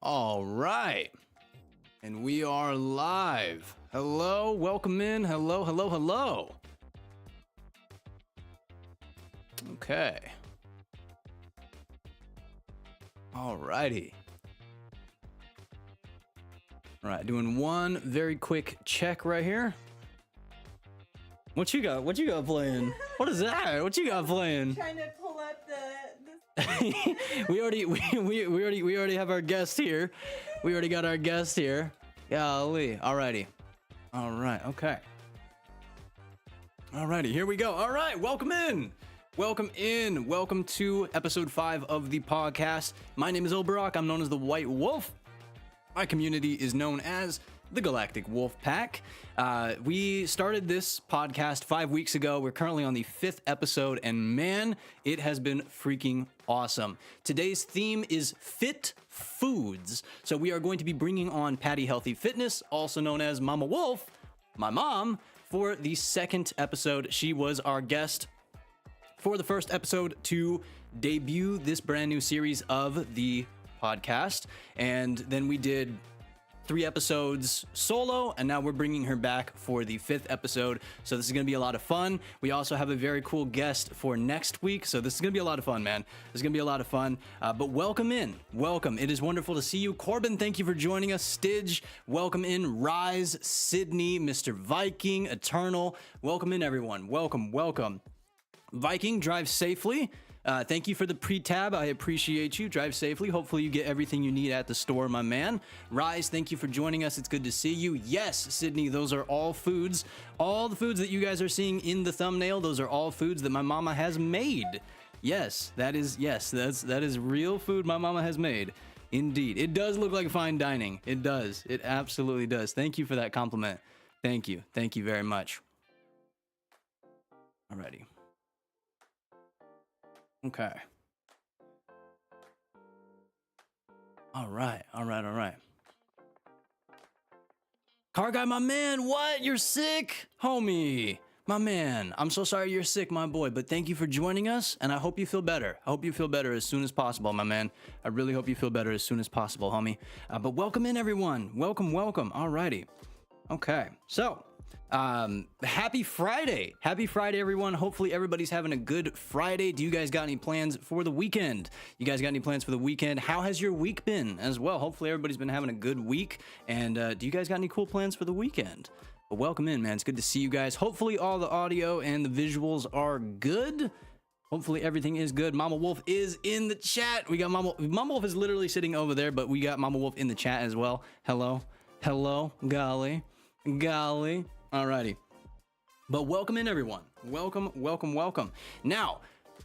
All right. And we are live. Hello, welcome in. Hello, hello, hello. Okay. All righty. All right, doing one very quick check right here. What you got? What you got playing? What is that? What you got playing? Trying to pull up the we already have our guest here. We already got our guest here. Golly. Alrighty. All right. Okay. Alrighty. Here we go. All right. Welcome in. Welcome in. Welcome to episode 5 of the podcast. My name is Oborrok. I'm known as the White Wolf. My community is known as the Galactic Wolf Pack. We started this podcast 5 weeks ago. We're currently on the 5th episode, and man, it has been freaking awesome. Today's theme is fit foods. So we are going to be bringing on Pattihealthyfitness, also known as Mama Wolf, my mom, for the 2nd episode. She was our guest for the 1st episode to debut this brand new series of the podcast. And then we did 3 episodes solo, and now we're bringing her back for the 5th episode. So this is going to be a lot of fun. We also have a very cool guest for next week. So this is going to be a lot of fun, man. This is going to be a lot of fun. But welcome in. Welcome. It is wonderful to see you. Corbin, thank you for joining us. Stidge, welcome in. Rise, Sydney, Mr. Viking, Eternal. Welcome in, everyone. Welcome, welcome. Viking, drive safely. Thank you for the pre-tab. I appreciate you. Drive safely. Hopefully you get everything you need at the store, my man. Rise, thank you for joining us. It's good to see you. Yes, Sydney, those are all foods. All the foods that you guys are seeing in the thumbnail, those are all foods that my mama has made. Yes, that is real food my mama has made. Indeed. It does look like fine dining. It does. It absolutely does. Thank you for that compliment. Thank you. Thank you very much. Alrighty. Okay. All right. Car guy, my man, what? You're sick? Homie, my man. I'm so sorry you're sick, my boy, but thank you for joining us, and I hope you feel better. I hope you feel better as soon as possible, my man. I really hope you feel better as soon as possible, homie. But welcome in, everyone. Welcome. All righty. Okay, so happy Friday, everyone. Hopefully everybody's having a good Friday. Do you guys got any plans for the weekend? How has your week been as well? Hopefully everybody's been having a good week. And do you guys got any cool plans for the weekend? But welcome in, man. It's good to see you guys. Hopefully all the audio and the visuals are good. Hopefully everything is good. Mama Wolf is in the chat. We got Mama Wolf is literally sitting over there, but we got Mama Wolf in the chat as well. Hello, golly. Alrighty. But welcome in, everyone. Welcome. Now,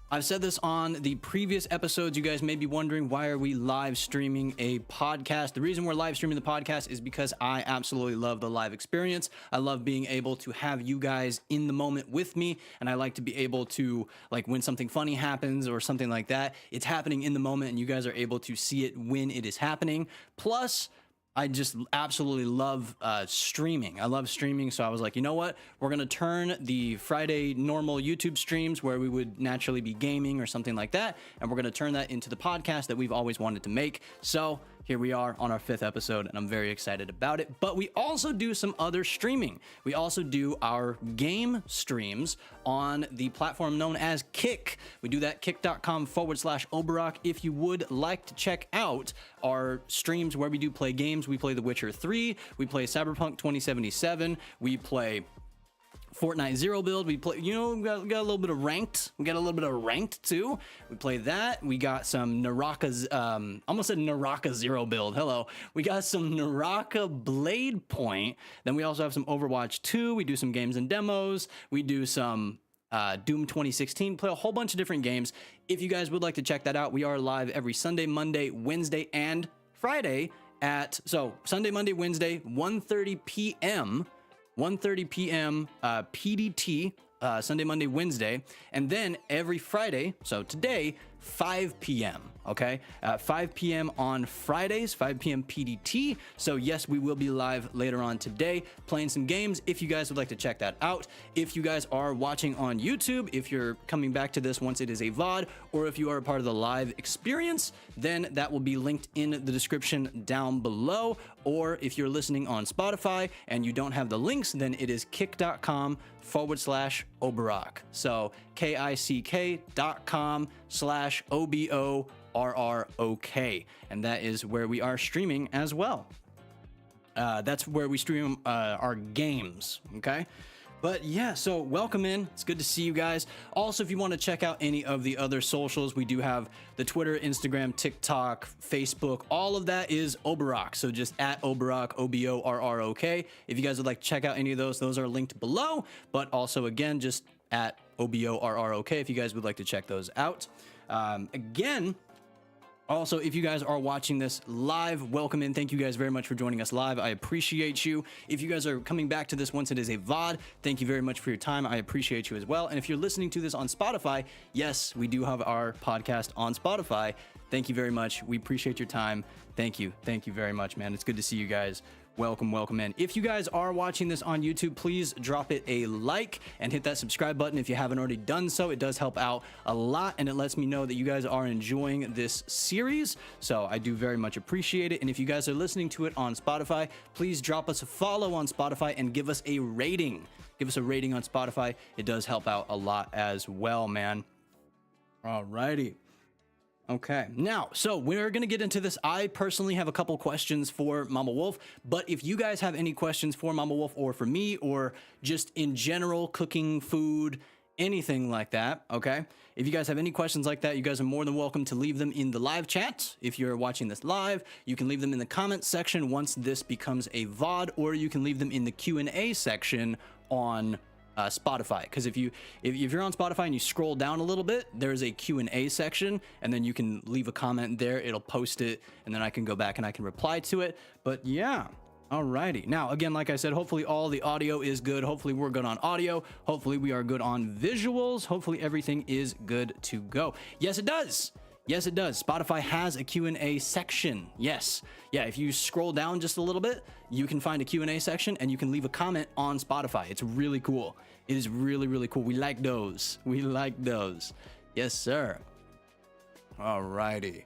I've said this on the previous episodes. You guys may be wondering, why are we live streaming a podcast? The reason we're live streaming the podcast is because I absolutely love the live experience. I love being able to have you guys in the moment with me. And I like to be able to, like, when something funny happens or something like that, it's happening in the moment and you guys are able to see it when it is happening. Plus, I just absolutely love streaming. I love streaming, so I was like, you know what? We're going to turn the Friday normal YouTube streams where we would naturally be gaming or something like that, and we're going to turn that into the podcast that we've always wanted to make. So here we are on our 5th episode, and I'm very excited about it. But we also do some other streaming. We also do our game streams on the platform known as Kick. We do that kick.com/Oborrok. If you would like to check out our streams where we do play games, we play The Witcher 3, we play Cyberpunk 2077, we play Fortnite Zero Build, we play, we got a little bit of ranked. We got a little bit of ranked too. We play that. We got some Naraka, almost said Naraka Zero Build. Hello. We got some Naraka Blade Point. Then we also have some Overwatch 2. We do some games and demos. We do some Doom 2016, play a whole bunch of different games. If you guys would like to check that out, we are live every Sunday, Monday, Wednesday, and Friday Sunday, Monday, Wednesday, 1:30 p.m. PDT, Sunday, Monday, Wednesday, and then every Friday, so today, 5 p.m. Okay, 5 p.m. on Fridays, 5 p.m. PDT. So yes, we will be live later on today playing some games if you guys would like to check that out. If you guys are watching on YouTube, if you're coming back to this once it is a VOD, or if you are a part of the live experience, then that will be linked in the description down below. Or if you're listening on Spotify and you don't have the links, then it is kick.com/Oborrok. So kick.com/OBORROK. And that is where we are streaming as well. That's where we stream our games, okay? But yeah, so welcome in. It's good to see you guys. Also, if you want to check out any of the other socials, we do have the Twitter, Instagram, TikTok, Facebook. All of that is Oborrok. So just at Oborrok, OBORROK. If you guys would like to check out any of those are linked below. But also, again, just at OBORROK if you guys would like to check those out. Again, also, if you guys are watching this live, welcome in. Thank you guys very much for joining us live. I appreciate you. If you guys are coming back to this once it is a VOD, thank you very much for your time. I appreciate you as well. And if you're listening to this on Spotify, yes, we do have our podcast on Spotify. Thank you very much. We appreciate your time. Thank you. Thank you very much, man. It's good to see you guys. Welcome in. If you guys are watching this on YouTube, please drop it a like and hit that subscribe button if you haven't already done so. It does help out a lot, and it lets me know that you guys are enjoying this series. So I do very much appreciate it. And if you guys are listening to it on Spotify, please drop us a follow on Spotify and give us a rating. Give us a rating on Spotify. It does help out a lot as well, man. Alrighty. Okay, now, so we're going to get into this. I personally have a couple questions for Mama Wolf, but if you guys have any questions for Mama Wolf or for me, or just in general, cooking, food, anything like that, okay? If you guys have any questions like that, you guys are more than welcome to leave them in the live chat. If you're watching this live, you can leave them in the comment section once this becomes a VOD, or you can leave them in the Q&A section on Spotify, because if you're on Spotify and you scroll down a little bit, there's a Q&A section, and then you can leave a comment there. It'll post it, and then I can go back and I can reply to it. But yeah, alrighty. Now, again, like I said, hopefully all the audio is good. Hopefully we're good on audio. Hopefully we are good on visuals. Hopefully everything is good to go. Yes, it does. Yes, it does. Spotify has a Q&A section. Yes. Yeah, if you scroll down just a little bit, you can find a Q&A section and you can leave a comment on Spotify. It's really cool. It is really, really cool. We like those. We like those. Yes, sir. Alrighty.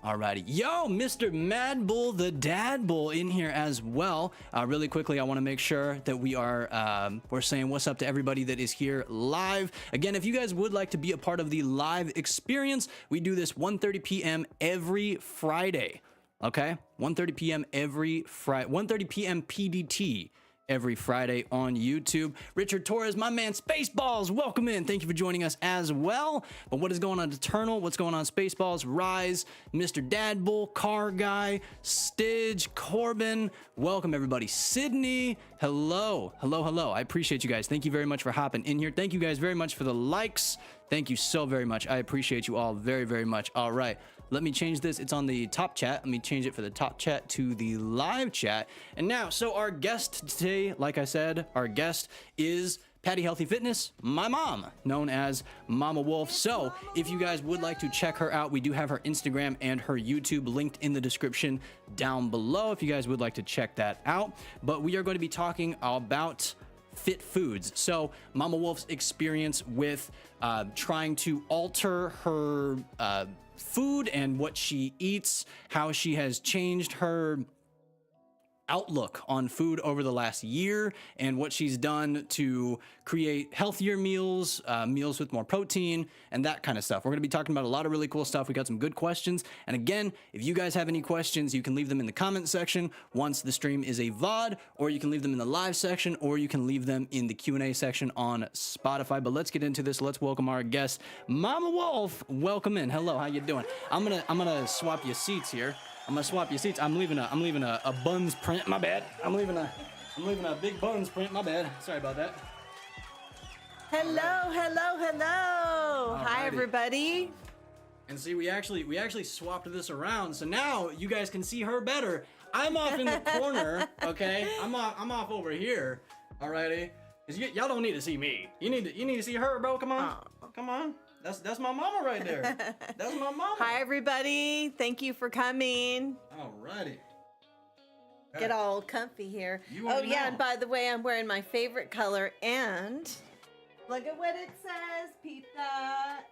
Alrighty. Yo, Mr. Mad Bull, the Dad Bull in here as well. Really quickly, I want to make sure that we are, we're saying what's up to everybody that is here live. Again, if you guys would like to be a part of the live experience, we do this 1:30 p.m. every Friday. Okay? 1:30 p.m. every Friday. 1:30 p.m. PDT. Every Friday on YouTube. Richard Torres, my man, Spaceballs, welcome in. Thank you for joining us as well. But what is going on, Eternal? What's going on, Spaceballs? Rise, Mr. Dad Bull, Car Guy, Stidge, Corbin, welcome everybody. Sydney, hello. I appreciate you guys. Thank you very much for hopping in here. Thank you guys very much for the likes. Thank you so very much. I appreciate you all very, very much. All right. Let me change this. It's on the top chat. Let me change it for the top chat to the live chat. And now, so our guest today, like I said, our guest is Pattihealthyfitness, my mom, known as Mama Wolf. So if you guys would like to check her out, we do have her Instagram and her YouTube linked in the description down below if you guys would like to check that out. But we are going to be talking about fit foods. So Mama Wolf's experience with trying to alter her food and what she eats, how she has changed her outlook on food over the last year, and what she's done to create healthier meals, meals with more protein, and that kind of stuff. We're going to be talking about a lot of really cool stuff. We got some good questions. And again, if you guys have any questions, you can leave them in the comment section once the stream is a VOD, or you can leave them in the live section, or you can leave them in the Q&A section on Spotify. But let's get into this. Let's welcome our guest, Mama Wolf. Welcome in. Hello, how you doing? I'm gonna swap your seats here. I'm leaving a buns print. My bad. I'm leaving a big buns print. My bad. Sorry about that. Hello. Hi, everybody. And see, we actually swapped this around, so now you guys can see her better. I'm off in the corner, okay? I'm off over here. Alrighty. 'Cause y'all don't need to see me. You need to see her, bro. Come on. That's my mama right there. That's my mama. Hi, everybody. Thank you for coming. Alrighty. Get all comfy here. You Oh, already yeah, know. and by the way, I'm wearing my favorite color, and look at what it says, peep that.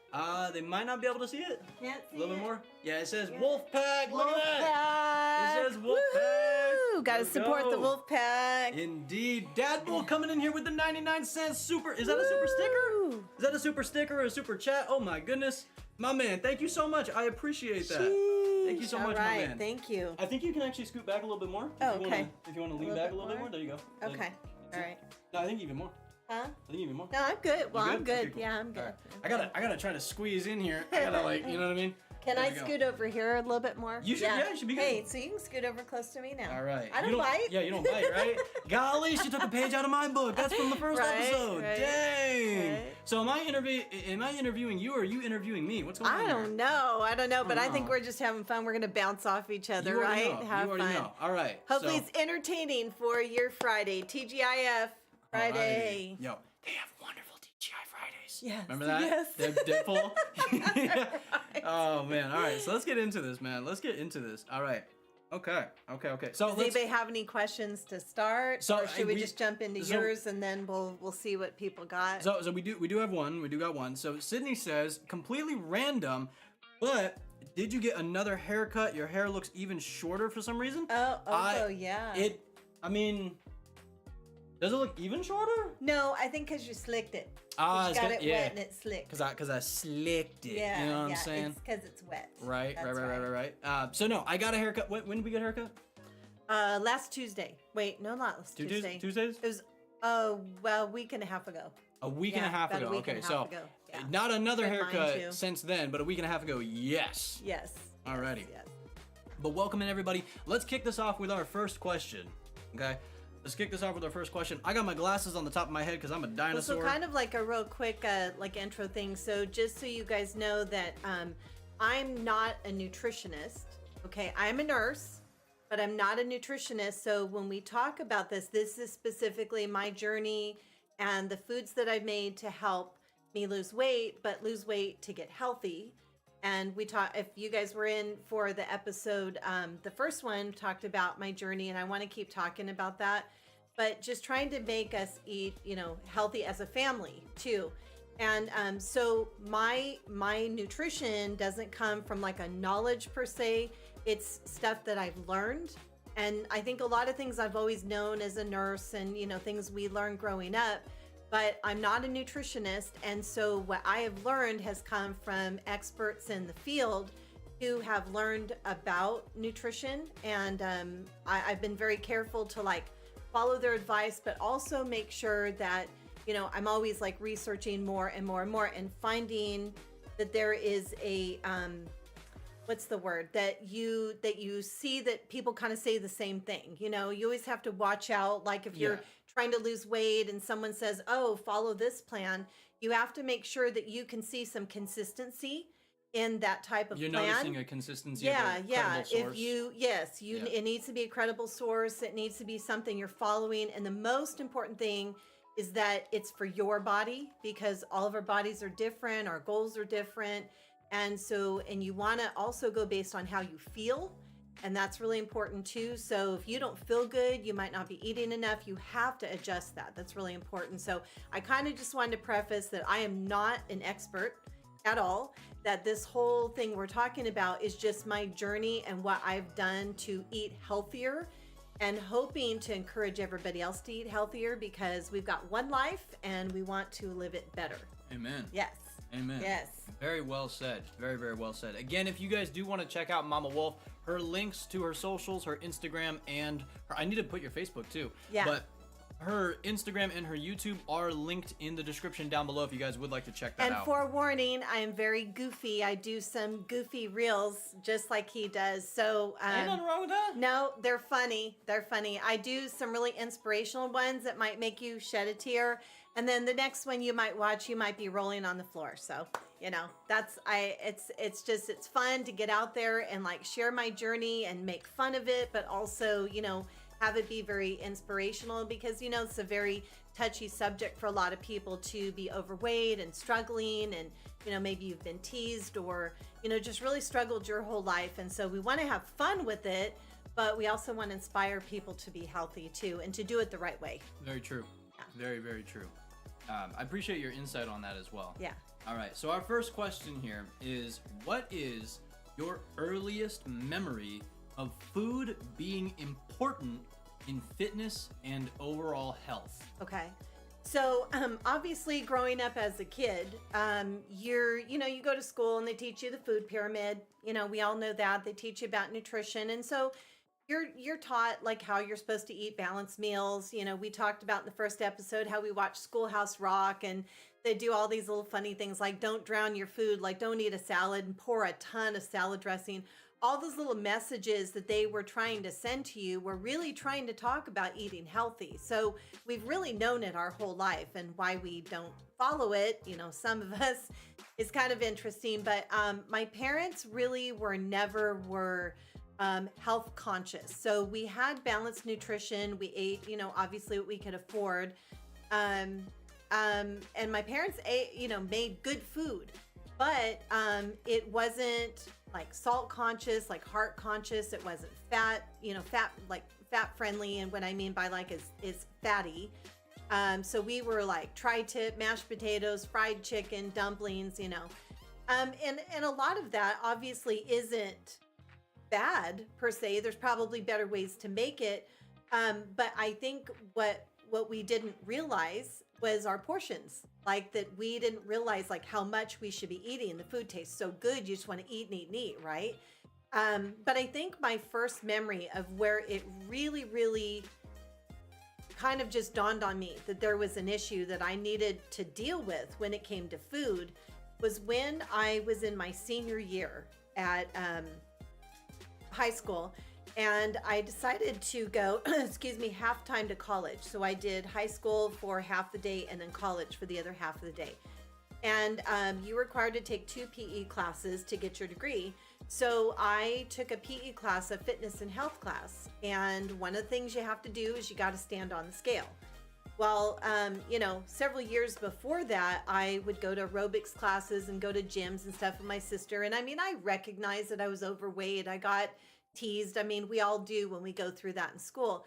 They might not be able to see it. Can't see A little bit it. more. Yeah, it says Yeah. Wolfpack. Look at that. Wolfpack. It says Wolfpack. Gotta Let's support go. the Wolfpack. Indeed. Dad Bull coming in here with the 99-cent super. Is that a super sticker? Woo. Is that a super sticker or a super chat? Oh my goodness. My man, thank you so much. I appreciate that. Thank you so Sheesh. much, All my right, man. thank you. I think you can actually scoot back a little bit more. Oh, if you okay. Wanna, if you want to lean little back bit a little bit more? more, there you go. Okay. All right. No, I think even more. Huh? I think even more. No, I'm good. Well, You I'm good. Okay, cool. Yeah, I'm good. All right. I gotta try to squeeze in here. I gotta like, you know what I mean? Can There I we go. scoot over here a little bit more? You should- yeah, you should be good. Hey, so you can scoot over close to me now. All right. I You don't bite. Yeah, you don't bite, right? Golly, she took a page out of my book. That's from the first Right, episode. right, Dang. right. So am I interviewing you or are you interviewing me? What's going on? I don't know, but I think know. we're just having fun. We're gonna bounce off each other, You already right? know. Have You already fun. know. All right. Hopefully so, it's entertaining for your Friday. TGIF Friday. Alrighty. Yo, they have wonderful TGI Fridays. Yes, Remember that? yes. Deadpool. Oh man. All right. So let's get into this, man. Let's get into this. All right. Okay. So Does let's. anybody have any questions to start? So, or should we we- just jump into so- yours and then we'll see what people got? So we do have one. We do got one. So Sydney says completely random, but did you get another haircut? Your hair looks even shorter for some reason. Yeah. I mean, does it look even shorter? No, I think because you slicked it. Ah, you it's got good- it yeah. wet and it slicked. Cause I slicked it. Yeah, You know what yeah, I'm saying? it's because it's wet. Right. That's Right. So no, I got a haircut. When did we get a haircut? Last Tuesday. Wait, no, not last Tuesday. Tuesdays? It was, well, a week and a half ago. A week and a Yeah, half about a ago. week and Okay, a half so ago. Yeah. not another Good mind haircut you. since then, but a week and a half ago. Yes. Yes. Alrighty. Yes. But welcome in everybody. Let's kick this off with our first question. Okay. Let's kick this off with our first question. I got my glasses on the top of my head because I'm a Well, dinosaur. so kind of like a real quick like intro thing. So just so you guys know that I'm not a nutritionist. Okay, I'm a nurse, but I'm not a nutritionist. So when we talk about this is specifically my journey and the foods that I've made to help me lose weight, but lose weight to get healthy. And we talked, if you guys were in for the episode, the first one talked about my journey, and I want to keep talking about that, but just trying to make us eat, healthy as a family too. And so my nutrition doesn't come from like a knowledge per se. It's stuff that I've learned. And I think a lot of things I've always known as a nurse and, things we learned growing up, but I'm not a nutritionist. And so what I have learned has come from experts in the field who have learned about nutrition. And I've been very careful to like follow their advice, but also make sure that, I'm always like researching more and more and more and finding that there is a, what's the word that you see that people kind of say the same thing. You always have to watch out. Like if you're trying to lose weight and someone says, oh, follow this plan, you have to make sure that you can see some consistency in that type of You're plan. noticing a consistency Yeah, of a yeah. credible source. It needs to be a credible source. It needs to be something you're following. And the most important thing is that it's for your body, because all of our bodies are different. Our goals are different. And you want to also go based on how you feel. And that's really important too. So if you don't feel good, you might not be eating enough. You have to adjust that. That's really important. So I kind of just wanted to preface that I am not an expert at all, that this whole thing we're talking about is just my journey and what I've done to eat healthier, and hoping to encourage everybody else to eat healthier, because we've got one life and we want to live it better. Amen. Yes. Amen. Yes. Very well said. Very, very well said. Again, if you guys do want to check out Mama Wolf, her links to her socials, her Instagram, and I need to put your Facebook too. Yeah. But her Instagram and her YouTube are linked in the description down below if you guys would like to check that And out. forewarning, I am very goofy. I do some goofy reels just like he does. So Ain't nothing wrong with that. no, they're funny. They're funny. I do some really inspirational ones that might make you shed a tear. And then the next one you might watch, you might be rolling on the floor. So, it's fun to get out there and like share my journey and make fun of it, but also, have it be very inspirational, because, it's a very touchy subject for a lot of people to be overweight and struggling, and maybe you've been teased or just really struggled your whole life. And so we want to have fun with it, but we also want to inspire people to be healthy too, and to do it the right way. Very true. Yeah. Very, very true. I appreciate your insight on that as well. Yeah. All right. So our first question here is, what is your earliest memory of food being important in fitness and overall health? Okay. So obviously growing up as a kid, you go to school and they teach you the food pyramid. We all know that. They teach you about nutrition. And so you're taught like how you're supposed to eat balanced meals. We talked about in the first episode how we watch Schoolhouse Rock, and they do all these little funny things like don't drown your food, like don't eat a salad and pour a ton of salad dressing. All those little messages that they were trying to send to you were really trying to talk about eating healthy. So we've really known it our whole life, and why we don't follow it, some of us, is kind of interesting. But my parents really were health conscious. So we had balanced nutrition. We ate, obviously what we could afford. And my parents ate, made good food, but it wasn't like salt conscious, like heart conscious. It wasn't fat, fat friendly. And what I mean by like is fatty. So we were like tri-tip, mashed potatoes, fried chicken, dumplings, and a lot of that obviously isn't bad per se. There's probably better ways to make it. But I think what we didn't realize was our portions, like that we didn't realize like how much we should be eating. The food tastes so good, you just want to eat and eat and eat, right? But I think my first memory of where it really, really kind of just dawned on me that there was an issue that I needed to deal with when it came to food was when I was in my senior year at high school. And I decided to go, half-time to college. So I did high school for half the day and then college for the other half of the day. And you were required to take 2 PE classes to get your degree. So I took a PE class, a fitness and health class. And one of the things you have to do is you got to stand on the scale. Well, several years before that, I would go to aerobics classes and go to gyms and stuff with my sister. And I mean, I recognized that I was overweight. I got teased. I mean, we all do when we go through that in school.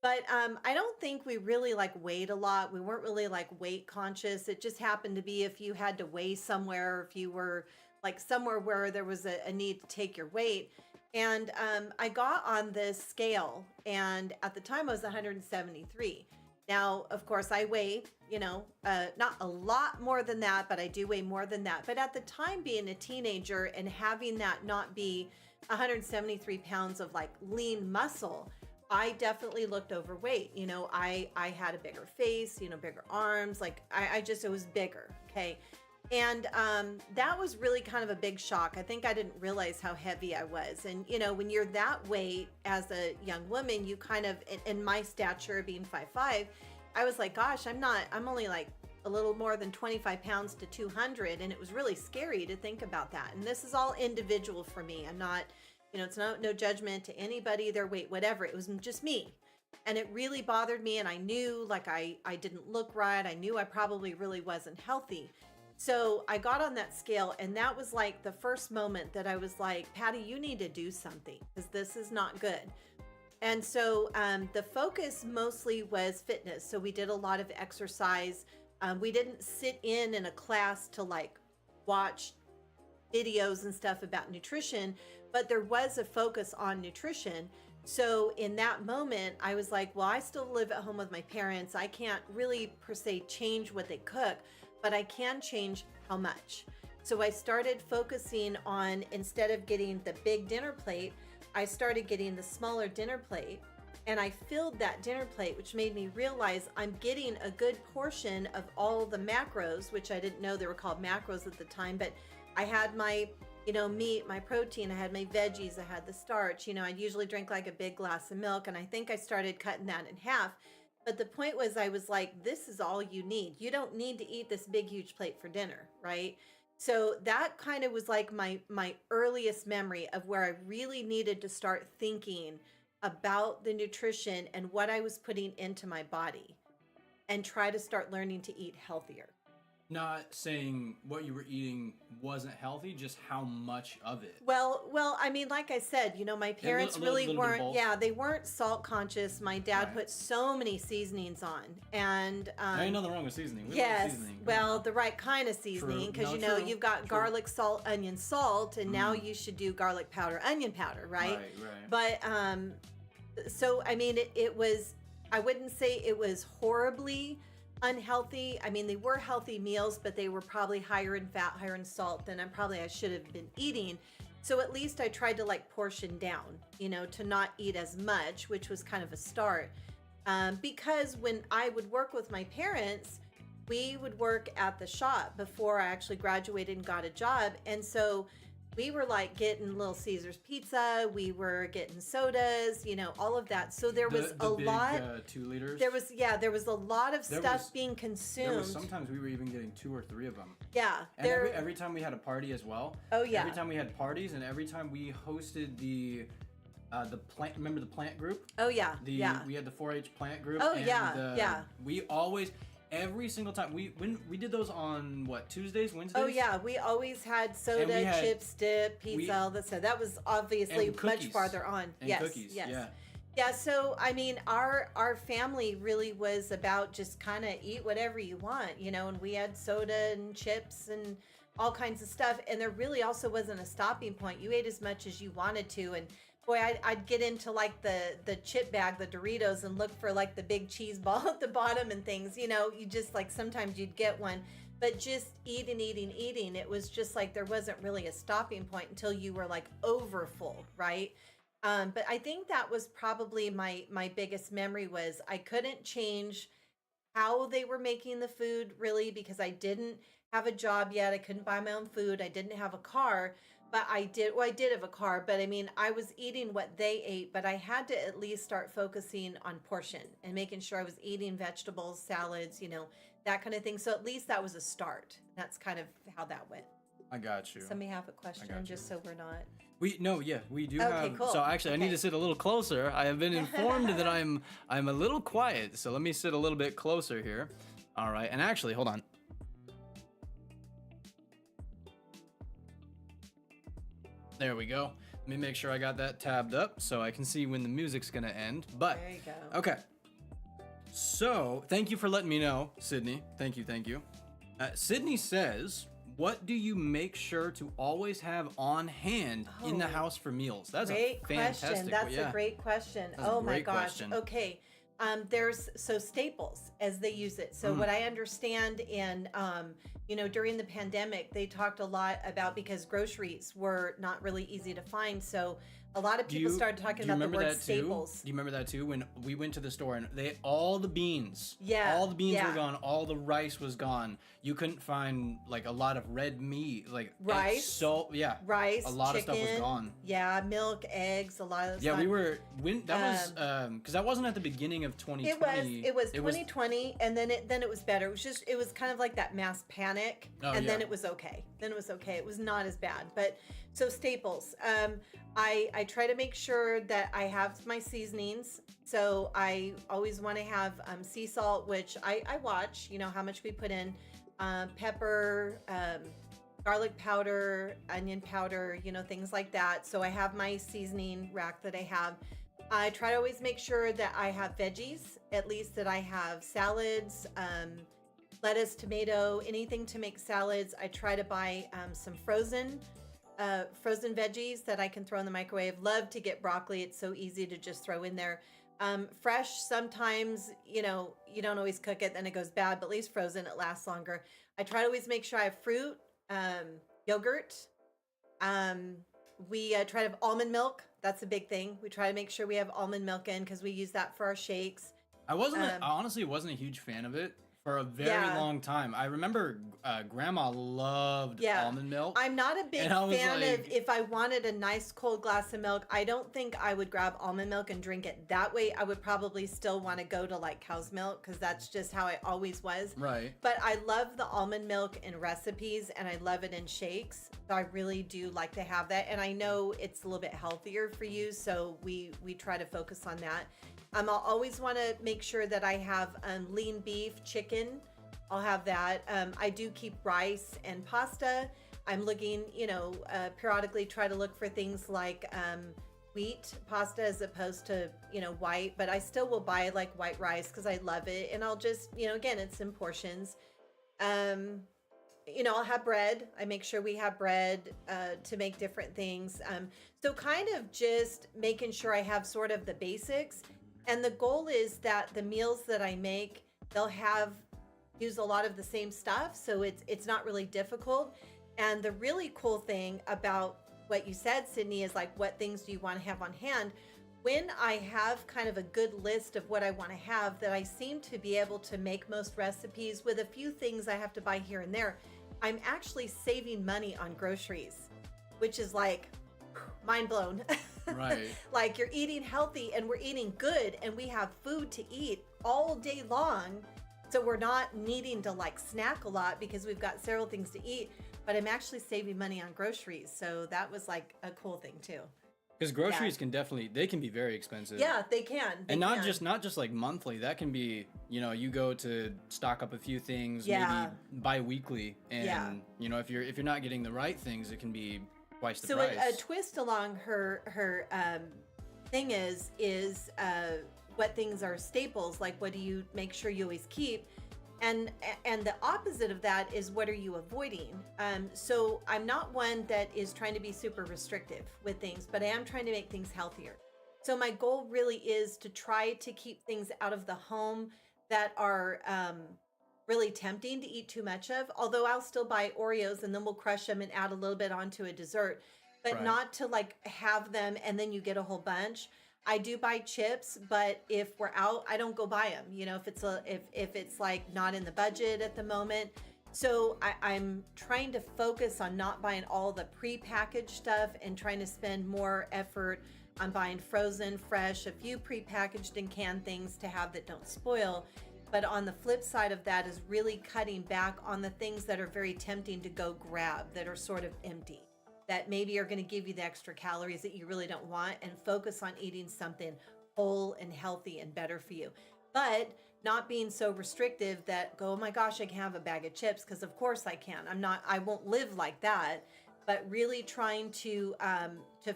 But I don't think we really like weighed a lot. We weren't really like weight conscious. It just happened to be if you had to weigh somewhere, or if you were like somewhere where there was a need to take your weight. And I got on this scale, and at the time I was 173. Now, of course, I weigh, not a lot more than that, but I do weigh more than that. But at the time, being a teenager and having that not be 173 pounds of like lean muscle, I definitely looked overweight. I had a bigger face, bigger arms, like it was bigger. Okay. And that was really kind of a big shock. I think I didn't realize how heavy I was. And, when you're that weight as a young woman, you kind of, in my stature being 5'5", I was like, gosh, I'm only like a little more than 25 pounds to 200. And it was really scary to think about that. And this is all individual for me. I'm not, it's no judgment to anybody, their weight, whatever. It was just me. And it really bothered me. And I knew like I didn't look right. I knew I probably really wasn't healthy. So I got on that scale, and that was like the first moment that I was like, Patty, you need to do something because this is not good. And so the focus mostly was fitness. So we did a lot of exercise. We didn't sit in a class to like watch videos and stuff about nutrition, but there was a focus on nutrition. So in that moment, I was like, well, I still live at home with my parents. I can't really per se change what they cook, but I can change how much. So I started focusing on, instead of getting the big dinner plate, I started getting the smaller dinner plate, and I filled that dinner plate, which made me realize I'm getting a good portion of all the macros, which I didn't know they were called macros at the time, but I had my, meat, my protein, I had my veggies, I had the starch, I'd usually drink like a big glass of milk, and I think I started cutting that in half. But the point was, I was like, this is all you need. You don't need to eat this big, huge plate for dinner, right? So that kind of was like my earliest memory of where I really needed to start thinking about the nutrition and what I was putting into my body. and try to start learning to eat healthier. Not saying what you were eating wasn't healthy, just how much of it. Well, I mean, like I said, my parents really little bit of weren't, both. yeah, they weren't salt conscious. My dad Right. put so many seasonings on, and There ain't nothing wrong with seasoning. We love yes, seasoning. Come well, on. the right kind of seasoning, because No, true, you've got true. garlic, salt, onion, salt, and now you should do garlic powder, onion powder, right? Right. But so I mean, it was. I wouldn't say it was horribly unhealthy. I mean, they were healthy meals, but they were probably higher in fat, higher in salt than I should have been eating. So at least I tried to like portion down, to not eat as much, which was kind of a start. Because when I would work with my parents, we would work at the shop before I actually graduated and got a job. And so we were like getting Little Caesars pizza, we were getting sodas, all of that. So there was the a big, lot. 2 liters. There was a lot of There stuff was- being There consumed. was sometimes we were even getting 2 or 3 of them. Yeah, And every time we had a party as well. Oh, yeah. Every time we had parties, and every time we hosted the plant. Remember the plant group? Oh yeah, We had the 4-H plant group. Oh, and, yeah. We always, every single time when we did those on what, Tuesdays, Wednesdays. Oh yeah, we always had soda, we had- chips, dip, pizza, all that stuff. That was obviously And much cookies. farther on. And yes, cookies, yes. yeah. Yeah, so I mean, our family really was about just kind of eat whatever you want, and we had soda and chips and all kinds of stuff, and there really also wasn't a stopping point. You ate as much as you wanted to, and boy, I'd get into like the chip bag, the Doritos, and look for like the big cheese ball at the bottom and things. You just like sometimes you'd get one, but just eating. It was just like there wasn't really a stopping point until you were like over full, right? But I think that was probably my biggest memory was I couldn't change how they were making the food really because I didn't have a job yet. I couldn't buy my own food. I didn't have a car, but I did have a car, but I mean, I was eating what they ate, but I had to at least start focusing on portion and making sure I was eating vegetables, salads, that kind of thing. So at least that was a start. That's kind of how that went. I got you. Somebody have a question got you. just so we're not. We do Okay, have. cool. So actually, I need Okay. to sit a little closer. I have been informed that I'm a little quiet, so let me sit a little bit closer here. All right, and actually, hold on. There we go. Let me make sure I got that tabbed up so I can see when the music's gonna end. But There you go. okay. So thank you for letting me know, Sydney. Thank you. Sydney says, "What do you make sure to always have on hand in the Oh, house for meals?" That's Great a fantastic question. That's yeah. a great question. That's a Oh my great gosh. question. Okay. There's staples as they use it. So what I understand in during the pandemic, they talked a lot about because groceries were not really easy to find. So a lot of people started talking about the word staples. Do you remember that too? When we went to the store and all the beans, Yeah, all the beans yeah. were gone, all the rice was gone. You couldn't find like a lot of red meat, like Rice, So yeah, Rice, a lot chicken, of stuff was gone. Yeah, milk, eggs, a lot of Yeah, stuff. we were that was because that wasn't at the beginning of 2020. It was 2020, and then it was better. It was kind of like that mass panic, and then yeah. it was okay. It was not as bad. But so staples. I try to make sure that I have my seasonings. So I always want to have sea salt, which I watch. How much we put in, pepper, garlic powder, onion powder, things like that. So I have my seasoning rack that I have. I try to always make sure that I have veggies, at least that I have salads, lettuce, tomato, anything to make salads. I try to buy some frozen veggies that I can throw in the microwave. Love to get broccoli. It's so easy to just throw in there. Fresh, sometimes, you don't always cook it, then it goes bad, but at least frozen, it lasts longer. I try to always make sure I have fruit, yogurt. We try to have almond milk. That's a big thing. We try to make sure we have almond milk in because we use that for our shakes. I honestly wasn't a huge fan of it for a very Yeah. long time. I remember Grandma loved Yeah. almond milk. I'm not a big And I was fan like- of if I wanted a nice cold glass of milk, I don't think I would grab almond milk and drink it that way. I would probably still want to go to like cow's milk because that's just how I always was. Right. But I love the almond milk in recipes and I love it in shakes. So I really do like to have that. And I know it's a little bit healthier for you. So we try to focus on that. I'll always want to make sure that I have lean beef, chicken. I'll have that. I do keep rice and pasta. I'm looking, periodically try to look for things like wheat pasta as opposed to, white, but I still will buy like white rice because I love it. And I'll just, again, it's in portions. I'll have bread. I make sure we have bread to make different things. So kind of just making sure I have sort of the basics. And the goal is that the meals that I make, they'll use a lot of the same stuff. So it's not really difficult. And the really cool thing about what you said, Sydney, is like, what things do you want to have on hand? When I have kind of a good list of what I want to have, that I seem to be able to make most recipes with a few things I have to buy here and there, I'm actually saving money on groceries, which is like mind blown. Right. Like, you're eating healthy and we're eating good and we have food to eat all day long. So we're not needing to like snack a lot because we've got several things to eat, but I'm actually saving money on groceries. So that was like a cool thing too. Because groceries can be very expensive. Yeah, they can. And not just like monthly. That can be, you go to stock up a few things, maybe bi-weekly. And, if you're not getting the right things, it can be twice the price. So a twist along her thing is what things are staples, like what do you make sure you always keep? And the opposite of that is, what are you avoiding? So I'm not one that is trying to be super restrictive with things, but I am trying to make things healthier. So my goal really is to try to keep things out of the home that are really tempting to eat too much of. Although I'll still buy Oreos and then we'll crush them and add a little bit onto a dessert, but not to like have them and then you get a whole bunch. I do buy chips, but if we're out, I don't go buy them. If it's like not in the budget at the moment. So I'm trying to focus on not buying all the prepackaged stuff and trying to spend more effort on buying frozen, fresh, a few prepackaged and canned things to have that don't spoil. But on the flip side of that is really cutting back on the things that are very tempting to go grab, that are sort of empty, that maybe are going to give you the extra calories that you really don't want, and focus on eating something whole and healthy and better for you. But not being so restrictive that go, oh my gosh, I can have a bag of chips, because of course I can. I won't live like that, but really trying to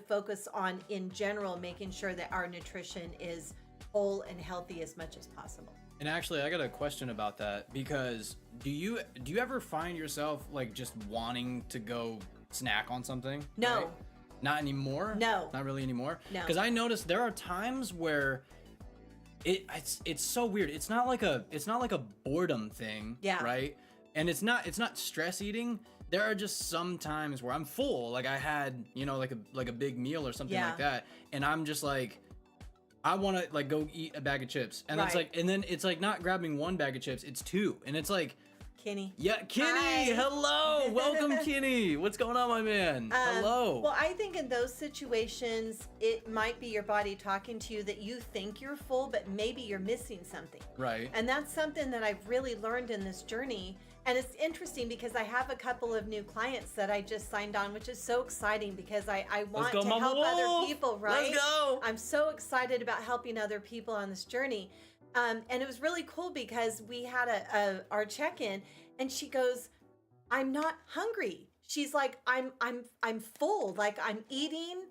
focus on, in general, making sure that our nutrition is whole and healthy as much as possible. And actually, I got a question about that, because do you ever find yourself like just wanting to go snack on something? No. Right? Not anymore? No. Not really anymore? No. Because I noticed there are times where it's so weird. It's not like a boredom thing, right? And it's not stress eating. There are just some times where I'm full, like I had, like a big meal or something like that, and I'm just like, I want to like go eat a bag of chips, and it's like, and then it's like not grabbing one bag of chips, it's two, and it's like, Kenny. Yeah, Kenny. Hi. Hello. Welcome, Kenny. What's going on, my man? Hello. Well, I think in those situations, it might be your body talking to you that you think you're full, but maybe you're missing something. Right. And that's something that I've really learned in this journey. And it's interesting because I have a couple of new clients that I just signed on, which is so exciting because I want to help other people, right? Let's go. I'm so excited about helping other people on this journey. And it was really cool because we had our check-in, and she goes, "I'm not hungry." She's like, "I'm full. Like I'm eating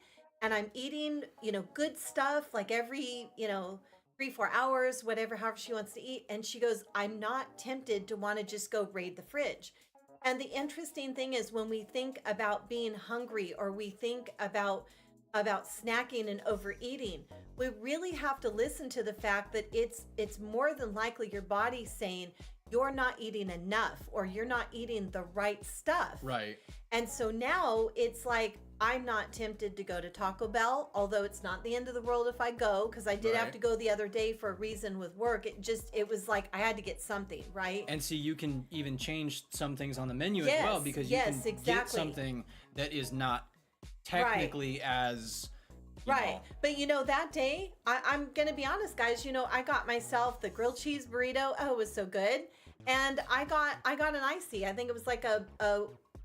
good stuff like every 3-4 hours, however she wants to eat." And she goes, "I'm not tempted to want to just go raid the fridge." And the interesting thing is, when we think about being hungry, or we think about snacking and overeating, we really have to listen to the fact that it's more than likely your body saying you're not eating enough, or you're not eating the right stuff. Right. And so now it's like, I'm not tempted to go to Taco Bell, although it's not the end of the world if I go, because I did have to go the other day for a reason with work. It was like I had to get something, right? And see, you can even change some things on the menu as well, because you can get something that is not technically as right. But that day, I'm gonna be honest, guys, I got myself the grilled cheese burrito. Oh, it was so good. And I got an icy. I think it was like a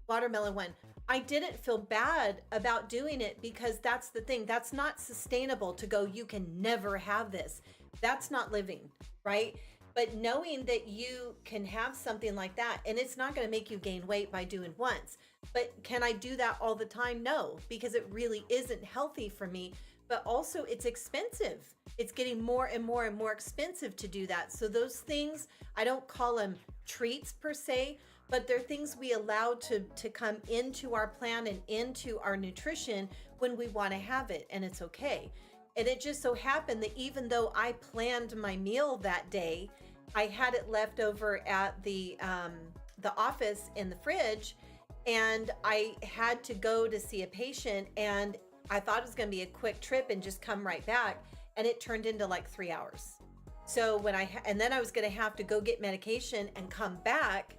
watermelon one. I didn't feel bad about doing it, because that's the thing. That's not sustainable to go, you can never have this. That's not living, right? But knowing that you can have something like that, and it's not going to make you gain weight by doing once. But can I do that all the time? No, because it really isn't healthy for me. But also, it's expensive. It's getting more and more and more expensive to do that. So those things, I don't call them treats per se, but they're things we allow to come into our plan and into our nutrition when we want to have it, and it's okay. And it just so happened that even though I planned my meal that day, I had it left over at the office in the fridge, and I had to go to see a patient, and I thought it was going to be a quick trip and just come right back, and it turned into like 3 hours. So when and then I was going to have to go get medication and come back,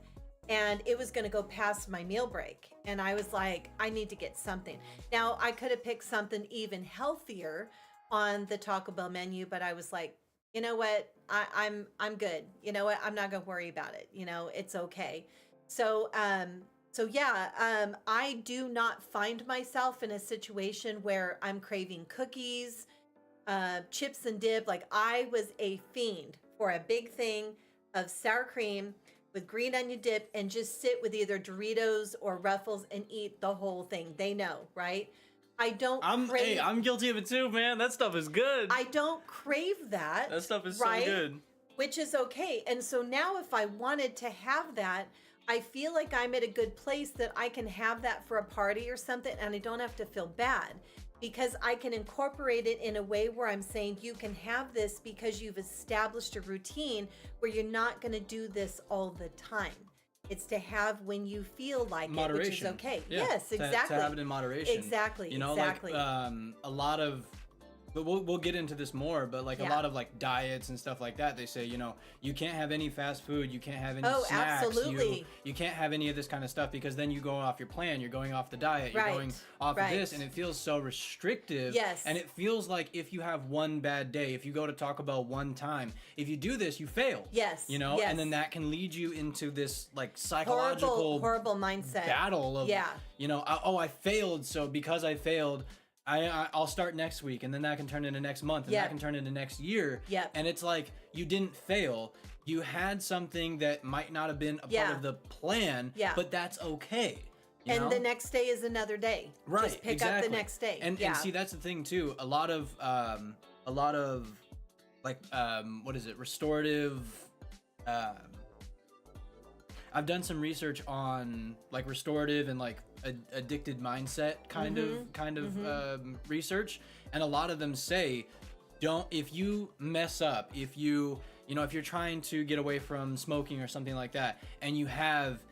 and it was going to go past my meal break. And I was like, I need to get something. Now, I could have picked something even healthier on the Taco Bell menu, but I was like, you know what? I'm good. You know what? I'm not going to worry about it. You know, it's okay. So, I do not find myself in a situation where I'm craving cookies, chips and dip. Like, I was a fiend for a big thing of sour cream with green onion dip and just sit with either Doritos or Ruffles and eat the whole thing. They know, right? I don't crave. Hey, I'm guilty of it too, man. That stuff is good. I don't crave that. That stuff is right? so good. Which is okay. And so now if I wanted to have that, I feel like I'm at a good place that I can have that for a party or something, and I don't have to feel bad because I can incorporate it in a way where I'm saying you can have this because you've established a routine where you're not going to do this all the time. It's to have when you feel like moderation. It, which is okay. Yeah. Yes, exactly. To have it in moderation. Exactly. You know, exactly. like a lot of, but we'll get into this more, but like a lot of like diets and stuff like that, they say, you know, you can't have any fast food, you can't have any snacks, absolutely. You can't have any of this kind of stuff because then you go off your plan, you're going off the diet, you're going off of this, and it feels so restrictive. Yes. And it feels like if you have one bad day, if you go to Taco Bell one time, if you do this, you fail. Yes. You know, yes. and then that can lead you into this like psychological horrible mindset battle of, you know, I failed, so because I failed, I'll start next week, and then that can turn into next month, and that can turn into next year. Yep. And it's like you didn't fail. You had something that might not have been a part of the plan, but that's okay. You know? The next day is another day. Right. Just pick up the next day. And see, that's the thing too. A lot of like what is it? Restorative. I've done some research on like restorative and like addicted mindset kind of research, and a lot of them say, if you mess up, if you're trying to get away from smoking or something like that, and you have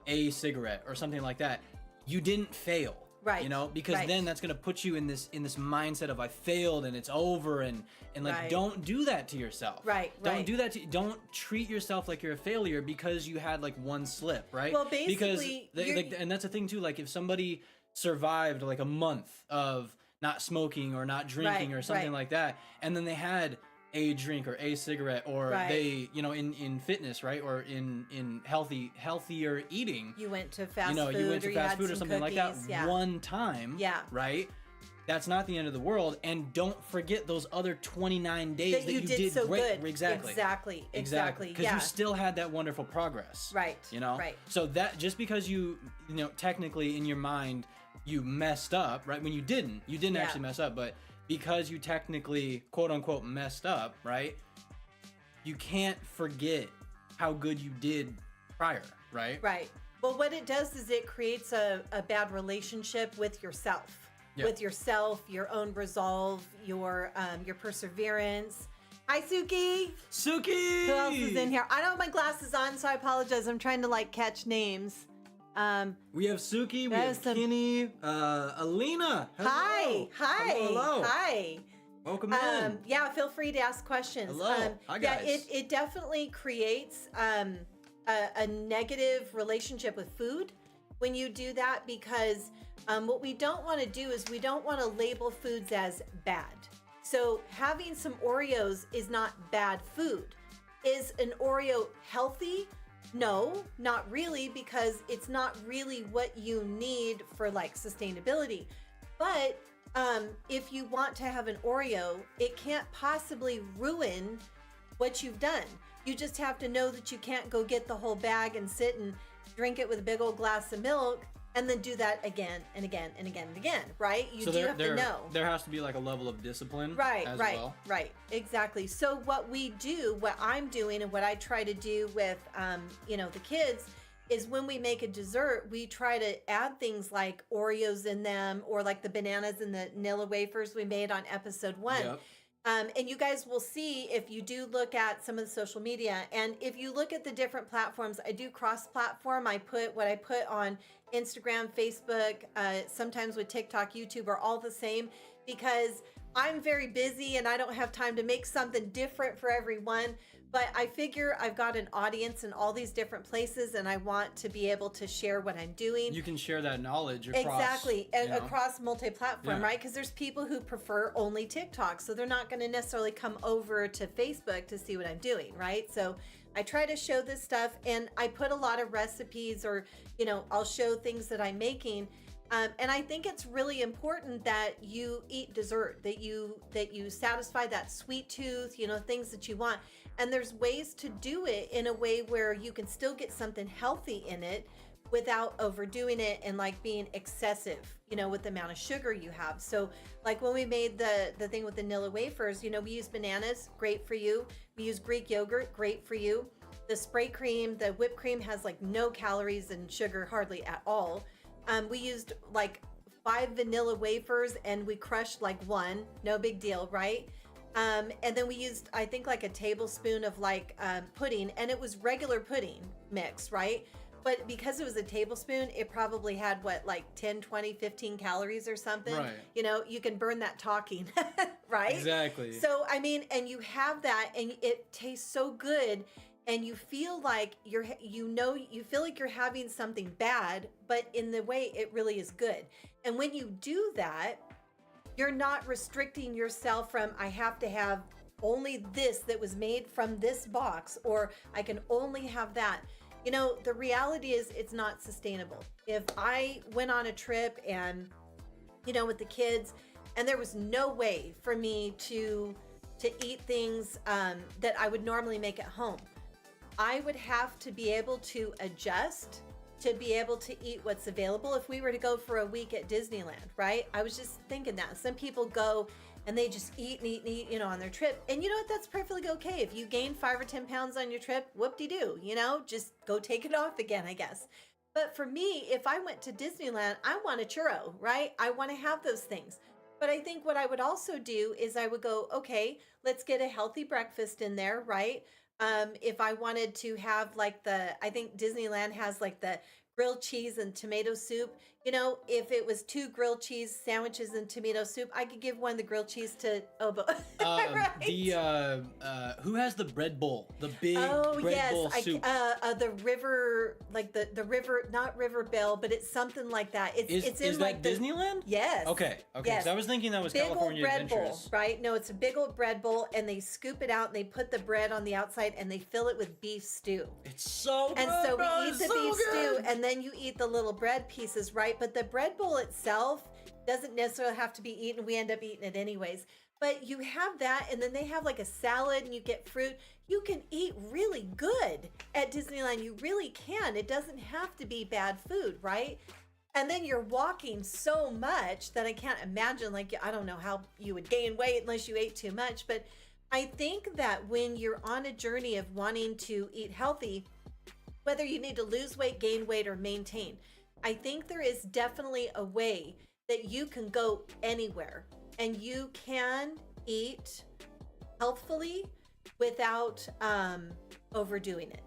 a cigarette or something like that, you didn't fail. Right. You know, because then that's gonna put you in this mindset of I failed and it's over, and like don't do that to yourself. Right. Don't do that don't treat yourself like you're a failure because you had like one slip, right? Well, basically, and that's the thing too. Like if somebody survived like a month of not smoking or not drinking or something like that, and then they had a drink or a cigarette, or they, you know, in fitness, right, or in healthier eating, you went to fast food, you went to fast food or something cookies, like that one time, right? That's not the end of the world, and don't forget those other 29 days that you did so great. good. Exactly. Because you still had that wonderful progress, right? You know, right. So that just because you know, technically in your mind you messed up, right? When you didn't actually mess up, but because you technically, quote unquote, messed up, right? You can't forget how good you did prior, right? Right. Well, what it does is it creates a bad relationship with yourself, your own resolve, your perseverance. Hi, Suki. Suki. Who else is in here? I don't have my glasses on, so I apologize. I'm trying to like catch names. We have Suki, we have Kenny, Alina. Hello. Hello. Hi. Welcome in. Yeah, feel free to ask questions. Hello. Hi, guys. Yeah, it definitely creates a negative relationship with food when you do that, because what we don't want to do is we don't want to label foods as bad. So having some Oreos is not bad food. Is an Oreo healthy? No, not really, because it's not really what you need for like sustainability. But if you want to have an Oreo, it can't possibly ruin what you've done. You just have to know that you can't go get the whole bag and sit and drink it with a big old glass of milk and then do that again and again and again and again, right? You do have to know. There has to be like a level of discipline as right, well. Right, exactly. So what we do, what I'm doing and what I try to do with, the kids is when we make a dessert, we try to add things like Oreos in them or like the bananas and the Nilla wafers we made on episode 1. Yep. And you guys will see if you do look at some of the social media. And if you look at the different platforms, I do cross-platform. I put what I put on Instagram, Facebook, sometimes with TikTok, YouTube are all the same because I'm very busy and I don't have time to make something different for everyone. But I figure I've got an audience in all these different places and I want to be able to share what I'm doing. You can share that knowledge across. Exactly. Across multi-platform, right? Because there's people who prefer only TikTok. So they're not going to necessarily come over to Facebook to see what I'm doing, right? So I try to show this stuff and I put a lot of recipes or, I'll show things that I'm making. And I think it's really important that you eat dessert, that you satisfy that sweet tooth, things that you want. And there's ways to do it in a way where you can still get something healthy in it without overdoing it and like being excessive, with the amount of sugar you have. So like when we made the thing with the Nilla wafers, we use bananas, great for you. We use Greek yogurt, great for you. The spray cream, the whipped cream has like no calories and sugar hardly at all. We used like 5 vanilla wafers and we crushed like 1, no big deal, right? And then we used, I think like a tablespoon of like pudding and it was regular pudding mix, right? But because it was a tablespoon, it probably had like 10, 20, 15 calories or something. Right. You can burn that talking, right? Exactly. So, and you have that and it tastes so good. And you feel like you feel like you're having something bad, but in the way it really is good. And when you do that, you're not restricting yourself from, I have to have only this that was made from this box, or I can only have that. The reality is it's not sustainable. If I went on a trip and, with the kids, and there was no way for me to eat things that I would normally make at home, I would have to be able to adjust to be able to eat what's available if we were to go for a week at Disneyland, right? I was just thinking that. Some people go and they just eat and eat and eat, on their trip. And you know what? That's perfectly okay. If you gain 5 or 10 pounds on your trip, whoop-de-doo, just go take it off again, I guess. But for me, if I went to Disneyland, I want a churro, right? I want to have those things. But I think what I would also do is I would go, okay, let's get a healthy breakfast in there, right? If I wanted to have like I think Disneyland has like the grilled cheese and tomato soup. If it was 2 grilled cheese sandwiches and tomato soup, I could give one the grilled cheese to Obo. Right? Who has the bread bowl? The big bread bowl soup. The river, like the river, not River Bell, but it's something like that. It's in like Disneyland? Yes. Okay. Yes. So I was thinking that was big California old bread Adventures. bowl, right? No, it's a big old bread bowl, and they scoop it out, and they put the bread on the outside, and they fill it with beef stew. It's so good. And so we eat it's the so beef good. stew, and then you eat the little bread pieces, right? But the bread bowl itself doesn't necessarily have to be eaten. We end up eating it anyways. But you have that, and then they have like a salad, and you get fruit. You can eat really good at Disneyland. You really can. It doesn't have to be bad food, right? And then you're walking so much that I can't imagine, like, I don't know how you would gain weight unless you ate too much. But I think that when you're on a journey of wanting to eat healthy, whether you need to lose weight, gain weight, or maintain, I think there is definitely a way that you can go anywhere and you can eat healthfully without overdoing it.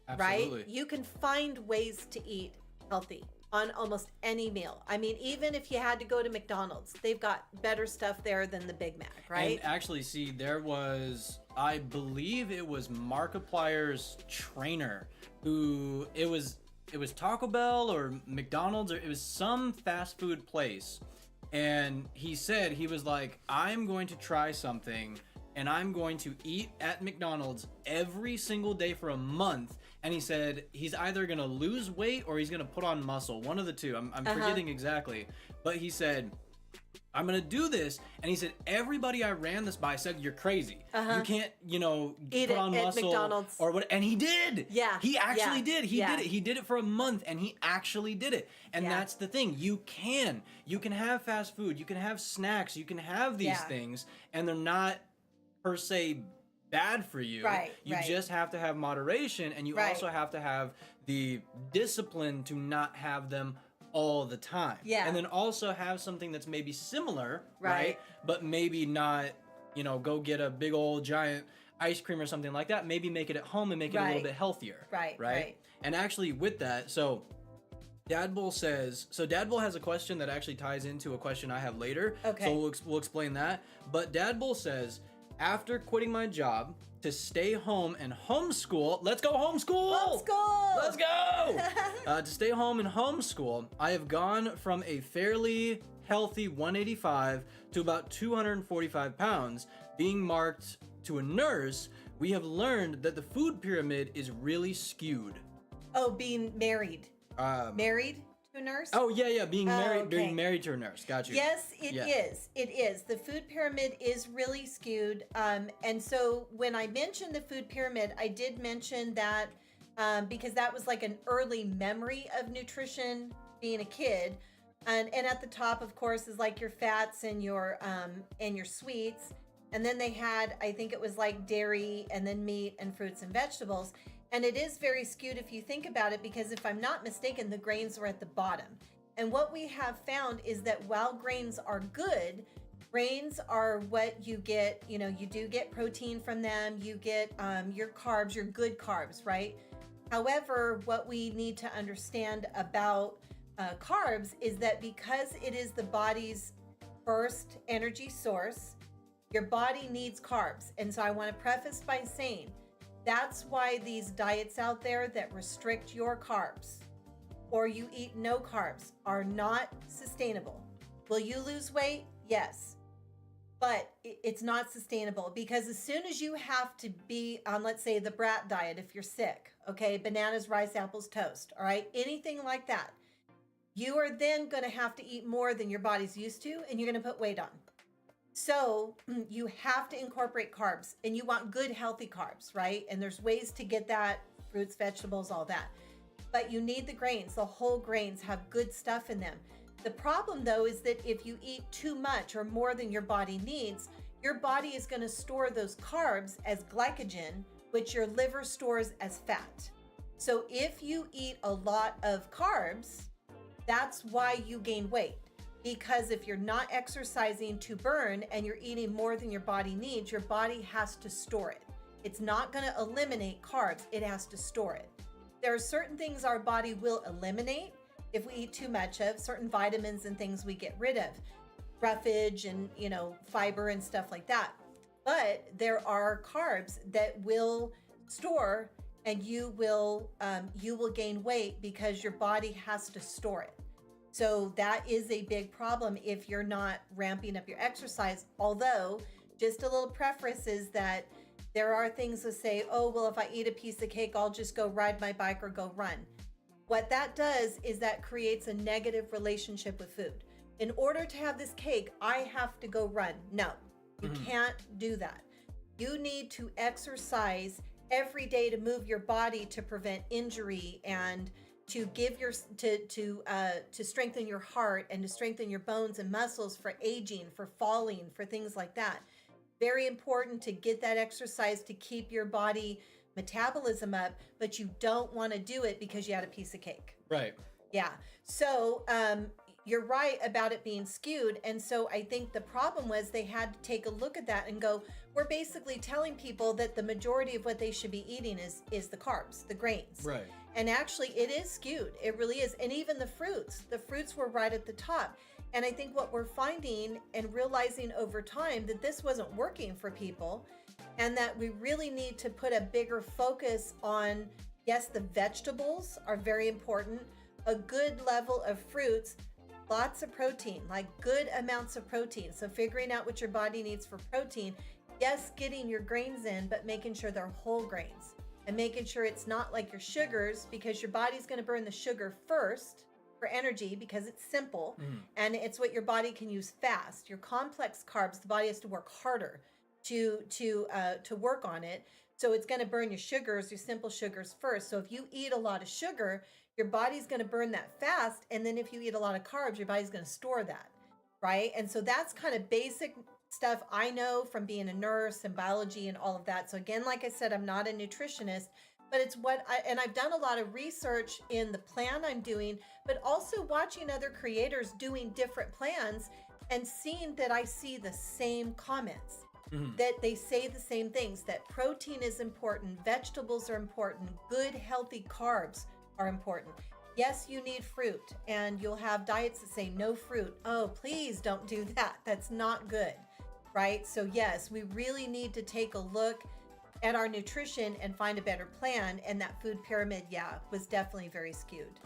Absolutely. Right? You can find ways to eat healthy on almost any meal. I mean, even if you had to go to McDonald's, they've got better stuff there than the Big Mac, right? And actually, see, there was, I believe it was Markiplier's trainer who, it was Taco Bell or McDonald's, or it was some fast food place. And he said, he was like, I'm going to try something and I'm going to eat at McDonald's every single day for a month. And he said he's either going to lose weight or he's going to put on muscle. One of the two. I'm forgetting exactly. But he said, I'm gonna do this. And he said, everybody I ran this by said, you're crazy. You can't, Eat put it on at muscle McDonald's. or what. And he did. Yeah. He actually did. He Yeah. did it. He did it for a month, and he actually did it. And Yeah. that's the thing. You can have fast food. You can have snacks. You can have these things, and they're not per se bad for you. Right. You just have to have moderation, and you also have to have the discipline to not have them all the time. Yeah. And then also have something that's maybe similar, Right. But maybe not, go get a big old giant ice cream or something like that. Maybe make it at home and make it a little bit healthier. Right. And actually with that, so Dad Bull has a question that actually ties into a question I have later. Okay. So we'll explain that. But Dad Bull says, after quitting my job to stay home and homeschool, let's go homeschool! Homeschool! Let's go! To stay home and homeschool, I have gone from a fairly healthy 185 to about 245 pounds. Being marked to a nurse, we have learned that the food pyramid is really skewed. Oh, being married. Married to a nurse? Oh, yeah, being married, okay. being married to a nurse. Got you. Yes, it is. It is. The food pyramid is really skewed. And so when I mentioned the food pyramid, I did mention that because that was like an early memory of nutrition being a kid. And at the top, of course, is like your fats and your sweets. And then they had, I think it was like dairy and then meat and fruits and vegetables. And it is very skewed if you think about it, because if I'm not mistaken, the grains are at the bottom. And what we have found is that while grains are good, grains are what you get, you do get protein from them, you get your carbs, your good carbs, right? However, what we need to understand about carbs is that because it is the body's first energy source, your body needs carbs. And so I want to preface by saying, that's why these diets out there that restrict your carbs or you eat no carbs are not sustainable. Will you lose weight? Yes. But it's not sustainable, because as soon as you have to be on, let's say, the brat diet, if you're sick, okay, bananas, rice, apples, toast, all right, anything like that, you are then going to have to eat more than your body's used to, and you're going to put weight on. So you have to incorporate carbs, and you want good, healthy carbs, right? And there's ways to get that, fruits, vegetables, all that. But you need the grains. The whole grains have good stuff in them. The problem, though, is that if you eat too much or more than your body needs, your body is going to store those carbs as glycogen, which your liver stores as fat. So if you eat a lot of carbs, that's why you gain weight. Because if you're not exercising to burn and you're eating more than your body needs, your body has to store it. It's not going to eliminate carbs. It has to store it. There are certain things our body will eliminate if we eat too much of, certain vitamins and things we get rid of, roughage and, fiber and stuff like that. But there are carbs that will store, and you will gain weight because your body has to store it. So that is a big problem if you're not ramping up your exercise. Although, just a little preface is that there are things that say, oh, well, if I eat a piece of cake, I'll just go ride my bike or go run. What that does is that creates a negative relationship with food. In order to have this cake, I have to go run. No, you can't do that. You need to exercise every day to move your body to prevent injury and to give to strengthen your heart and to strengthen your bones and muscles for aging, for falling, for things like that. Very important to get that exercise to keep your body metabolism up, but you don't want to do it because you had a piece of cake. Right. Yeah. So you're right about it being skewed. And so I think the problem was they had to take a look at that and go, we're basically telling people that the majority of what they should be eating is the carbs, the grains. Right. And actually it is skewed. It really is. And even the fruits were right at the top. And I think what we're finding and realizing over time that this wasn't working for people, and that we really need to put a bigger focus on, yes, the vegetables are very important, a good level of fruits, lots of protein, like good amounts of protein. So figuring out what your body needs for protein, yes, getting your grains in, but making sure they're whole grains and making sure it's not like your sugars, because your body's going to burn the sugar first for energy because it's simple and it's what your body can use fast. Your complex carbs, the body has to work harder to work on it. So it's going to burn your sugars, your simple sugars first. So if you eat a lot of sugar, your body's going to burn that fast. And then if you eat a lot of carbs, your body's going to store that, right? And so that's kind of basic stuff I know from being a nurse and biology and all of that. So again, like I said, I'm not a nutritionist, but it's and I've done a lot of research in the plan I'm doing, but also watching other creators doing different plans and seeing that I see the same comments. That they say the same things, that protein is important, vegetables are important, good healthy carbs are important. Yes, you need fruit, and you'll have diets that say no fruit. Oh, please don't do that. That's not good, right? So yes, we really need to take a look at our nutrition and find a better plan. And that food pyramid, was definitely very skewed.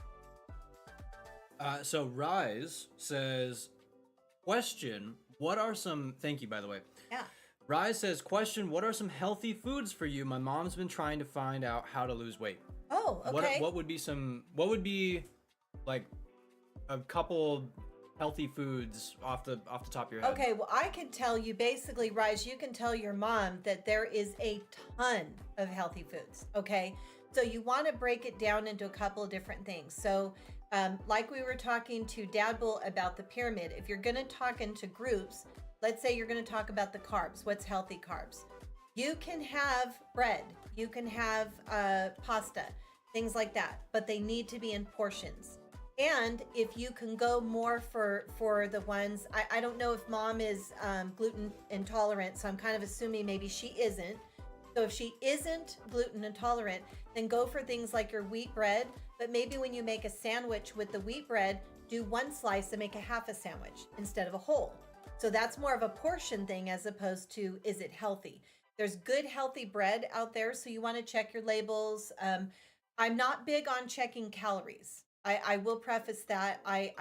So Rise says, question, what are some, thank you, by the way. Yeah. Rise says, question, what are some healthy foods for you? My mom's been trying to find out how to lose weight. Oh, okay. What would be like a couple healthy foods off the top of your head? Okay, well, I can tell you basically, Rise, you can tell your mom that there is a ton of healthy foods, okay? So you want to break it down into a couple of different things. So like we were talking to Dad Bull about the pyramid, if you're going to talk into groups, let's say you're going to talk about the carbs. What's healthy carbs? You can have bread. You can have pasta, things like that, but they need to be in portions. And if you can go more for the ones, I don't know if mom is gluten intolerant, so I'm kind of assuming maybe she isn't. So if she isn't gluten intolerant, then go for things like your wheat bread, but maybe when you make a sandwich with the wheat bread, do one slice and make a half a sandwich instead of a whole. So that's more of a portion thing as opposed to, is it healthy? There's good healthy bread out there, so you want to check your labels. I'm not big on checking calories. I will preface that. I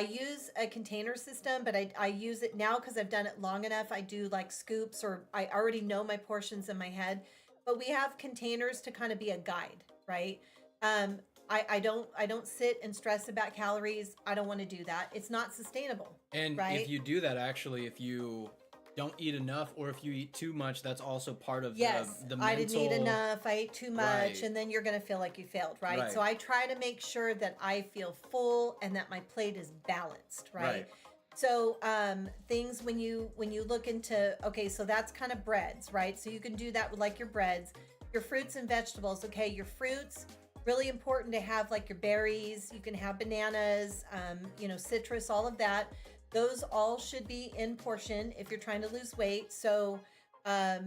use a container system, but I use it now because I've done it long enough. I do like scoops, or I already know my portions in my head, but we have containers to kind of be a guide, right? I don't sit and stress about calories. I don't want to do that. It's not sustainable. And right? If you do that, actually, if you don't eat enough, or if you eat too much, that's also part of the mental... I didn't eat enough, I ate too much, Right. and then you're going to feel like you failed, right? Right. So I try to make sure that I feel full and that my plate is balanced, right? Right. So things when you look into, okay, so that's kind of breads, right? So you can do that with like your breads, your fruits and vegetables. Okay, your fruits, really important to have like your berries. You can have bananas, citrus, all of that. Those all should be in portion if you're trying to lose weight. So, I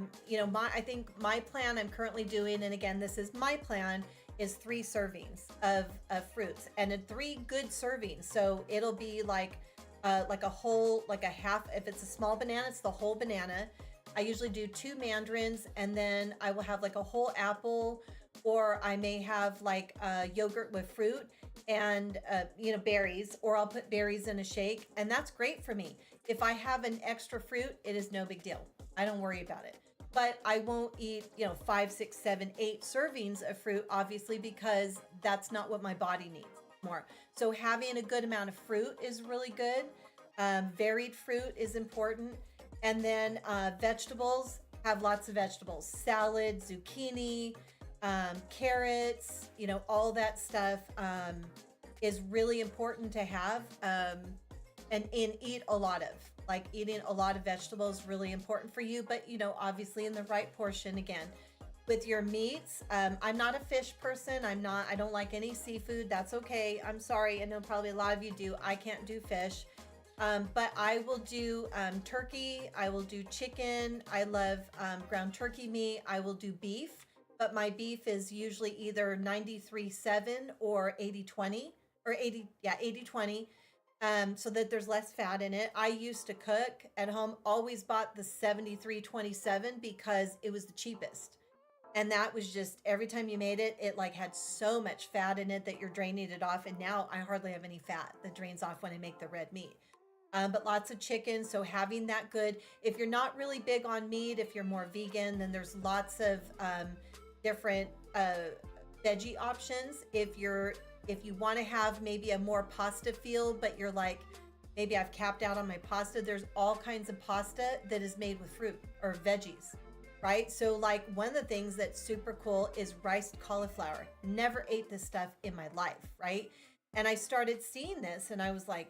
think my plan I'm currently doing, and again, this is my plan, is 3 servings of fruits, and 3 good servings. So it'll be like a whole, like a half. If it's a small banana, it's the whole banana. I usually do 2 mandarins, and then I will have like a whole apple, or I may have like yogurt with fruit and berries, or I'll put berries in a shake, and that's great for me. If I have an extra fruit, it is no big deal. I don't worry about it. But I won't eat 5, 6, 7, 8 servings of fruit, obviously, because that's not what my body needs more. So having a good amount of fruit is really good. Varied fruit is important. And then vegetables, have lots of vegetables, salad, zucchini, carrots, all that stuff is really important to have, and eat a lot of. Like eating a lot of vegetables is really important for you, but obviously in the right portion. Again, with your meats, I'm not a fish person. I don't like any seafood. That's okay. I'm sorry. I know probably a lot of you do. I can't do fish. But I will do turkey. I will do chicken. I love ground turkey meat. I will do beef, but my beef is usually either 93-7 or 80-20, or 80-20, so that there's less fat in it. I used to cook at home, always bought the 73-27 because it was the cheapest. And that was just, every time you made it, it like had so much fat in it that you're draining it off. And now I hardly have any fat that drains off when I make the red meat. But lots of chicken, so having that good. If you're not really big on meat, if you're more vegan, then there's lots of different veggie options. If you're If you want to have maybe a more pasta feel, but you're like, maybe I've capped out on my pasta, there's all kinds of pasta that is made with fruit or veggies, right? So like one of the things that's super cool is riced cauliflower. Never ate this stuff in my life, right? And I started seeing this and I was like,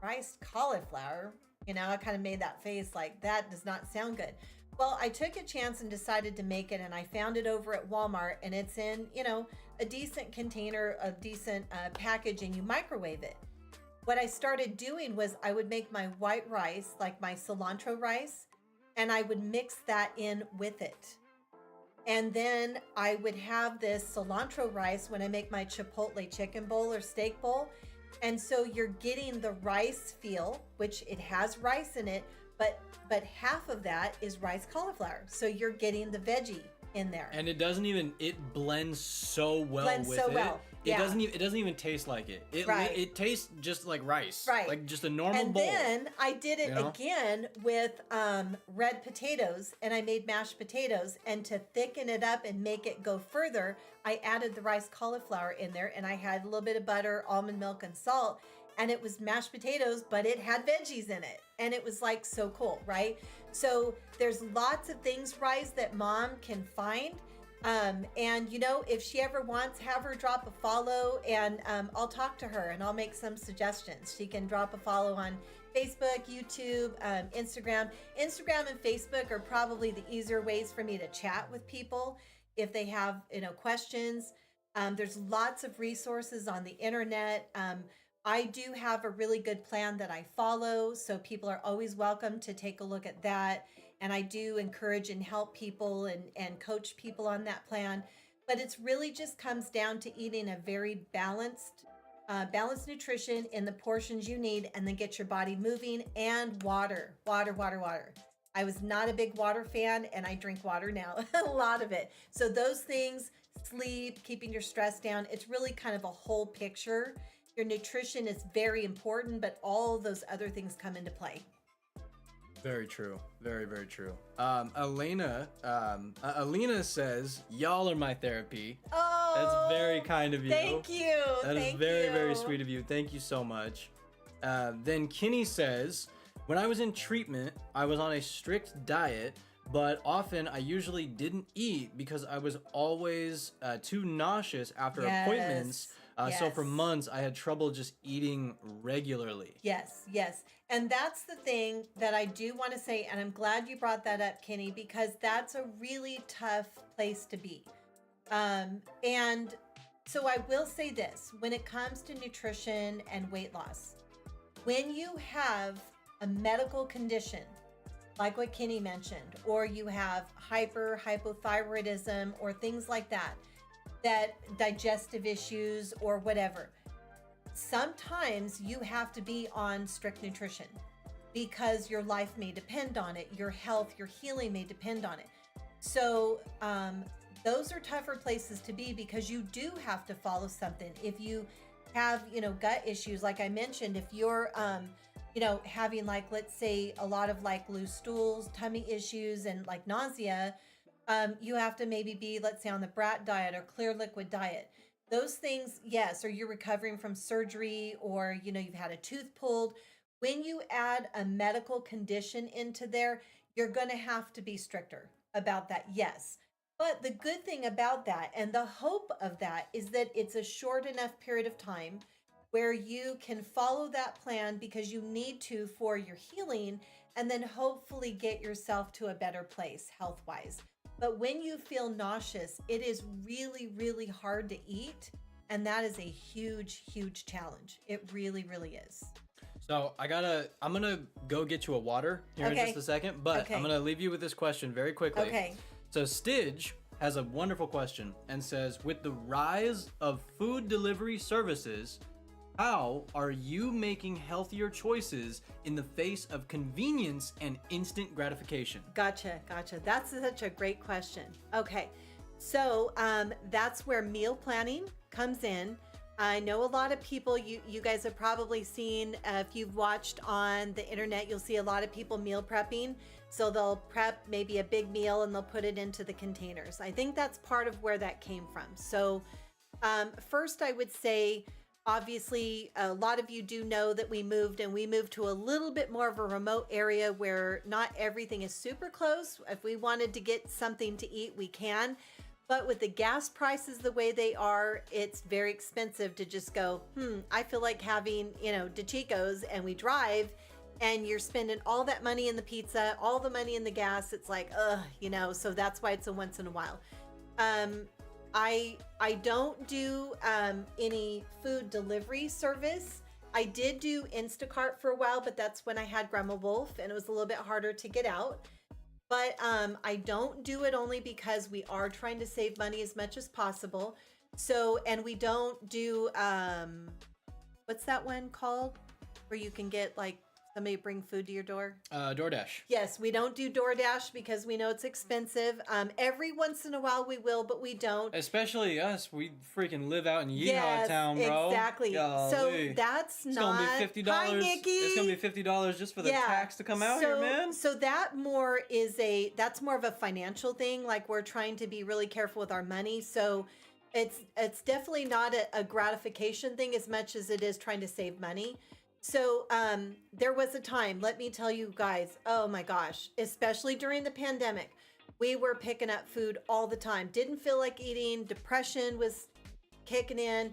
riced cauliflower? You know, I kind of made that face like, that does not sound good. Well, I took a chance and decided to make it, and I found it over at Walmart, and it's in, you know, a decent container, a decent package, and you microwave it. What I started doing was I would make my white rice, like my cilantro rice, and I would mix that in with it. And then I would have this cilantro rice when I make my chipotle chicken bowl or steak bowl. And so you're getting the rice feel, which it has rice in it, but half of that is rice cauliflower. So you're getting the veggie in there. And it doesn't even, it blends so well with it. Yeah. It doesn't even taste like it. It tastes just like rice. Right. Like just a normal bowl. And then I did it again with red potatoes, and I made mashed potatoes, and to thicken it up and make it go further, I added the rice cauliflower in there, and I had a little bit of butter, almond milk, and salt, and it was mashed potatoes, but it had veggies in it, and it was like so cool, right? So there's lots of things, Rice, that mom can find. And you know, if she ever wants, have her drop a follow, and I'll talk to her and I'll make some suggestions. She can drop a follow on Facebook, YouTube, Instagram. Instagram and Facebook are probably the easier ways for me to chat with people if they have, you know, questions. There's lots of resources on the internet. I do have a really good plan that I follow, so people are always welcome to take a look at that. And I do encourage and help people and coach people on that plan. But it's really just comes down to eating a very balanced nutrition in the portions you need, and then get your body moving, and water. I was not a big water fan, and I drink water now, a lot of it. So those things, sleep, keeping your stress down, it's really kind of a whole picture. Your nutrition is very important, but all those other things come into play. Very true. Very, very true. Alina says, y'all are my therapy. Oh, that's very kind of you. Thank you. That is very, very sweet of you. Thank you so much. Then Kinney says, when I was in treatment, I was on a strict diet, but often I usually didn't eat because I was always too nauseous after appointments. So for months, I had trouble just eating regularly. Yes. And that's the thing that I do want to say, and I'm glad you brought that up, Kenny, because that's a really tough place to be. And so I will say this, when it comes to nutrition and weight loss, when you have a medical condition, like what Kenny mentioned, or you have hypothyroidism or things like that digestive issues or whatever, sometimes you have to be on strict nutrition because your life may depend on it, your health, your healing may depend on it. So those are tougher places to be because you do have to follow something. If you have, you know, gut issues, like I mentioned, if you're you know, having, like, let's say a lot of like loose stools, tummy issues, and like nausea, you have to maybe be, let's say, on the brat diet or clear liquid diet. Those things, yes, or you're recovering from surgery, or, you know, you've had a tooth pulled. When you add a medical condition into there, you're going to have to be stricter about that, yes. But the good thing about that, and the hope of that, is that it's a short enough period of time where you can follow that plan because you need to for your healing, and then hopefully get yourself to a better place health-wise. But when you feel nauseous, it is really, really hard to eat. And that is a huge, huge challenge. It really, really is. So I'm going to go get you a water here in just a second, but I'm going to leave you with this question very quickly. Okay. So Stidge has a wonderful question and says, with the rise of food delivery services, how are you making healthier choices in the face of convenience and instant gratification? Gotcha. That's such a great question. Okay, so that's where meal planning comes in. I know a lot of people, you guys have probably seen, if you've watched on the internet, you'll see a lot of people meal prepping. So they'll prep maybe a big meal and they'll put it into the containers. I think that's part of where that came from. So First, I would say, obviously, a lot of you do know that we moved, and we moved to a little bit more of a remote area where not everything is super close. If we wanted to get something to eat, we can. But with the gas prices the way they are, it's very expensive to just go, I feel like having, DeChicos, and we drive, and you're spending all that money in the pizza, all the money in the gas. It's like, so that's why it's a once in a while. I don't do any food delivery service. I did do Instacart for a while, but that's when I had Grandma Wolf and it was a little bit harder to get out. But I don't do it only because we are trying to save money as much as possible. So, and we don't do, what's that one called? Where you can get like somebody bring food to your door? DoorDash. Yes, we don't do DoorDash because we know it's expensive. Every once in a while we will, but we don't. Especially us, we freaking live out in Yeehaw Town, bro. Exactly. Golly. So that's it's not. Gonna be $50. Hi, Nikki. It's gonna be $50 just for the tax to come out here, man. So that's more of a financial thing. Like we're trying to be really careful with our money. So it's definitely not a gratification thing as much as it is trying to save money. So there was a time, let me tell you guys, oh my gosh, especially during the pandemic, we were picking up food all the time. Didn't feel like eating. Depression was kicking in.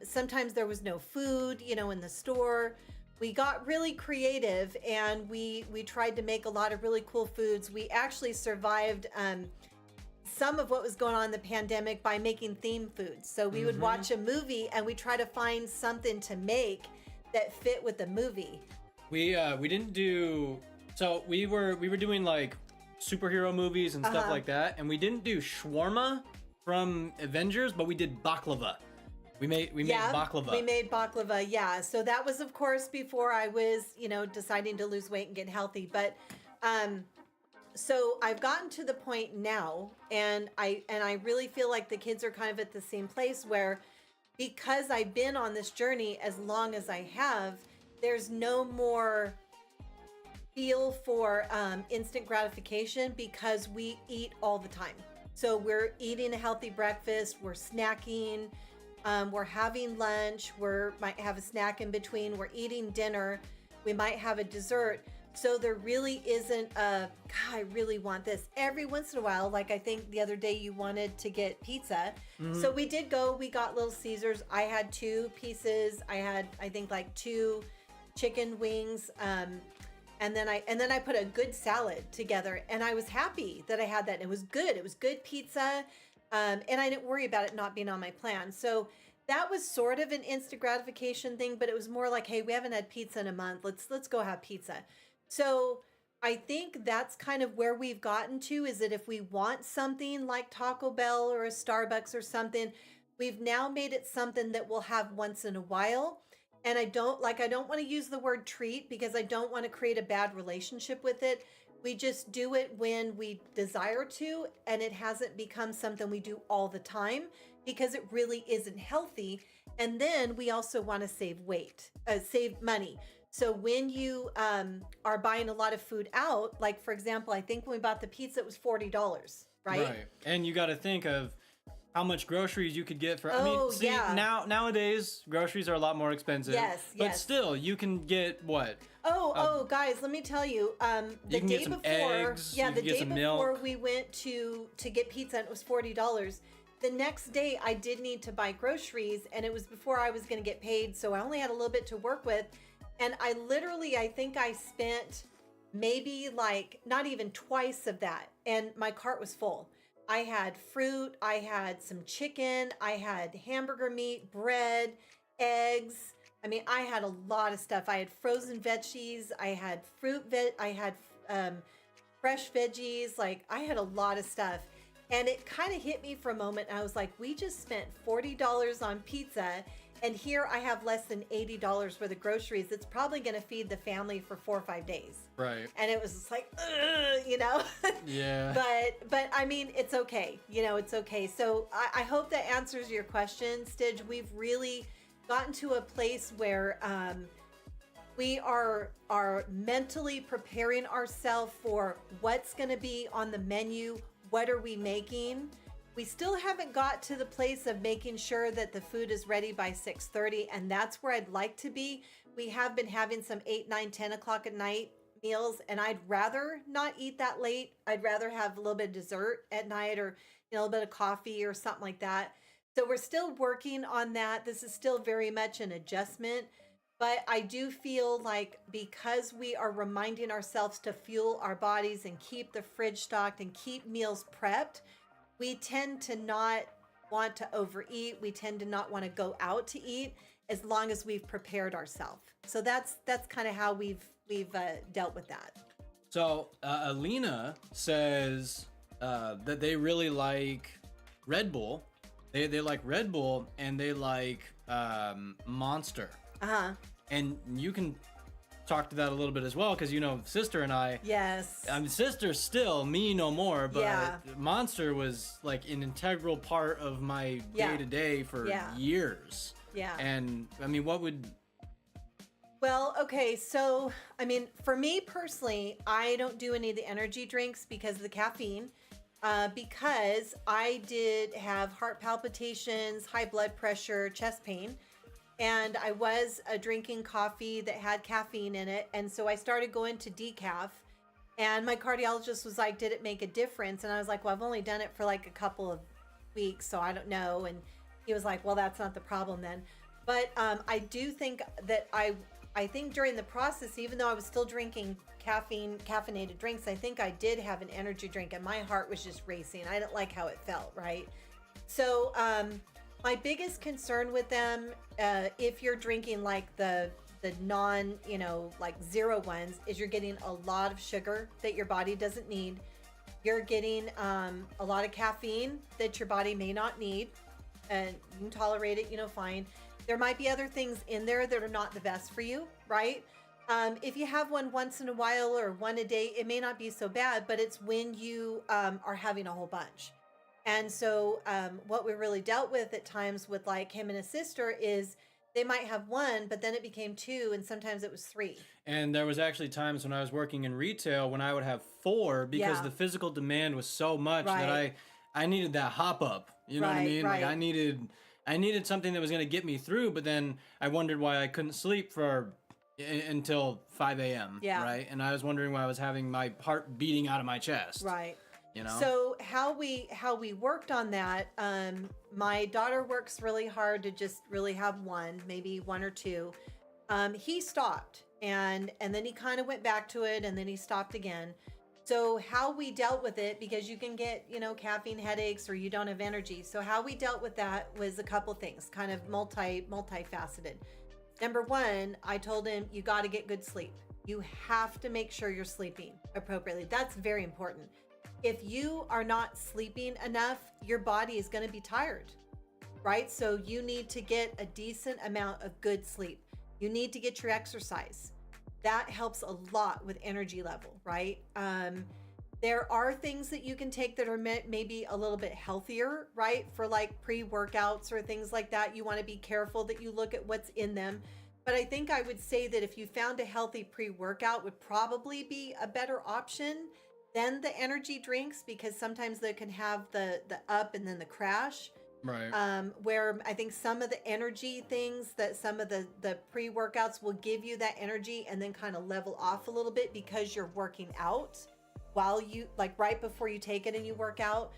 Sometimes there was no food, in the store. We got really creative and we tried to make a lot of really cool foods. We actually survived some of what was going on in the pandemic by making theme foods. So we would watch a movie and we try to find something to make that fit with the movie. We didn't do, so we were doing like superhero movies and stuff like that, and we didn't do shawarma from Avengers, but we did baklava. We made baklava. We made baklava, yeah. So that was of course before I was, deciding to lose weight and get healthy. But so I've gotten to the point now, and I really feel like the kids are kind of at the same place where, because I've been on this journey as long as I have, there's no more feel for instant gratification because we eat all the time. So we're eating a healthy breakfast, we're snacking, we're having lunch, might have a snack in between, we're eating dinner, we might have a dessert. So there really isn't God, I really want this. Every once in a while, like I think the other day you wanted to get pizza. So we did go, we got Little Caesars. I had 2 pieces. I had, I think like 2 chicken wings. And then I put a good salad together and I was happy that I had that. It was good. It was good pizza. And I didn't worry about it not being on my plan. So that was sort of an instant gratification thing, but it was more like, hey, we haven't had pizza in a month. Let's go have pizza. So I think that's kind of where we've gotten to, is that if we want something like Taco Bell or a Starbucks or something, we've now made it something that we'll have once in a while. And I don't want to use the word treat because I don't want to create a bad relationship with it. We just do it when we desire to, and it hasn't become something we do all the time because it really isn't healthy. And then we also want to save money. So when you are buying a lot of food out, like for example, I think when we bought the pizza, it was $40, right? Right. And you got to think of how much groceries you could get for, nowadays groceries are a lot more expensive. Yes, but still, you can get what? Guys, let me tell you, the day before, eggs, the day before milk. We went to get pizza and it was $40. The next day I did need to buy groceries and it was before I was going to get paid. So I only had a little bit to work with. And I think I spent maybe like not even twice of that. And my cart was full. I had fruit, I had some chicken, I had hamburger meat, bread, eggs. I mean, I had a lot of stuff. I had frozen veggies, I had I had fresh veggies. Like I had a lot of stuff. And it kind of hit me for a moment. I was like, we just spent $40 on pizza. And here I have less than $80 worth of groceries. It's probably going to feed the family for 4 or 5 days. Right. And it was just like, Yeah. But I mean, it's okay. It's okay. So I hope that answers your question, Stidge. We've really gotten to a place where we are mentally preparing ourselves for what's going to be on the menu. What are we making? We still haven't got to the place of making sure that the food is ready by 6:30, and that's where I'd like to be. We have been having some 8, 9, 10 o'clock at night meals, and I'd rather not eat that late. I'd rather have a little bit of dessert at night, or a little bit of coffee or something like that. So we're still working on that. This is still very much an adjustment, but I do feel like because we are reminding ourselves to fuel our bodies and keep the fridge stocked and keep meals prepped, we tend to not want to overeat. We tend to not want to go out to eat as long as we've prepared ourselves. So that's kind of how we've dealt with that. So Alina says that they really like Red Bull. They like Red Bull, and they like Monster. And you can talk to that a little bit as well, because sister and I. Yes. Sister still, me no more, but Yeah. Monster was like an integral part of my day to day for years. Yeah. And I mean, what would? Well, okay, so for me personally, I don't do any of the energy drinks because of the caffeine. Because I did have heart palpitations, high blood pressure, chest pain, and I was drinking coffee that had caffeine in it. And so I started going to decaf, and my cardiologist was like, did it make a difference? And I was like, well, I've only done it for like a couple of weeks, so I don't know. And he was like, well, that's not the problem then. But I do think that I think during the process, even though I was still drinking caffeinated drinks, I think I did have an energy drink, and my heart was just racing. I didn't like how it felt, right? So my biggest concern with them, if you're drinking like the non, like zero ones, is you're getting a lot of sugar that your body doesn't need. You're getting a lot of caffeine that your body may not need, and you can tolerate it, fine. There might be other things in there that are not the best for you, right? If you have one once in a while or one a day, it may not be so bad, but it's when you are having a whole bunch. And so what we really dealt with at times with like him and his sister is they might have one, but then it became two, and sometimes it was three. And there was actually times when I was working in retail when I would have 4 because the physical demand was so much that I needed that hop up. You know what I mean? Right. Like I needed something that was going to get me through, but then I wondered why I couldn't sleep until 5 a.m. Yeah. Right. And I was wondering why I was having my heart beating out of my chest. Right. So how we worked on that, my daughter works really hard to just really have one, maybe one or two. He stopped and then he kind of went back to it, and then he stopped again. So how we dealt with it, because you can get, caffeine headaches or you don't have energy. So how we dealt with that was a couple things, kind of multifaceted. Number one, I told him, you got to get good sleep. You have to make sure you're sleeping appropriately. That's very important. If you are not sleeping enough, your body is going to be tired, right? So you need to get a decent amount of good sleep. You need to get your exercise. That helps a lot with energy level, right? There are things that you can take that are maybe a little bit healthier, right? For like pre-workouts or things like that. You want to be careful that you look at what's in them. But I think I would say that if you found a healthy pre-workout would probably be a better option than the energy drinks, because sometimes they can have the up and then the crash. Right. Where I think some of the energy things, that some of the pre-workouts will give you that energy and then kind of level off a little bit because you're working out while you, like right before you take it and you work out.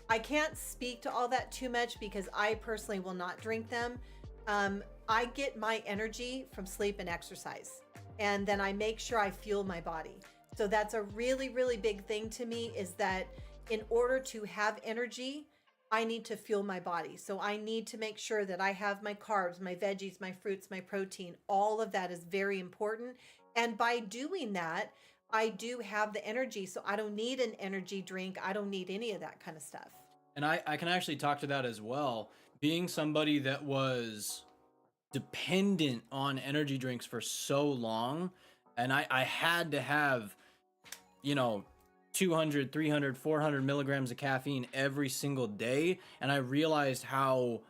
I can't speak to all that too much because I personally will not drink them. I get my energy from sleep and exercise, and then I make sure I fuel my body. So that's a really, really big thing to me, is that in order to have energy, I need to fuel my body. So I need to make sure that I have my carbs, my veggies, my fruits, my protein. All of that is very important. And by doing that, I do have the energy. So I don't need an energy drink. I don't need any of that kind of stuff. And I can actually talk to that as well. Being somebody that was dependent on energy drinks for so long, and I had to have, 200, 300, 400 milligrams of caffeine every single day. And I realized how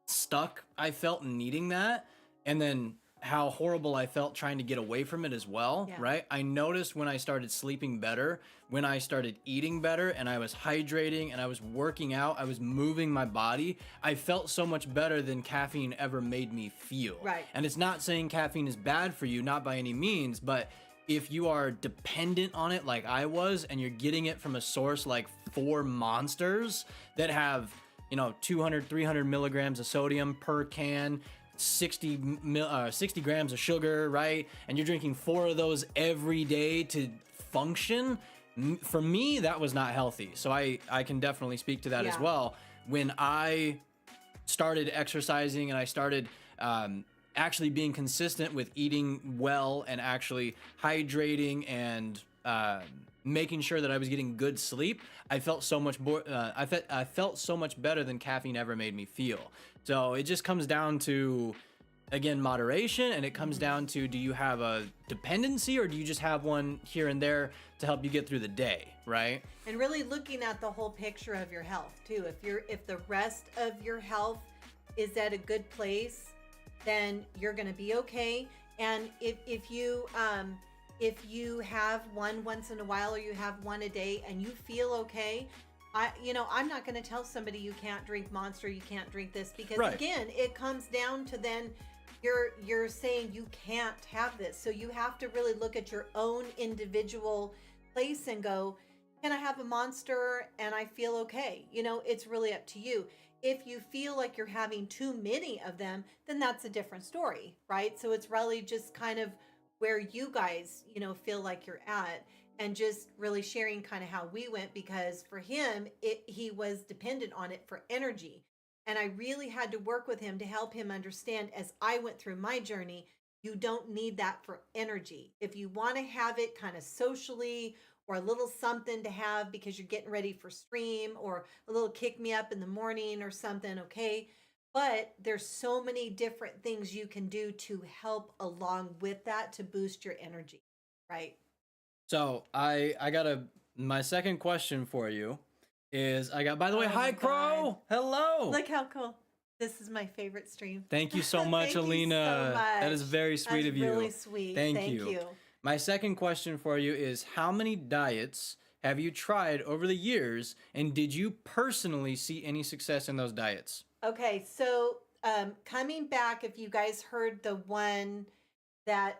stuck I felt in needing that. And then how horrible I felt trying to get away from it as well, Yeah. right? I noticed when I started sleeping better, when I started eating better, and I was hydrating and I was working out, I was moving my body, I felt so much better than caffeine ever made me feel. Right. And it's not saying caffeine is bad for you, not by any means, but if you are dependent on it like I was, and you're getting it from a source like 4 Monsters that have, 200, 300 milligrams of sodium per can, 60 grams of sugar, right? And you're drinking 4 of those every day to function. For me, that was not healthy. So I can definitely speak to that as Yeah. well. When I started exercising and I started actually being consistent with eating well and actually hydrating and making sure that I was getting good sleep, I felt so much I felt so much better than caffeine ever made me feel. So it just comes down to, again, moderation, and it comes down to, do you have a dependency or do you just have one here and there to help you get through the day, right? And really looking at the whole picture of your health too. If the rest of your health is at a good place, then you're going to be okay. And if you have one once in a while, or you have one a day and you feel okay, I'm not going to tell somebody you can't drink Monster, you can't drink this, because Right. again, it comes down to then you're saying you can't have this. So you have to really look at your own individual place and go, can I have a Monster and I feel okay? It's really up to you. If you feel like you're having too many of them, then that's a different story, right? So it's really just kind of where you guys, feel like you're at, and just really sharing kind of how we went, because for him, he was dependent on it for energy. And I really had to work with him to help him understand, as I went through my journey, you don't need that for energy. If you want to have it kind of socially, or a little something to have because you're getting ready for stream, or a little kick me up in the morning or something, okay? But there's so many different things you can do to help along with that to boost your energy, right? So I got my second question for you is, by the way, Oh hi my Crow. Hello. Look how cool. This is my favorite stream. Thank you so much, Thank you Alina. so much. That is very sweet That's of you. really sweet. Thank you. My second question for you is, how many diets have you tried over the years, and did you personally see any success in those diets? Okay, so coming back, if you guys heard the one that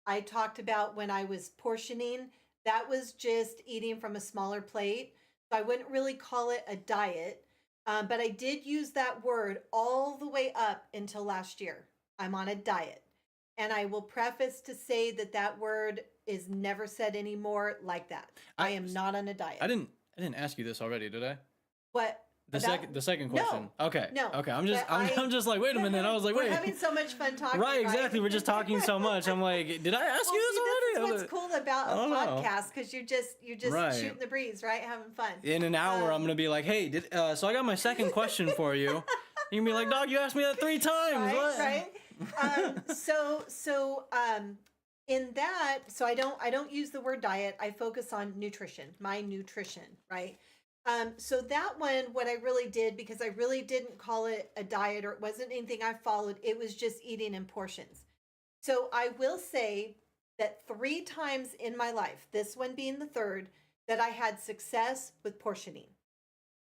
I talked about when I was portioning, that was just eating from a smaller plate. So I wouldn't really call it a diet, but I did use that word all the way up until last year. I'm on a diet. And I will preface to say that that word is never said anymore like that. I am not on a diet. I didn't ask you this already, did I? What? The second question. No, Okay. no. Okay. I'm But just like, wait a minute. I was like, we're wait. having so much fun talking. Right, exactly. We're just talking so much. I'm like, did I ask you this already? This is what's cool about a don't know. podcast, because you're just Right. shooting the breeze, right? Having fun. In an hour, I'm gonna be like, hey, so I got my second question for you. You can be like, dog, you asked me that 3 times. Right, What? right. In that, so I don't use the word diet. I focus on nutrition, my nutrition, right? So that one, what I really did, because I really didn't call it a diet, or it wasn't anything I followed, it was just eating in portions. So I will say that 3 times in my life, this one being the third, that I had success with portioning.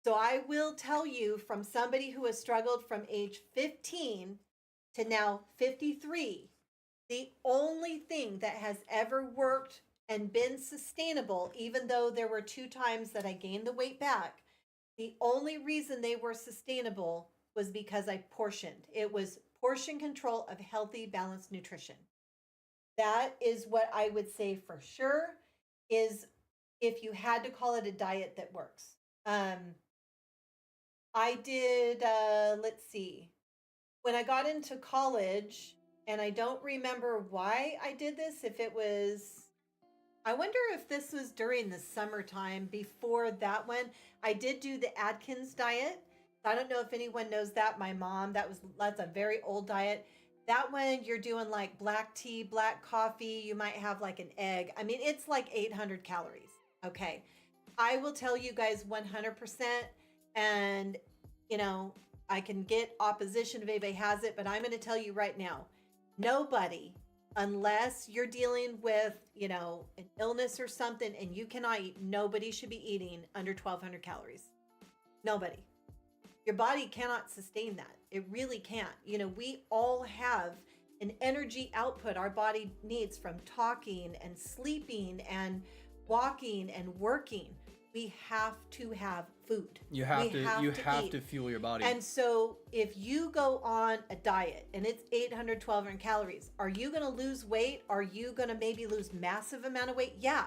So I will tell you, from somebody who has struggled from age 15 to now 53, the only thing that has ever worked and been sustainable, even though there were 2 times that I gained the weight back, the only reason they were sustainable was because I portioned. It was portion control of healthy, balanced nutrition. That is what I would say for sure, is if you had to call it a diet that works. I did, let's see, when I got into college, and I don't remember why I did this, if it was, I wonder if this was during the summertime before that one. I did do the Atkins diet. I don't know if anyone knows that. My mom, that's a very old diet. That one, you're doing like black tea, black coffee. You might have like an egg. I mean, it's like 800 calories. Okay. I will tell you guys 100%. And, I can get opposition if anybody has it, but I'm going to tell you right now, Nobody, unless you're dealing with, an illness or something and you cannot eat, nobody should be eating under 1,200 calories. Nobody. Your body cannot sustain that. It really can't. We all have an energy output our body needs from talking and sleeping and walking and working. We have to have food. You have to eat. fuel your body. And so if you go on a diet and it's 800, 1,200 calories, are you going to lose weight? Are you going to maybe lose massive amount of weight? Yeah.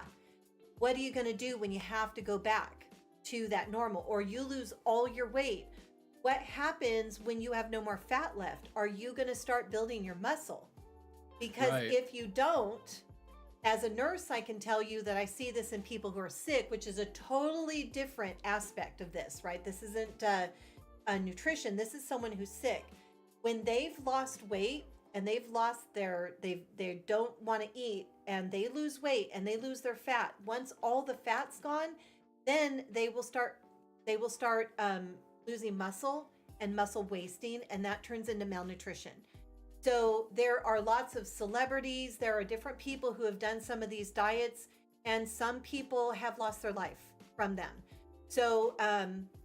What are you going to do when you have to go back to that normal, or you lose all your weight? What happens when you have no more fat left? Are you going to start building your muscle? Because if you don't, as a nurse, I can tell you that I see this in people who are sick, which is a totally different aspect of this, right? This isn't a nutrition. This is someone who's sick. When they've lost weight and they've lost they don't want to eat, and they lose weight and they lose their fat. Once all the fat's gone, then they will start losing muscle and muscle wasting, and that turns into malnutrition. So there are lots of celebrities, there are different people who have done some of these diets, and some people have lost their life from them. So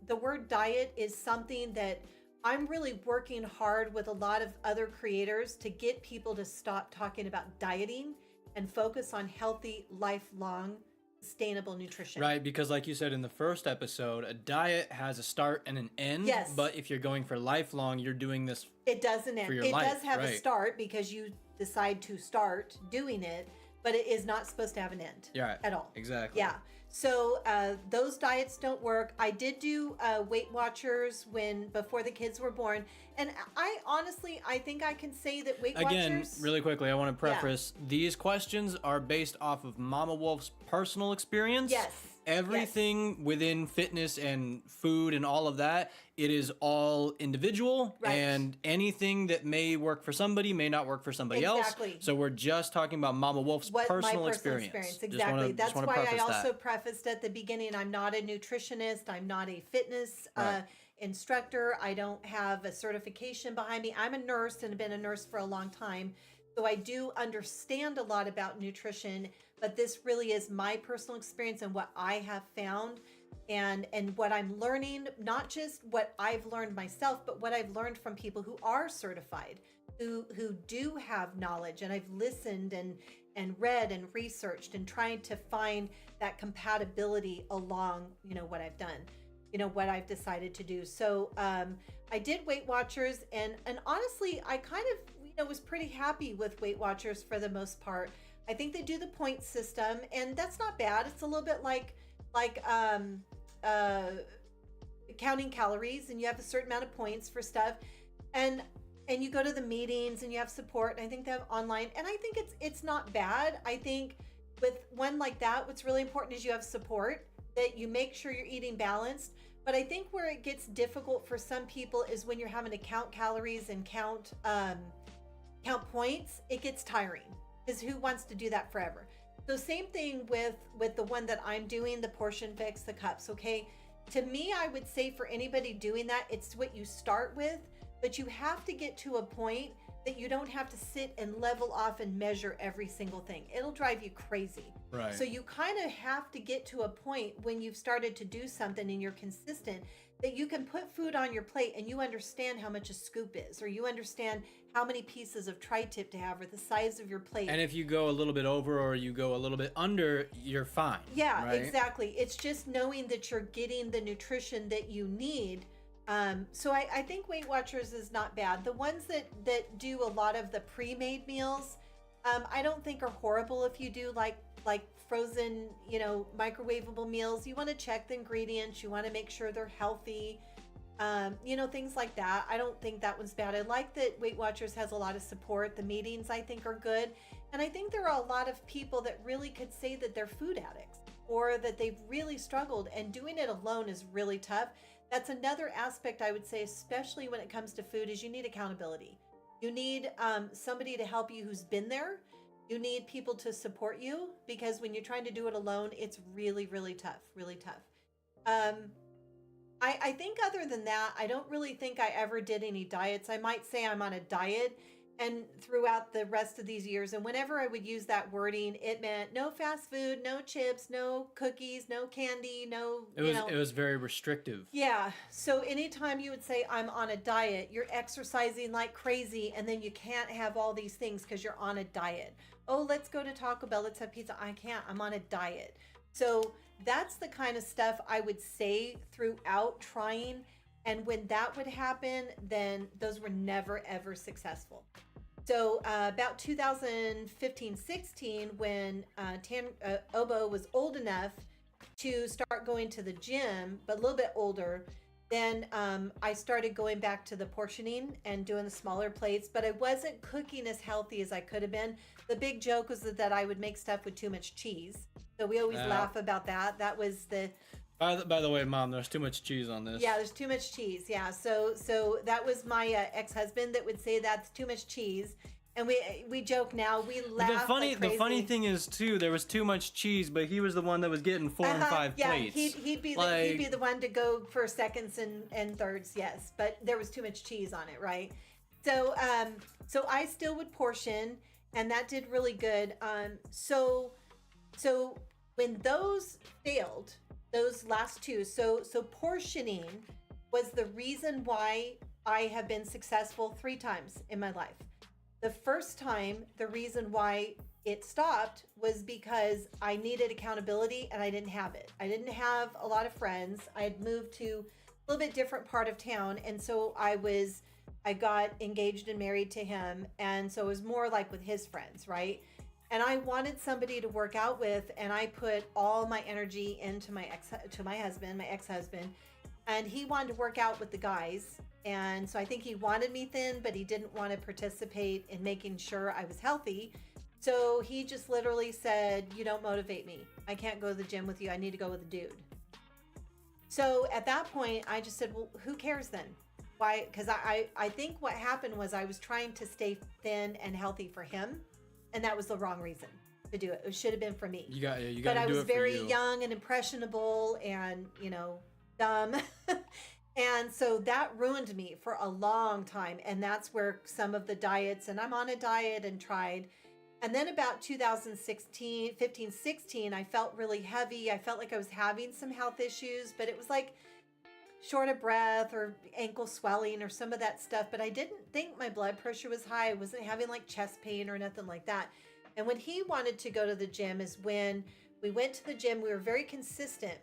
the word diet is something that I'm really working hard with a lot of other creators to get people to stop talking about dieting and focus on healthy, lifelong, sustainable nutrition. Right, because like you said in the first episode, a diet has a start and an end. Yes. But if you're going for lifelong, you're doing this. It doesn't end. It does have a start because you decide to start doing it, but it is not supposed to have an end. Yeah. At all. Exactly. Yeah. So those diets don't work. I did do Weight Watchers before the kids were born, and I think I can say that Weight Watchers. Again, really quickly, I want to preface these questions are based off of Mama Wolf's personal experience. Yes. Everything within fitness and food and all of that, it is all individual, and anything that may work for somebody may not work for somebody else. So we're just talking about Mama Wolf's personal experience. Exactly. That's why I also prefaced at the beginning, I'm not a nutritionist. I'm not a fitness instructor. I don't have a certification behind me. I'm a nurse and have been a nurse for a long time. So I do understand a lot about nutrition, but this really is my personal experience and what I have found and what I'm learning, not just what I've learned myself, but what I've learned from people who are certified, who do have knowledge. And I've listened and read and researched and tried to find that compatibility along, what I've done, what I've decided to do. So I did Weight Watchers, and honestly, I kind of, was pretty happy with Weight Watchers for the most part. I think they do the point system, and that's not bad. It's a little bit like counting calories, and you have a certain amount of points for stuff, and you go to the meetings and you have support. And I think they have online, and I think it's not bad. I think with one like that, what's really important is you have support, that you make sure you're eating balanced. But I think where it gets difficult for some people is when you're having to count calories and count points. It gets tiring, because who wants to do that forever? So same thing with the one that I'm doing, the portion fix, the cups. Okay, to me, I would say for anybody doing that, it's what you start with, but you have to get to a point that you don't have to sit and level off and measure every single thing. It'll drive you crazy. Right. So you kind of have to get to a point when you've started to do something and you're consistent, that you can put food on your plate and you understand how much a scoop is, or you understand how many pieces of tri-tip to have, or the size of your plate. And if you go a little bit over or you go a little bit under, you're fine. Yeah, right? Exactly. It's just knowing that you're getting the nutrition that you need. So I think Weight Watchers is not bad. The ones that do a lot of the pre-made meals, I don't think are horrible. If you do like frozen, microwavable meals, you want to check the ingredients. You want to make sure they're healthy. Things like that. I don't think that one's bad. I like that Weight Watchers has a lot of support. The meetings, I think, are good. And I think there are a lot of people that really could say that they're food addicts, or that they've really struggled, and doing it alone is really tough. That's another aspect I would say, especially when it comes to food, is you need accountability. You need somebody to help you who's been there. You need people to support you, because when you're trying to do it alone, it's really, really tough, really tough. I think other than that, I don't really think I ever did any diets. I might say I'm on a diet, And throughout the rest of these years, and whenever I would use that wording, it meant no fast food, no chips, no cookies, no candy, no, It was very restrictive. Yeah. So anytime you would say, I'm on a diet, you're exercising like crazy, and then you can't have all these things because you're on a diet. Oh, let's go to Taco Bell, let's have pizza. I can't, I'm on a diet. So that's the kind of stuff I would say throughout trying. And when that would happen, then those were never, ever successful. So about 2015-16, when Obo was old enough to start going to the gym, but a little bit older, then I started going back to the portioning and doing the smaller plates, but I wasn't cooking as healthy as I could have been. The big joke was that I would make stuff with too much cheese. So we always laugh about that. That was the... By the way, Mom, there's too much cheese on this. Yeah, there's too much cheese. Yeah, so that was my ex-husband that would say that's too much cheese. And we joke now. We laugh like crazy. The funny thing is too, there was too much cheese, but he was the one that was getting 4 and 5 plates. Yeah, he'd be the one to go for seconds and thirds. Yes, but there was too much cheese on it, right? So I still would portion, and that did really good. So when those failed, those last two, so portioning was the reason why I have been successful 3 times in my life. The first time, the reason why it stopped was because I needed accountability and I didn't have it. I didn't have a lot of friends. I had moved to a little bit different part of town. And so I got engaged and married to him. And so it was more like with his friends, right? And I wanted somebody to work out with, and I put all my energy into my ex-husband, and he wanted to work out with the guys. And so I think he wanted me thin, but he didn't want to participate in making sure I was healthy. So he just literally said, you don't motivate me. I can't go to the gym with you. I need to go with a dude. So at that point, I just said, well, who cares then? Why? Because I think what happened was I was trying to stay thin and healthy for him. And that was the wrong reason to do it. It should have been for me. You got to do it for you. But I was very young and impressionable and, dumb. And so that ruined me for a long time. And that's where some of the diets, and I'm on a diet and tried. And then about 15, 16, I felt really heavy. I felt like I was having some health issues, but it was like short of breath or ankle swelling or some of that stuff. But I didn't think my blood pressure was high. I wasn't having like chest pain or nothing like that. And when he wanted to go to the gym is when we went to the gym. We were very consistent.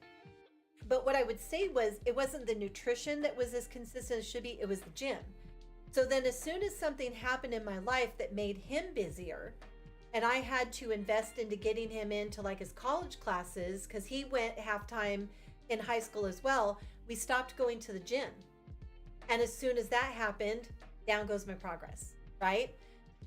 But what I would say was it wasn't the nutrition that was as consistent as it should be. It was the gym. So then as soon as something happened in my life that made him busier, and I had to invest into getting him into like his college classes, because he went half-time in high school as well, we stopped going to the gym. And as soon as that happened, down goes my progress, right?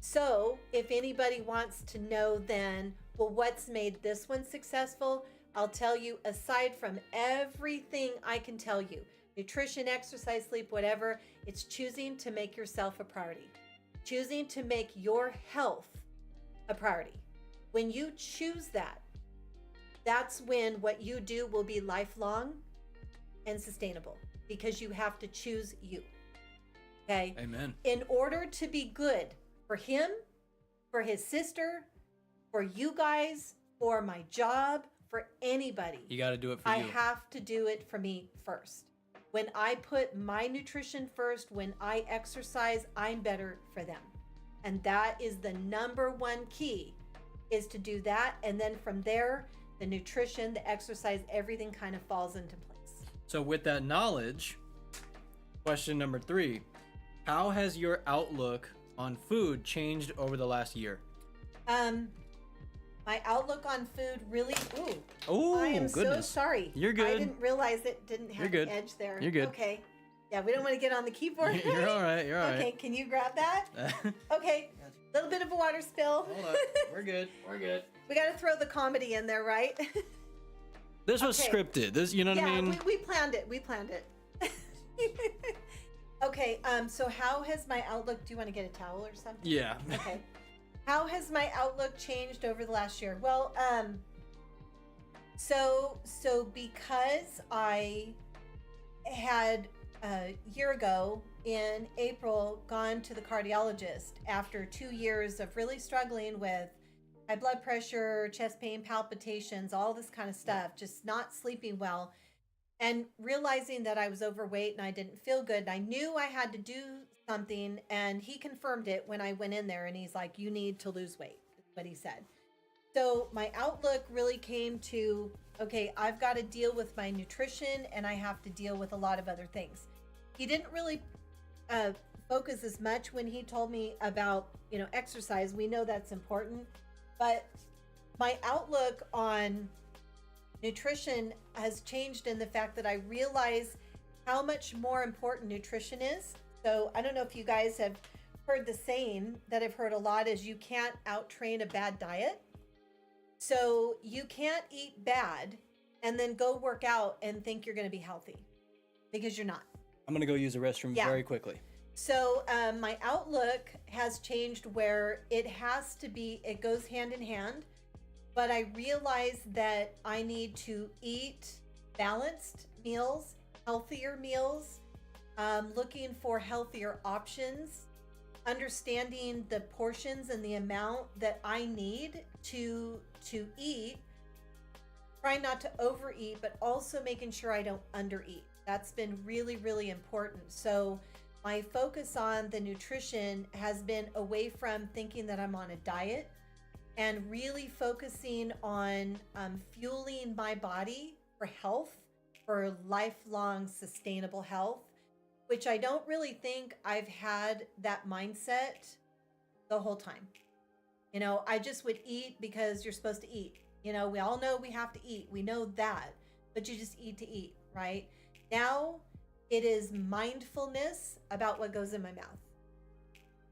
So if anybody wants to know then, well, what's made this one successful? I'll tell you, aside from everything I can tell you, nutrition, exercise, sleep, whatever, it's choosing to make yourself a priority. Choosing to make your health a priority. When you choose that, that's when what you do will be lifelong and sustainable, because you have to choose you. Okay? Amen. In order to be good for him, for his sister, for you guys, for my job, for anybody, you got to do it for you. I have to do it for me first. When I put my nutrition first, when I exercise, I'm better for them. And that is the number one key, is to do that. And then from there, the nutrition, the exercise, everything kind of falls into place. So with that knowledge, question number 3, how has your outlook on food changed over the last year? My outlook on food really, Oh, I am goodness. so sorry. You're good. I didn't realize it didn't have an edge there. You're good. Okay. Yeah, we don't want to get on the keyboard. You're all right. You're all right. Okay, can you grab that? Okay, a little bit of a water spill. Hold up. We're good. We're good. We got to throw the comedy in there, right? This was Okay. scripted. This, you know what I mean? Yeah, we planned it. We planned it. Okay, so how has my outlook, do you want to get a towel or something? Yeah. Okay. How has my outlook changed over the last year? Well, so because I had a year ago in April gone to the cardiologist after 2 years of really struggling with high blood pressure, chest pain, palpitations, all this kind of stuff, just not sleeping well, and realizing that I was overweight and I didn't feel good. And I knew I had to do something. And he confirmed it when I went in there, and he's like, "You need to lose weight," is what he said. So my outlook really came to, okay, I've got to deal with my nutrition and I have to deal with a lot of other things. He didn't really focus as much when he told me about, exercise. We know that's important, but my outlook on nutrition has changed in the fact that I realize how much more important nutrition is. So I don't know if you guys have heard the saying that I've heard a lot is you can't out-train a bad diet. So you can't eat bad and then go work out and think you're going to be healthy, because you're not. I'm going to go use the restroom very quickly. So my outlook has changed where it goes hand in hand, but I realize that I need to eat balanced meals, healthier meals, looking for healthier options, understanding the portions and the amount that I need to eat, trying not to overeat, but also making sure I don't undereat. That's been really, really important. So my focus on the nutrition has been away from thinking that I'm on a diet and really focusing on fueling my body for health, for lifelong sustainable health, which I don't really think I've had that mindset the whole time. I just would eat because you're supposed to eat. We all know we have to eat. We know that, but you just eat to eat, right? Now it is mindfulness about what goes in my mouth.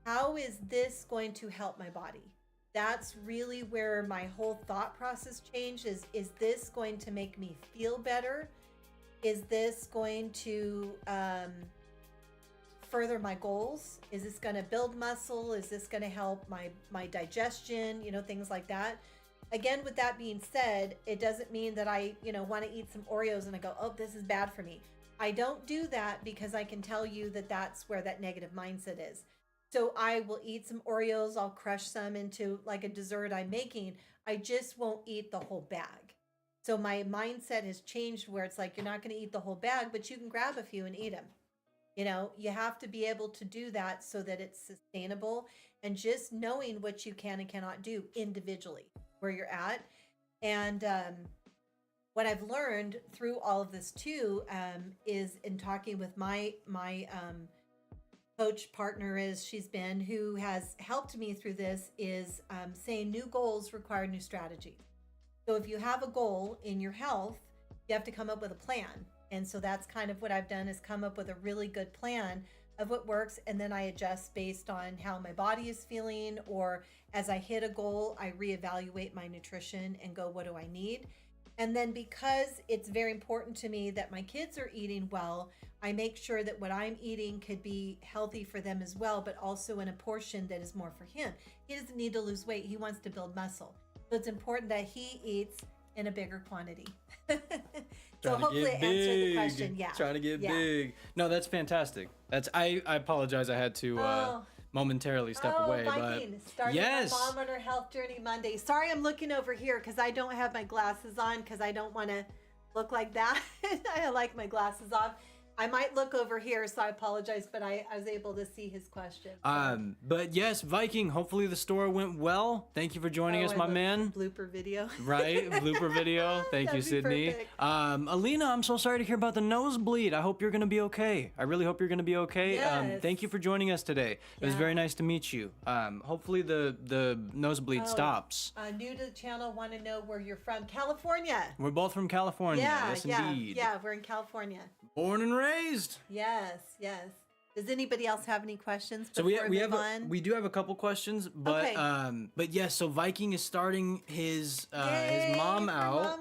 How is this going to help my body? That's really where my whole thought process changed. Is this going to make me feel better? Is this going to further my goals? Is this going to build muscle? Is this going to help my digestion? Things like that. Again, with that being said, it doesn't mean that I, want to eat some Oreos and I go, "Oh, this is bad for me." I don't do that because I can tell you that that's where that negative mindset is. So I will eat some Oreos. I'll crush some into like a dessert I'm making. I just won't eat the whole bag. So my mindset has changed where it's like, you're not going to eat the whole bag, but you can grab a few and eat them. You have to be able to do that so that it's sustainable, and just knowing what you can and cannot do individually where you're at. And what I've learned through all of this too is in talking with my coach partner, who has helped me through this, is saying new goals require new strategies. So if you have a goal in your health, you have to come up with a plan. And so that's kind of what I've done, is come up with a really good plan of what works. And then I adjust based on how my body is feeling, or as I hit a goal, I reevaluate my nutrition and go, what do I need? And then because it's very important to me that my kids are eating well, I make sure that what I'm eating could be healthy for them as well, but also in a portion that is more for him. He doesn't need to lose weight. He wants to build muscle. So it's important that he eats in a bigger quantity. So hopefully I answered the question. Yeah. Trying to get big. No, that's fantastic. I apologize. I had to momentarily step away. Viking, but starting yes. my mom on her health journey Monday. Sorry, I'm looking over here because I don't have my glasses on because I don't want to look like that. I like my glasses off. I might look over here, so I apologize, but I was able to see his question. So. But yes, Viking, hopefully the store went well. Thank you for joining us, my man. Blooper video. Right, blooper video. Thank you, Sydney. Alina, I'm so sorry to hear about the nosebleed. I hope you're going to be okay. I really hope you're going to be okay. Yes. Thank you for joining us today. It was very nice to meet you. Hopefully the nosebleed stops. New to the channel, want to know where you're from. California. We're both from California. Yes, indeed. Yeah, we're in California. Born and raised. Yes. Does anybody else have any questions? So we do have a couple questions, but okay. But yes, so Viking is starting his mom out.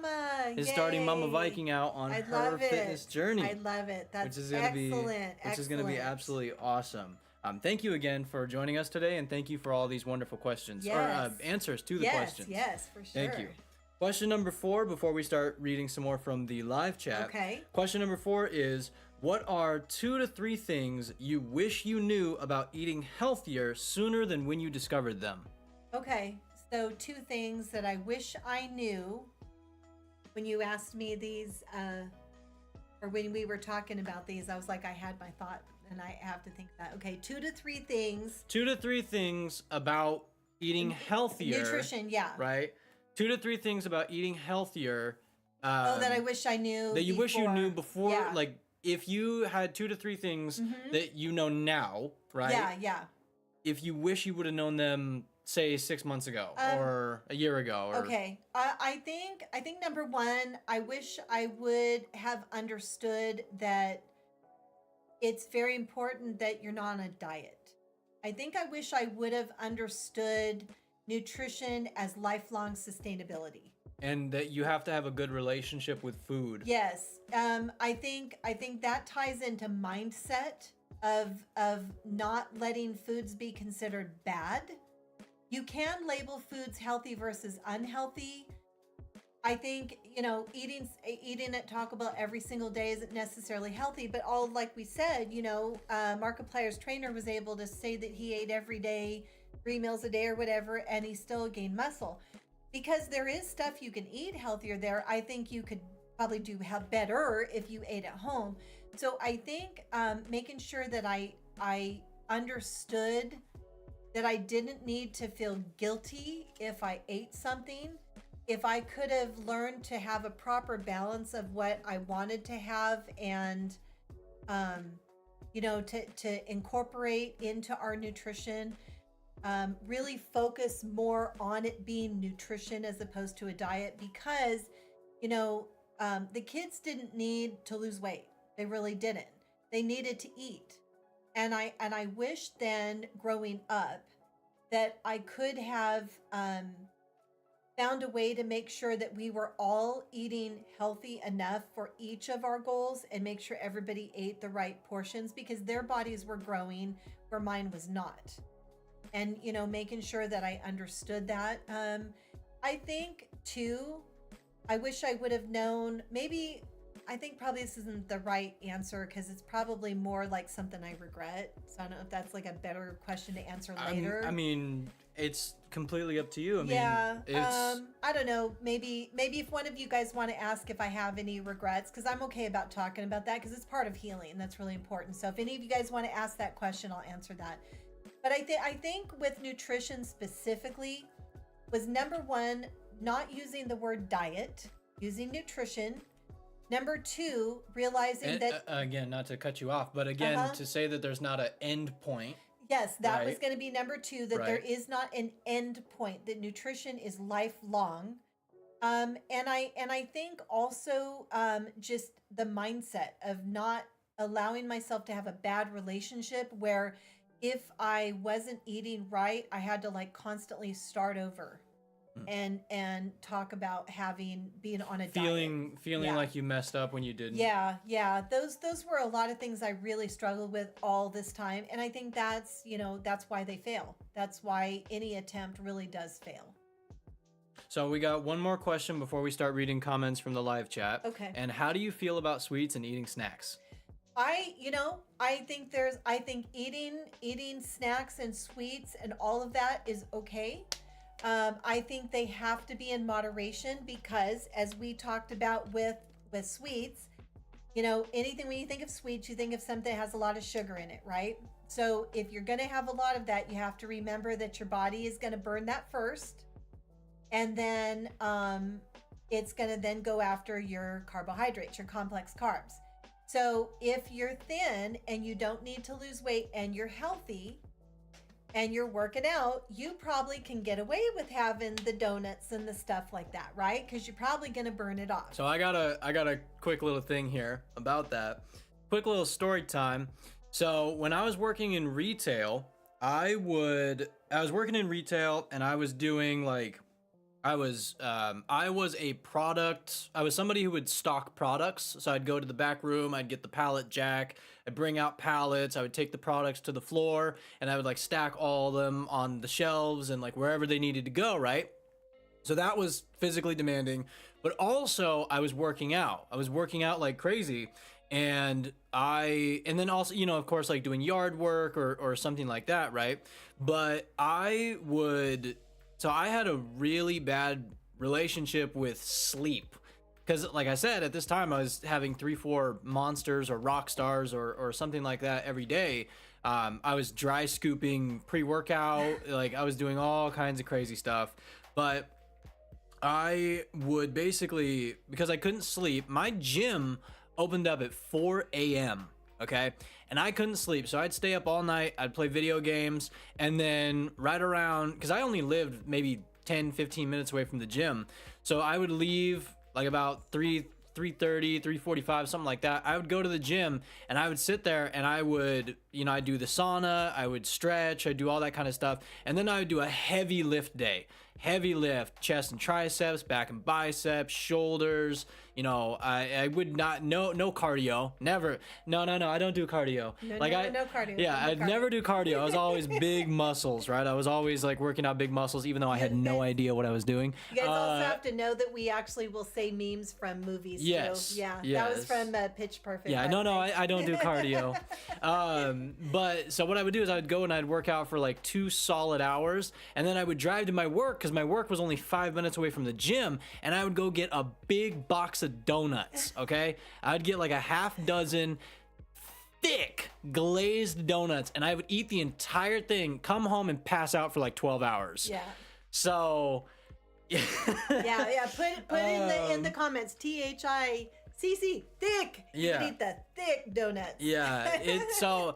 Starting Mama Viking out on her fitness journey. I love it. That's excellent. Which is going to be absolutely awesome. Thank you again for joining us today, and thank you for all these wonderful questions or answers to the questions. Yes, for sure. Thank you. Question number 4, before we start reading some more from the live chat. Okay. Question number 4 is, what are 2 to 3 things you wish you knew about eating healthier sooner than when you discovered them? Okay. So 2 things that I wish I knew when you asked me these, or when we were talking about these, I was like, I had my thought and I have to think that. Okay. 2 to 3 things. 2 to 3 things about eating healthier. Nutrition. Yeah. Right? 2 to 3 things about eating healthier. That I wish I knew. That you wish you knew before. Yeah. Like, if you had 2 to 3 things that you know now, right? Yeah. Yeah. If you wish you would have known them, say 6 months ago or a year ago. Or... Okay. I think number 1, I wish I would have understood that it's very important that you're not on a diet. I think I wish I would have understood nutrition as lifelong sustainability. And that you have to have a good relationship with food. Yes. I think that ties into mindset of not letting foods be considered bad. You can label foods healthy versus unhealthy. I think, eating at Taco Bell every single day isn't necessarily healthy, but all, like we said, Markiplier's trainer was able to say that he ate every day, 3 meals a day or whatever, and he still gained muscle. Because there is stuff you can eat healthier there. I think you could probably do better if you ate at home. So I think making sure that I understood that I didn't need to feel guilty if I ate something. If I could have learned to have a proper balance of what I wanted to have and, to incorporate into our nutrition, really focus more on it being nutrition as opposed to a diet, because, the kids didn't need to lose weight. They really didn't. They needed to eat. And I wish then growing up that I could have found a way to make sure that we were all eating healthy enough for each of our goals and make sure everybody ate the right portions, because their bodies were growing where mine was not. And, making sure that I understood that. I think too, I wish I would have known, I think probably this isn't the right answer because it's probably more like something I regret. So I don't know if that's like a better question to answer later. I mean, it's completely up to you. I don't know. Maybe if one of you guys want to ask if I have any regrets, because I'm okay about talking about that because it's part of healing. That's really important. So if any of you guys want to ask that question, I'll answer that. But I think with nutrition specifically was number 1, not using the word diet, using nutrition. Number 2, realizing that... again, not to cut you off, but again, to say that there's not an end point. Yes, that was going to be number 2, that there is not an end point, that nutrition is lifelong. And I think also just the mindset of not allowing myself to have a bad relationship where if I wasn't eating right, I had to constantly start over. And talk about being on a feeling diet. like you messed up when you didn't. Yeah. Those were a lot of things I really struggled with all this time, and I think that's why they fail. That's why any attempt really does fail. So we got one more question before we start reading comments from the live chat. Okay. And how do you feel about sweets and eating snacks? I think eating snacks and sweets and all of that is okay. I think they have to be in moderation because, as we talked about with sweets, anything when you think of sweets, you think of something that has a lot of sugar in it, right? So if you're going to have a lot of that, you have to remember that your body is going to burn that first. And then it's going to then go after your carbohydrates, your complex carbs. So if you're thin and you don't need to lose weight and you're healthy, and you're working out, you probably can get away with having the donuts and the stuff like that, right? Because you're probably going to burn it off. So I got a quick little thing here about that. Quick little story time. So when I was working in retail, I was and I was doing I was somebody who would stock products. So I'd go to the back room, I'd get the pallet jack, I'd bring out pallets, I would take the products to the floor, and I would stack all of them on the shelves and wherever they needed to go, right? So that was physically demanding, but also I was working out. I was working out like crazy. And then also, you know, of course, like doing yard work or something like that, right? But so I had a really bad relationship with sleep. Because, like I said, at this time I was having 3-4 monsters or rock stars or something like that every day. I was dry scooping pre-workout, like I was doing all kinds of crazy stuff. But I would basically, because I couldn't sleep, my gym opened up at 4 a.m. Okay. And I couldn't sleep. So I'd stay up all night. I'd play video games. And then right around, because I only lived maybe 10, 15 minutes away from the gym. So I would leave like about 3:30, 3:45, something like that. I would go to the gym and I would sit there and I would, you know, I'd do the sauna, I would stretch, I'd do all that kind of stuff. And then I would do a heavy lift day. Heavy lift, chest and triceps, back and biceps, shoulders. You know, I would not, no cardio, never. No, I don't do cardio. No cardio. Yeah, I'd never do cardio. I was always big muscles, right? I was always like working out big muscles, even though I had no idea what I was doing. You guys also have to know that we actually will say memes from movies. Yes. So, yeah, yes. that was from Pitch Perfect. Yeah, I don't do cardio. But so what I would do is I would go and I'd work out for like 2 solid hours, and then I would drive to my work because my work was only 5 minutes away from the gym, and I would go get a big box of donuts. Okay, I would get like a half dozen thick glazed donuts, and I would eat the entire thing, come home and pass out for like 12 hours. Yeah. So yeah. Put in the comments THICC thick. Yeah. You can eat the thick donuts. Yeah. So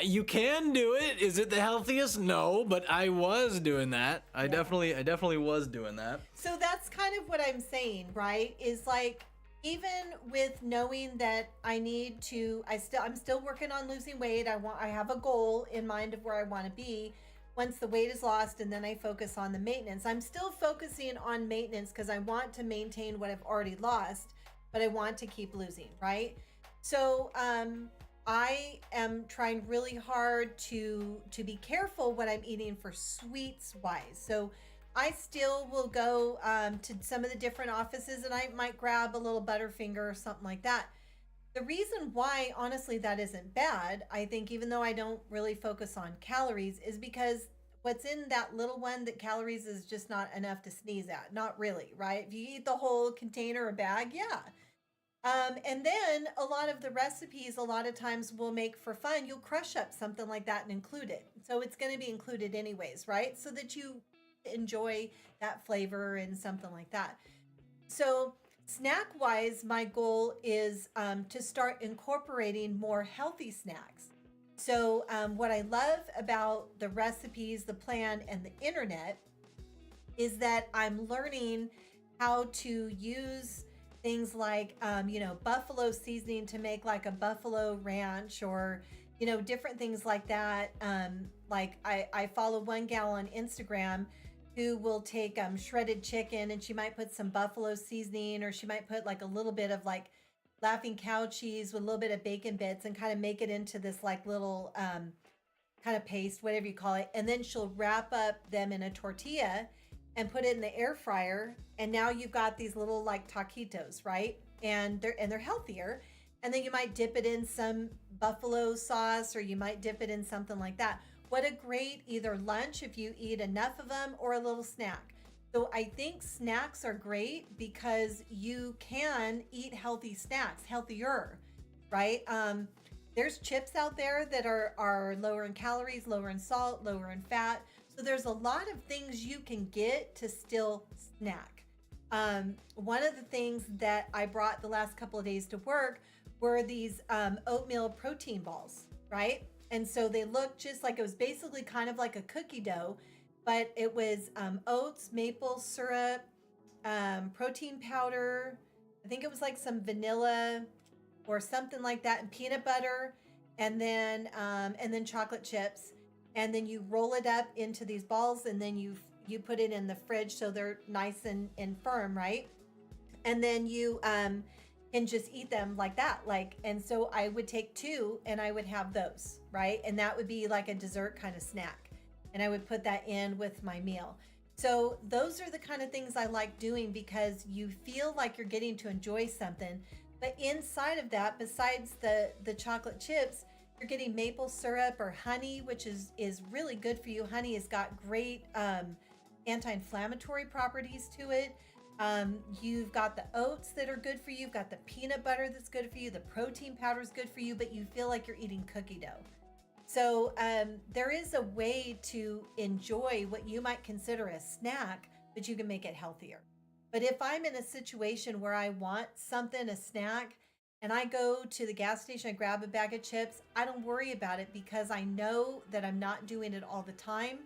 you can do it. Is it the healthiest? No, but I was doing that. I definitely was doing that. So that's kind of what I'm saying, right? Is like, even with knowing that I'm still working on losing weight. I have a goal in mind of where I want to be once the weight is lost, and then I focus on the maintenance. I'm still focusing on maintenance because I want to maintain what I've already lost, but I want to keep losing, right? So, I am trying really hard to be careful what I'm eating for sweets wise. So I still will go to some of the different offices and I might grab a little Butterfinger or something like that. The reason why, honestly, that isn't bad, I think, even though I don't really focus on calories, is because what's in that little one, that calories is just not enough to sneeze at. Not really, right? If you eat the whole container or bag, yeah. And then a lot of the recipes, a lot of times will make for fun. You'll crush up something like that and include it. So it's going to be included anyways, right? So that you enjoy that flavor and something like that. So snack wise, my goal is to start incorporating more healthy snacks. So what I love about the recipes, the plan, and the internet is that I'm learning how to use things like, buffalo seasoning to make like a buffalo ranch, or, different things like that. Like I follow one gal on Instagram who will take shredded chicken, and she might put some buffalo seasoning, or she might put like a little bit of like Laughing Cow cheese with a little bit of bacon bits and kind of make it into this like little kind of paste, whatever you call it. And then she'll wrap up them in a tortilla and put it in the air fryer, and now you've got these little like taquitos, right? And they're healthier. And then you might dip it in some buffalo sauce, or you might dip it in something like that. What a great either lunch if you eat enough of them, or a little snack. So I think snacks are great because you can eat healthy snacks, healthier, right? There's chips out there that are lower in calories, lower in salt, lower in fat. So there's a lot of things you can get to still snack. One of the things that I brought the last couple of days to work were these oatmeal protein balls, right? And so they look just like, it was basically kind of like a cookie dough, but it was oats, maple syrup, protein powder. I think it was like some vanilla or something like that, and peanut butter, and then chocolate chips. And then you roll it up into these balls, and then you put it in the fridge so they're nice and firm, right? And then you can just eat them like that. And so I would take 2 and I would have those, right? And that would be like a dessert kind of snack. And I would put that in with my meal. So those are the kind of things I like doing because you feel like you're getting to enjoy something. But inside of that, besides the chocolate chips, you're getting maple syrup or honey, which is really good for you. Honey has got great anti-inflammatory properties to it. You've got the oats that are good for you. You've got the peanut butter that's good for you. The protein powder is good for you, but you feel like you're eating cookie dough. So there is a way to enjoy what you might consider a snack, but you can make it healthier. But if I'm in a situation where I want something, a snack, and I go to the gas station, I grab a bag of chips, I don't worry about it because I know that I'm not doing it all the time.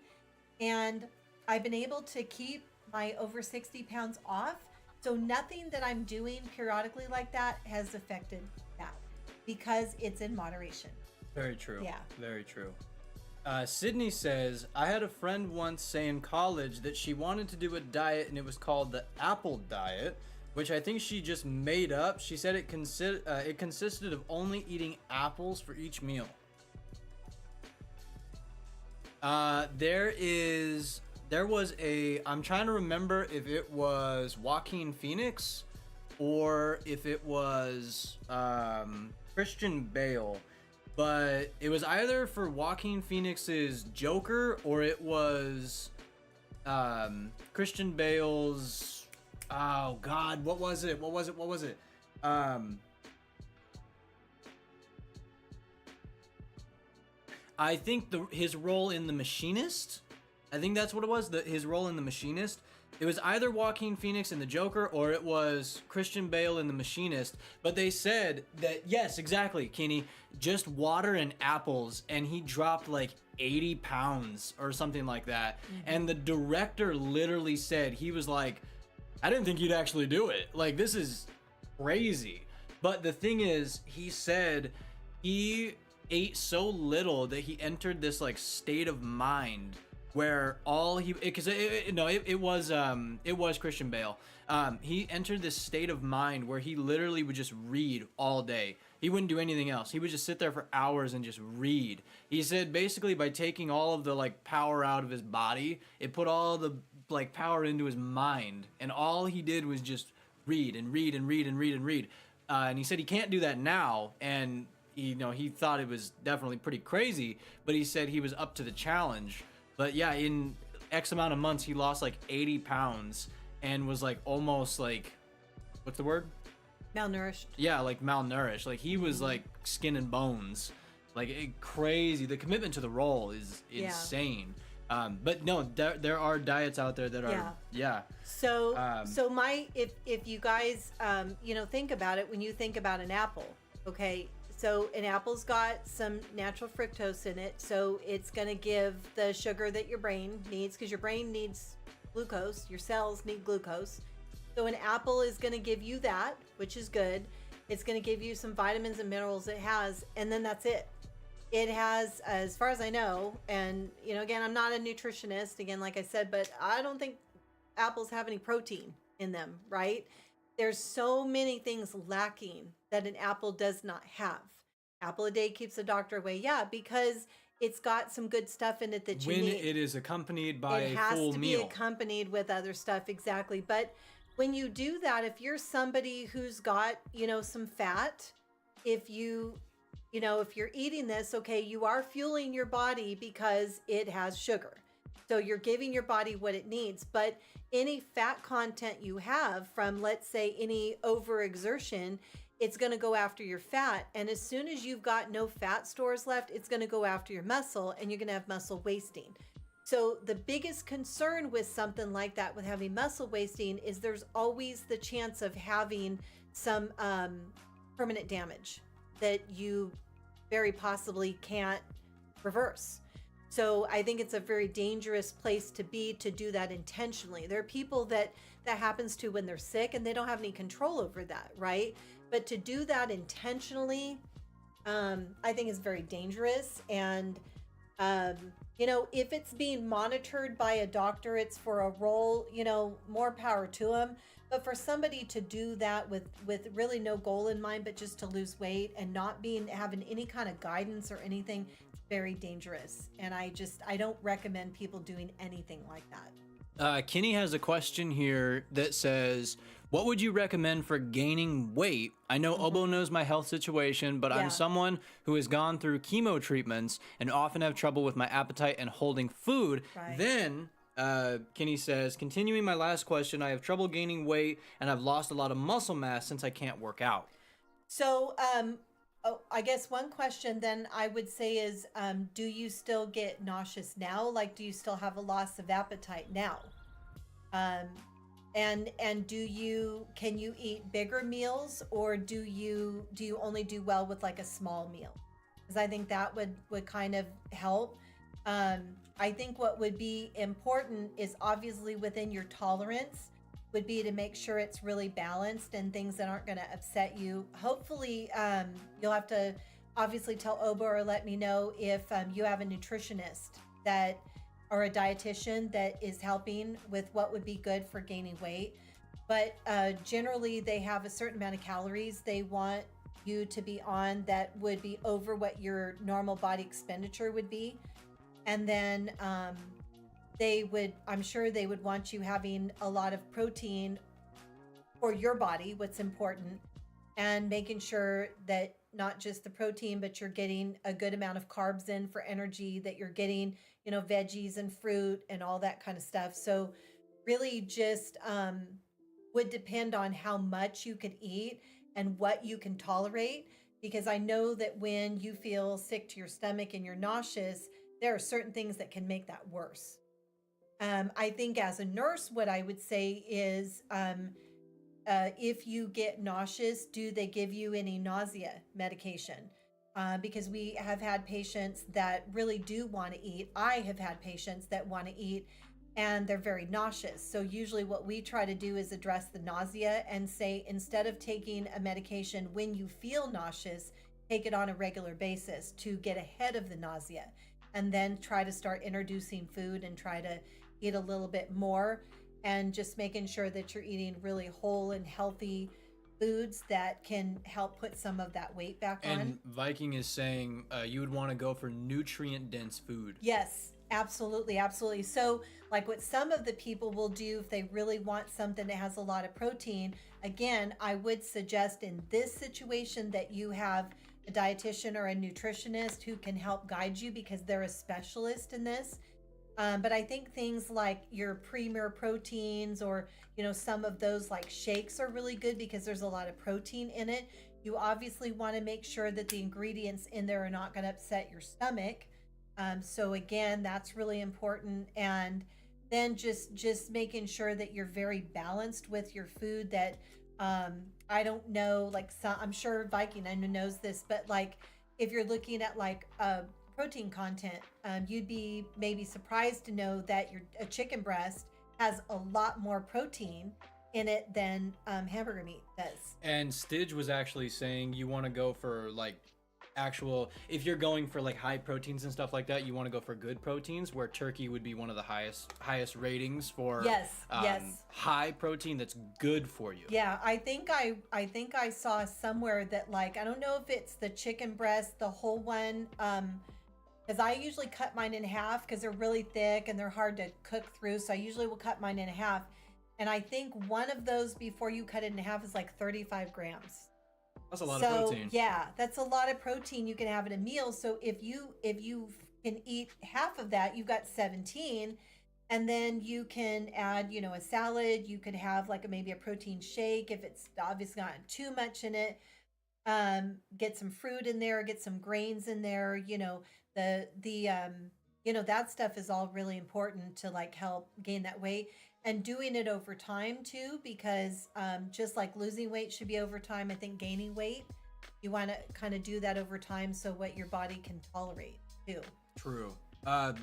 And I've been able to keep my over 60 pounds off. So nothing that I'm doing periodically like that has affected that because it's in moderation. Very true. Yeah. Very true. Sydney says, I had a friend once say in college that she wanted to do a diet and it was called the apple diet, which I think she just made up. She said it consisted of only eating apples for each meal. There was I'm trying to remember if it was Joaquin Phoenix or if it was Christian Bale. But it was either for Joaquin Phoenix's Joker or it was Christian Bale's. Oh God, what was it? I think his role in The Machinist. I think that's what it was. His role in The Machinist. It was either Joaquin Phoenix in The Joker or it was Christian Bale in The Machinist. But they said that, yes, exactly, Kenny, just water and apples, and he dropped like 80 pounds or something like that. Mm-hmm. And the director literally said, he was like, I didn't think you'd actually do it. Like, this is crazy. But the thing is, he said he ate so little that he entered this like state of mind where it was Christian Bale. He entered this state of mind where he literally would just read all day. He wouldn't do anything else. He would just sit there for hours and just read. He said basically by taking all of the like power out of his body, it put all the like power into his mind, and all he did was just read and read and read and read and read. And he said he can't do that now, and he thought it was definitely pretty crazy, but he said he was up to the challenge. But yeah, in X amount of months, he lost like 80 pounds and was like almost like, what's the word? Malnourished. Yeah, like malnourished. Like he was like skin and bones. Like crazy. The commitment to the role is insane. But no, there are diets out there that are, So if you guys, think about it, when you think about an apple, okay, so an apple's got some natural fructose in it, so it's going to give the sugar that your brain needs, because your brain needs glucose, your cells need glucose. So an apple is going to give you that, which is good. It's going to give you some vitamins and minerals it has, and then that's it. It has, as far as I know, and again, I'm not a nutritionist, again, like I said, but I don't think apples have any protein in them, right? There's so many things lacking that an apple does not have. Apple a day keeps the doctor away. Yeah, because it's got some good stuff in it that you need. When it is accompanied by a full meal. It has to be accompanied with other stuff, exactly. But when you do that, if you're somebody who's got, some fat, if you're eating this, okay, you are fueling your body because it has sugar. So you're giving your body what it needs, but any fat content you have from, let's say, any overexertion, it's going to go after your fat. And as soon as you've got no fat stores left, it's going to go after your muscle, and you're going to have muscle wasting. So the biggest concern with something like that, with having muscle wasting, is there's always the chance of having some permanent damage that you very possibly can't reverse. So I think it's a very dangerous place to be, to do that intentionally. There are people that happens to when they're sick and they don't have any control over that, right? But to do that intentionally, I think is very dangerous. And, if it's being monitored by a doctor, it's for a role, more power to them. But for somebody to do that with really no goal in mind, but just to lose weight and not having any kind of guidance or anything, it's very dangerous. And I don't recommend people doing anything like that. Kenny has a question here that says, what would you recommend for gaining weight? I know Obo knows my health situation, but I'm someone who has gone through chemo treatments and often have trouble with my appetite and holding food. Right. Then Kenny says, continuing my last question, I have trouble gaining weight and I've lost a lot of muscle mass since I can't work out. So, I guess one question then I would say is, do you still get nauseous now? Like, do you still have a loss of appetite now? And can you eat bigger meals, or do you only do well with like a small meal? Because I think that would kind of help. I think what would be important is obviously within your tolerance would be to make sure it's really balanced and things that aren't going to upset you. Hopefully, you'll have to obviously tell Obo or let me know if you have a nutritionist that or a dietitian that is helping with what would be good for gaining weight. But generally, they have a certain amount of calories they want you to be on that would be over what your normal body expenditure would be. And then I'm sure they would want you having a lot of protein for your body, what's important, and making sure that not just the protein, but you're getting a good amount of carbs in for energy, that you're getting, veggies and fruit and all that kind of stuff. So really just would depend on how much you could eat and what you can tolerate. Because I know that when you feel sick to your stomach and you're nauseous, there are certain things that can make that worse. I think as a nurse, what I would say is if you get nauseous, do they give you any nausea medication? Because we have had patients that really do want to eat. I have had patients that want to eat and they're very nauseous. So usually what we try to do is address the nausea and say, instead of taking a medication when you feel nauseous, take it on a regular basis to get ahead of the nausea, and then try to start introducing food and try to eat a little bit more, and just making sure that you're eating really whole and healthy foods that can help put some of that weight back on. And Viking is saying you would want to go for nutrient-dense food. Yes, absolutely, absolutely. So like what some of the people will do if they really want something that has a lot of protein, again, I would suggest in this situation that you have a dietitian or a nutritionist who can help guide you because they're a specialist in this. But I think things like your premier proteins or, some of those like shakes are really good because there's a lot of protein in it. You obviously want to make sure that the ingredients in there are not going to upset your stomach. So again, that's really important. And then just making sure that you're very balanced with your food, that I don't know, like I'm sure Viking I know knows this, but like if you're looking at like protein content, you'd be maybe surprised to know that a chicken breast has a lot more protein in it than hamburger meat does. And Stidge was actually saying you want to go for like if you're going for like high proteins and stuff like that, you want to go for good proteins, where turkey would be one of the highest ratings for yes. high protein that's good for you. Yeah, I think I saw somewhere that, like, I don't know if it's the chicken breast, the whole one, because I usually cut mine in half because they're really thick and they're hard to cook through. So I usually will cut mine in half. And I think one of those before you cut it in half is like 35 grams. That's a lot of protein. Yeah, that's a lot of protein you can have in a meal. So if you can eat half of that, you've got 17. And then you can add, a salad. You could have like maybe a protein shake if it's obviously not too much in it. Get some fruit in there, get some grains in there, that stuff is all really important to like help gain that weight, and doing it over time too, because just like losing weight should be over time, I think gaining weight, you want to kind of do that over time so what your body can tolerate too. True.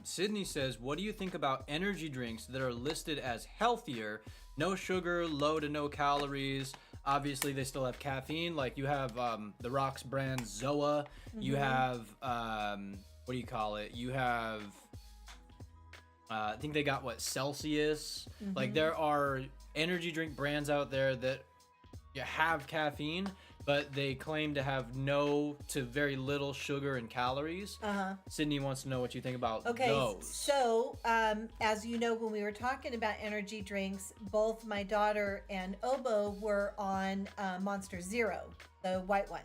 Sydney says, what do you think about energy drinks that are listed as healthier, no sugar, low to no calories? Obviously, they still have caffeine. Like you have the Rock's brand Zoa. Mm-hmm. You have, what do you call it? You have, I think they got Celsius. Mm-hmm. Like there are energy drink brands out there that have caffeine, but they claim to have no to very little sugar and calories. Sydney wants to know what you think about those. So as you know, when we were talking about energy drinks, both my daughter and Obo were on Monster Zero, the white one.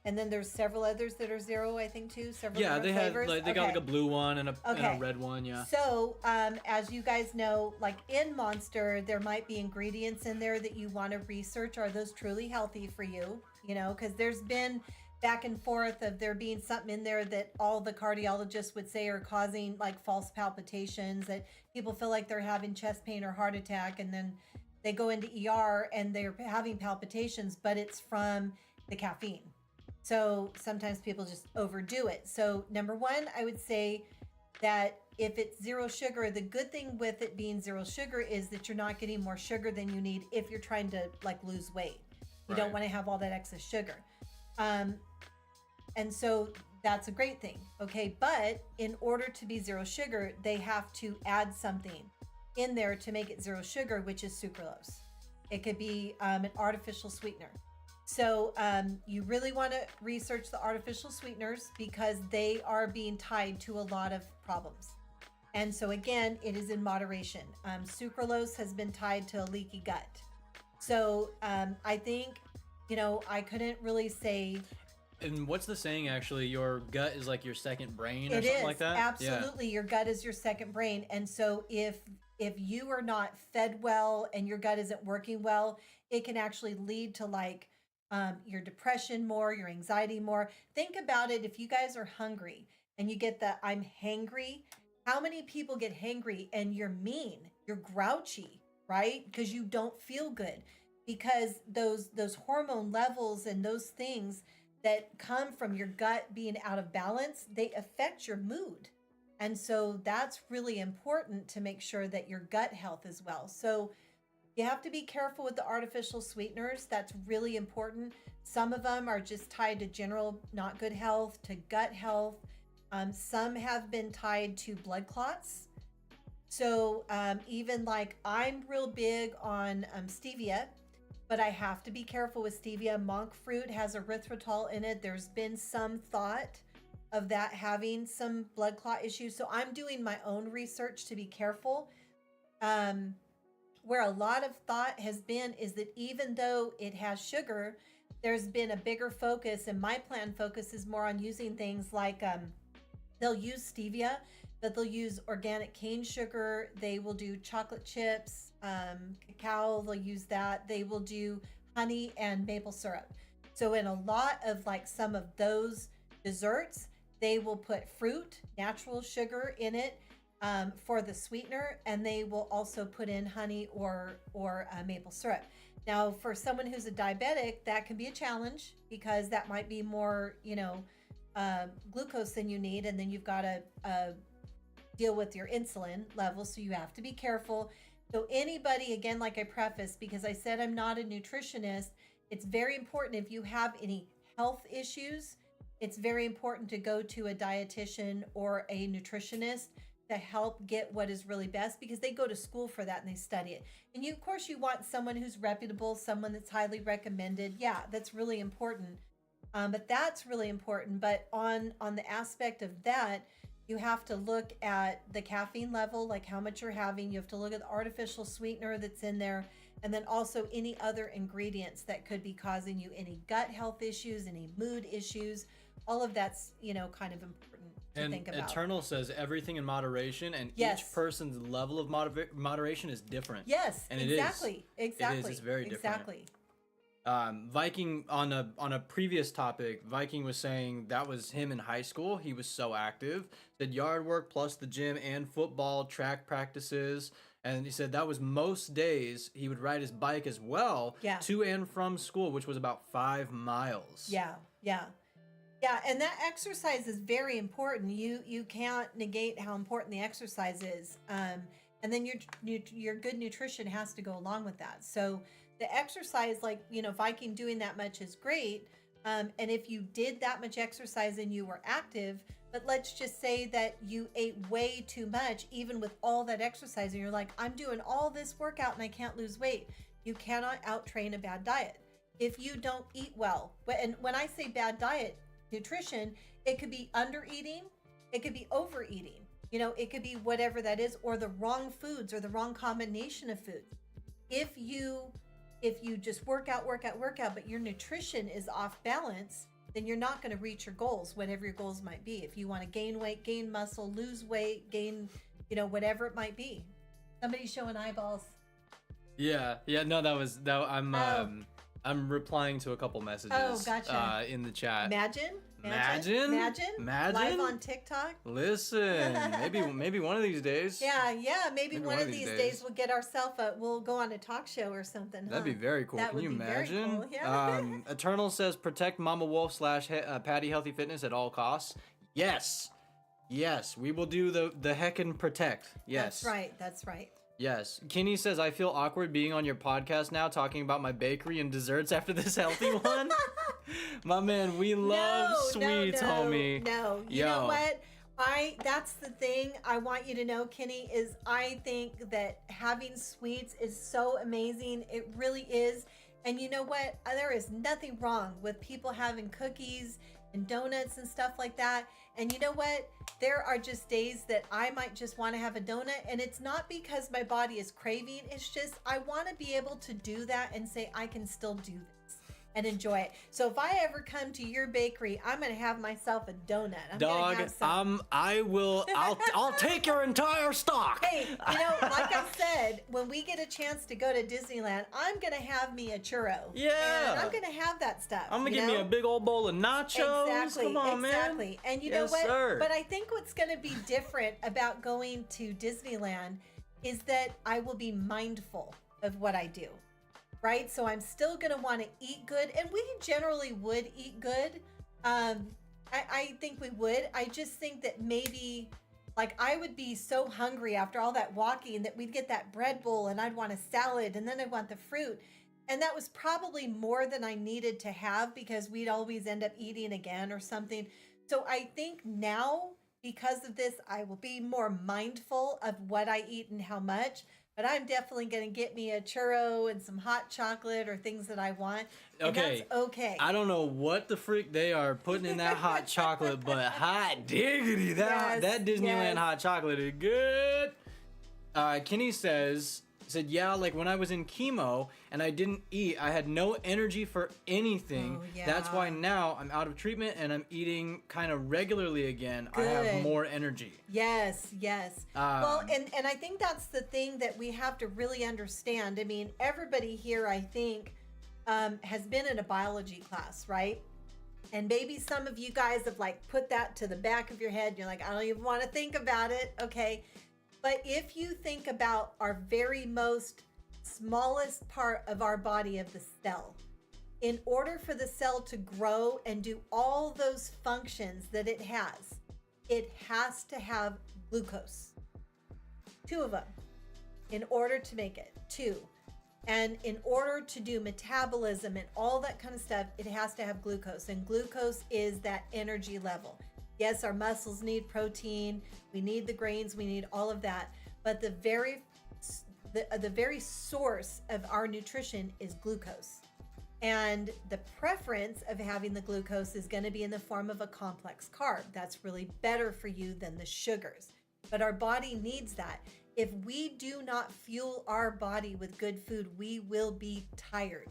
And then there's several others that are zero, I think, too. Several different they flavors. have they got like a blue one and a red one. Yeah. So as you guys know, like in Monster, there might be ingredients in there that you want to research. Are those truly healthy for you? You know, because there's been back and forth of there being something in there that all the cardiologists would say are causing like false palpitations, that people feel like they're having chest pain or heart attack, and then they go into ER and they're having palpitations, but it's from the caffeine. So sometimes people just overdo it. So number one, I would say that if it's zero sugar, the good thing with it being zero sugar is that you're not getting more sugar than you need if you're trying to like lose weight. You don't want to have all that excess sugar. And so that's a great thing. Okay. But in order to be zero sugar, they have to add something in there to make it zero sugar, which is sucralose. It could be an artificial sweetener. So you really want to research the artificial sweeteners because they are being tied to a lot of problems. And so again, it is in moderation. Sucralose has been tied to a leaky gut. So I think, you know, I couldn't really say. And what's the saying actually? Your gut is like your second brain or something like that? Absolutely. Yeah. Your gut is your second brain. And so if you are not fed well and your gut isn't working well, it can actually lead to like your depression more, your anxiety more. Think about it. If you guys are hungry and you get the I'm hangry, how many people get hangry and you're mean, you're grouchy, right? Because you don't feel good, because those hormone levels and those things that come from your gut being out of balance, they affect your mood. And so that's really important to make sure that your gut health is well. So you have to be careful with the artificial sweeteners. That's really important. Some of them are just tied to general not good health, to gut health. Some have been tied to blood clots. So even like I'm real big on stevia, but I have to be careful with stevia. Monk fruit has erythritol in it. There's been some thought of that having some blood clot issues. So I'm doing my own research to be careful. Where a lot of thought has been is that even though it has sugar, there's been a bigger focus, and my plan focus is more on using things like they'll use stevia, but they'll use organic cane sugar. They will do chocolate chips, cacao, they'll use that. They will do honey and maple syrup. So in a lot of like some of those desserts, they will put fruit, natural sugar in it, for the sweetener, and they will also put in honey or maple syrup. Now, for someone who's a diabetic, that can be a challenge because that might be more, glucose than you need, and then you've got to deal with your insulin level, so you have to be careful. So anybody, again, like I prefaced, because I said I'm not a nutritionist, it's very important if you have any health issues, it's very important to go to a dietitian or a nutritionist to help get what is really best, because they go to school for that and they study it. And you, of course, you want someone who's reputable, someone that's highly recommended. Yeah, that's really important. But that's really important. But on the aspect of that, you have to look at the caffeine level, like how much you're having. You have to look at the artificial sweetener that's in there. And then also any other ingredients that could be causing you any gut health issues, any mood issues. All of that's, kind of important to think about. Eternal says everything in moderation, and each person's level of moderation is different. Yes, and exactly. It is. It's very different. Exactly. Viking, on a previous topic, Viking was saying that was him in high school. He was so active. Said yard work plus the gym and football, track practices. And he said that was most days he would ride his bike as well to and from school, which was about 5 miles. Yeah, and that exercise is very important. You can't negate how important the exercise is. And then your good nutrition has to go along with that. So the exercise, like, Viking doing that much is great. And if you did that much exercise and you were active, but let's just say that you ate way too much, even with all that exercise, and you're like, I'm doing all this workout and I can't lose weight. You cannot out-train a bad diet. if you don't eat well. And when I say bad diet, nutrition, it could be under eating, it could be overeating, you know, it could be whatever that is, or the wrong foods or the wrong combination of foods. If you just work out, but your nutrition is off balance, then you're not going to reach your goals, whatever your goals might be. If you want to gain weight, gain muscle, lose weight, gain, you know, whatever it might be. Somebody's showing eyeballs. Yeah. No, I'm replying to a couple messages. Oh, gotcha. In the chat. Imagine. Live on TikTok. Listen, maybe one of these days. Yeah. Maybe one of these days we'll get ourselves we'll go on a talk show or something. That'd be very cool. Can you imagine? Very cool. Yeah. Eternal says protect Mama Wolf / Pattihealthyfitness at all costs. Yes, we will do the heckin' protect. Yes. That's right. Yes. Kinney says, I feel awkward being on your podcast now talking about my bakery and desserts after this healthy one. My man, we love sweets, homie. No. You know what? That's the thing I want you to know, Kenny, is I think that having sweets is so amazing. It really is. And you know what? There is nothing wrong with people having cookies and donuts and stuff like that. And you know what? There are just days that I might just want to have a donut, and it's not because my body is craving. It's just I want to be able to do that and say I can still do this and enjoy it. So if I ever come to your bakery, I'm going to have myself a donut. Dog, I'll take your entire stock. Hey, you know, like I said, when we get a chance to go to Disneyland, I'm going to have me a churro. Yeah. And I'm going to have that stuff. I'm going to give me a big old bowl of nachos. Exactly. Come on, man. Exactly. And you know what? Sir. But I think what's going to be different about going to Disneyland is that I will be mindful of what I do. Right? So I'm still going to want to eat good. And we generally would eat good. I think we would. I just think that maybe, like, I would be so hungry after all that walking that we'd get that bread bowl and I'd want a salad and then I'd want the fruit. And that was probably more than I needed to have because we'd always end up eating again or something. So I think now, because of this, I will be more mindful of what I eat and how much. But I'm definitely going to get me a churro and some hot chocolate or things that I want. And that's okay. I don't know what the freak they are putting in that hot chocolate, but hot diggity, that Disneyland hot chocolate is good. Kenny said, yeah, like when I was in chemo and I didn't eat, I had no energy for anything. Oh, yeah. That's why now I'm out of treatment and I'm eating kind of regularly again. Good. I have more energy. Yes. Well, and I think that's the thing that we have to really understand. I mean, everybody here, I think, has been in a biology class, right? And maybe some of you guys have like put that to the back of your head. You're like, I don't even want to think about it. Okay. But if you think about our very most smallest part of our body, of the cell, in order for the cell to grow and do all those functions that it has to have glucose. 2 of them in order to make it. 2. And in order to do metabolism and all that kind of stuff, it has to have glucose. And glucose is that energy level. Yes, our muscles need protein, we need the grains, we need all of that. But the very source of our nutrition is glucose. And the preference of having the glucose is going to be in the form of a complex carb. That's really better for you than the sugars. But our body needs that. If we do not fuel our body with good food, we will be tired.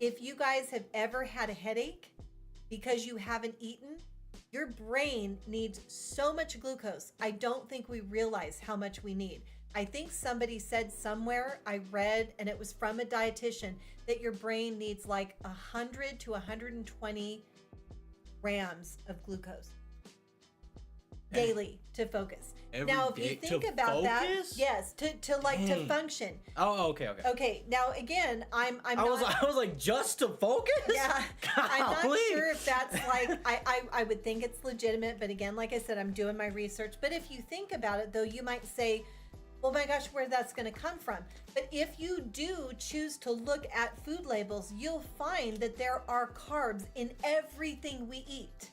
If you guys have ever had a headache because you haven't eaten, your brain needs so much glucose. I don't think we realize how much we need. I think somebody said somewhere, I read, and it was from a dietitian, that your brain needs like 100 to 120 grams of glucose daily to focus. Now, if you think about that, yes, to function. Oh, okay. Okay. Now, again, I was like, just to focus? Yeah. I'm not sure if that's like, I would think it's legitimate, but again, like I said, I'm doing my research. But if you think about it, though, you might say, oh my gosh, where that's going to come from. But if you do choose to look at food labels, you'll find that there are carbs in everything we eat.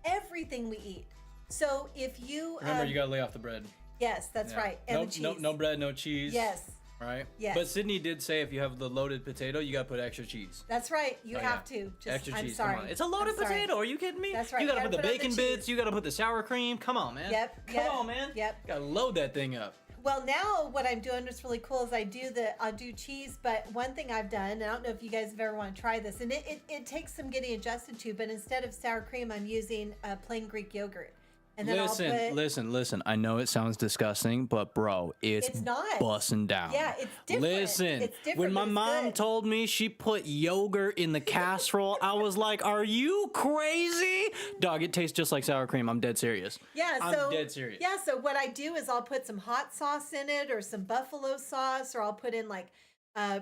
Everything we eat. So if you remember, you gotta lay off the bread. Yes, that's right. And the cheese. No bread, no cheese. Yes. right? Yes. But Sydney did say if you have the loaded potato, you gotta put extra cheese. That's right. You have to. Just, Extra I'm cheese. sorry. Come on. It's a loaded I'm sorry. potato. Are you kidding me? That's right. You gotta You put the gotta put bacon on the bits. cheese. You gotta put the sour cream. Come on, man. Yep. Come on, man. Yep. Gotta load that thing up. Well, now what I'm doing is really cool is I'll do cheese, but one thing I've done, and I don't know if you guys ever want to try this, and it takes some getting adjusted to, but instead of sour cream, I'm using plain Greek yogurt. And then Listen. I know it sounds disgusting, but bro, it's not busting down. Yeah, it's different. Listen, it's different, when my but it's mom good. told me she put yogurt in the casserole, I was like, "Are you crazy, dog? It tastes just like sour cream." I'm dead serious. Yeah, I'm dead serious. Yeah, so what I do is I'll put some hot sauce in it, or some buffalo sauce, or I'll put in like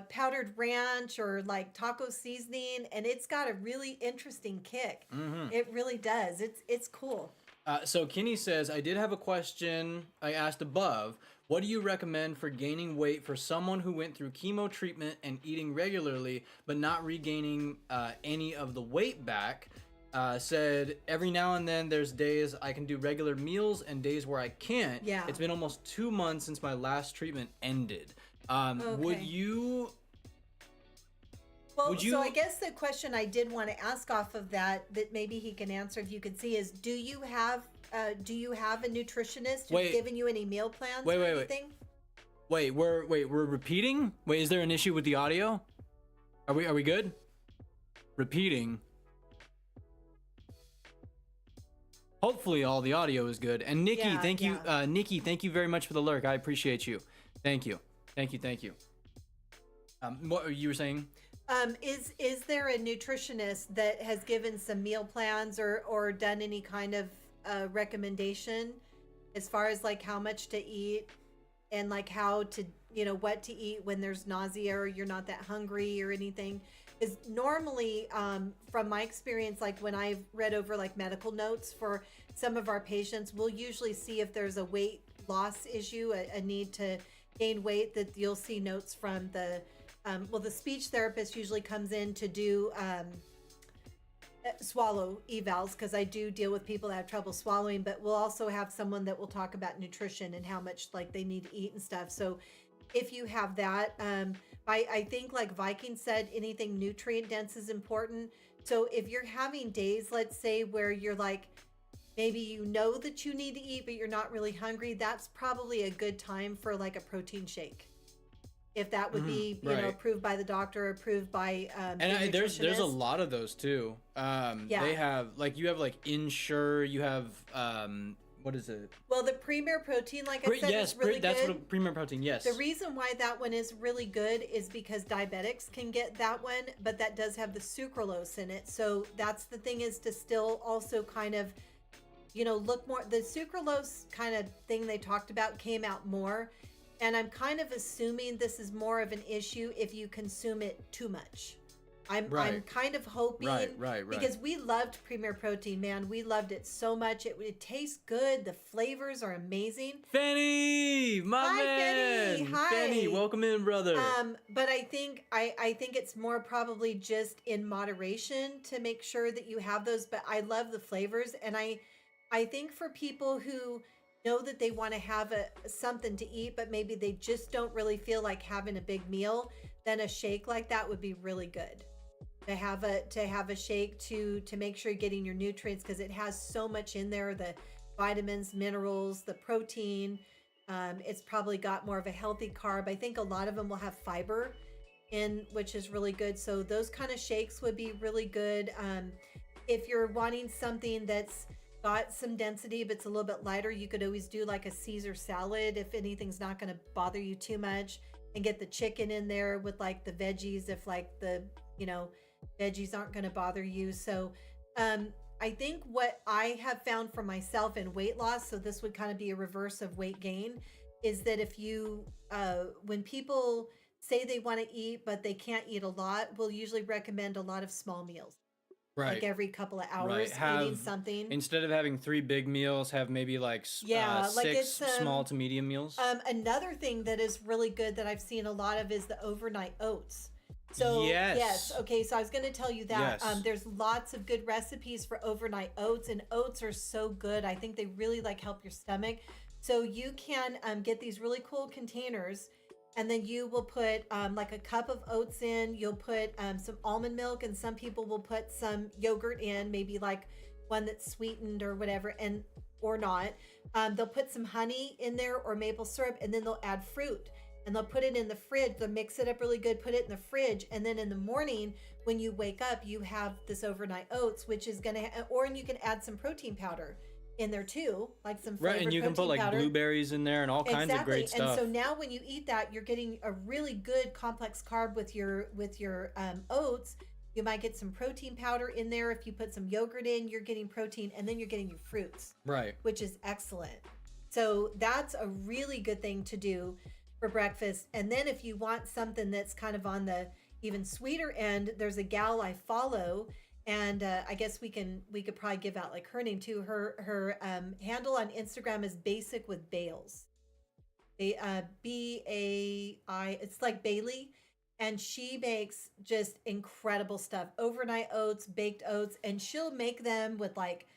powdered ranch or like taco seasoning, and it's got a really interesting kick. It really does. It's cool. So Kenny says, I did have a question I asked above. What do you recommend for gaining weight for someone who went through chemo treatment and eating regularly, but not regaining any of the weight back? Said, every now and then there's days I can do regular meals and days where I can't. Yeah. It's been almost 2 months since my last treatment ended. Would you... Well, so I guess the question I did want to ask off of that maybe he can answer if you could see is, do you have a nutritionist who's given you any meal plans or anything? Wait, we're repeating? Wait, is there an issue with the audio? Are we good? Repeating. Hopefully all the audio is good. And Nikki, thank you. Nikki, thank you very much for the lurk. I appreciate you. Thank you. What you were saying? Is there a nutritionist that has given some meal plans or done any kind of recommendation as far as like how much to eat and like how to, what to eat when there's nausea or you're not that hungry or anything? Is normally, from my experience, like when I've read over like medical notes for some of our patients, we'll usually see if there's a weight loss issue, a need to gain weight, that you'll see notes from the the speech therapist usually comes in to do swallow evals, because I do deal with people that have trouble swallowing, but we'll also have someone that will talk about nutrition and how much like they need to eat and stuff. So if you have that, I think like Viking said, anything nutrient dense is important. So if you're having days, let's say, where you're like, maybe you know that you need to eat, but you're not really hungry, that's probably a good time for like a protein shake. If that would be, approved by the doctor, approved by and there's a lot of those too. They have you have Ensure, you have what is it? Well, the Premier Protein, like I said, is really good. That's what Premier Protein. Yes. The reason why that one is really good is because diabetics can get that one, but that does have the sucralose in it. So that's the thing, is to still also kind of, look more. The sucralose kind of thing they talked about came out more. And I'm kind of assuming this is more of an issue if you consume it too much. I'm kind of hoping, because we loved Premier Protein, man. We loved it so much. It tastes good. The flavors are amazing. Fanny, my man. Fanny. Hi. Fanny, welcome in, brother. But I think it's more probably just in moderation to make sure that you have those. But I love the flavors, and I think for people who know that they want to have something to eat, but maybe they just don't really feel like having a big meal, then a shake like that would be really good. To have a shake to make sure you're getting your nutrients, because it has so much in there, the vitamins, minerals, the protein. It's probably got more of a healthy carb. I think a lot of them will have fiber in, which is really good. So those kind of shakes would be really good. If you're wanting something that's got some density but it's a little bit lighter, you could always do like a Caesar salad if anything's not going to bother you too much, and get the chicken in there with like the veggies if like the veggies aren't going to bother you. So I think what I have found for myself in weight loss, so this would kind of be a reverse of weight gain, is that if you when people say they want to eat but they can't eat a lot, we'll usually recommend a lot of small meals. Right. Like every couple of hours, eating something. Instead of having 3 big meals, have maybe 6 small to medium meals. Another thing that is really good that I've seen a lot of is the overnight oats. So yes. Okay, so I was going to tell you that Yes. There's lots of good recipes for overnight oats, and oats are so good. I think they really help your stomach. So you can get these really cool containers, and then you will put like a cup of oats in. You'll put some almond milk, and some people will put some yogurt in, maybe like one that's sweetened or whatever, and or not. They'll put some honey in there or maple syrup, and then they'll add fruit, and they'll put it in the fridge. They'll mix it up really good, put it in the fridge, and then in the morning when you wake up, you have this overnight oats, which is gonna, or and you can add some protein powder in there too, like some flavored Right, and you can put like powder. blueberries in there and all kinds of great stuff. And so now when you eat that, you're getting a really good complex carb with your oats. You might get some protein powder in there. If you put some yogurt in, you're getting protein, and then you're getting your fruits, right, which is excellent. So that's a really good thing to do for breakfast. And then if you want something that's kind of on the even sweeter end, there's a gal I follow, and I guess we could probably give out like her name too. Her handle on Instagram is Basic with Bales, BAI. It's like Bailey, and she makes just incredible stuff. Overnight oats, baked oats, and she'll make them with like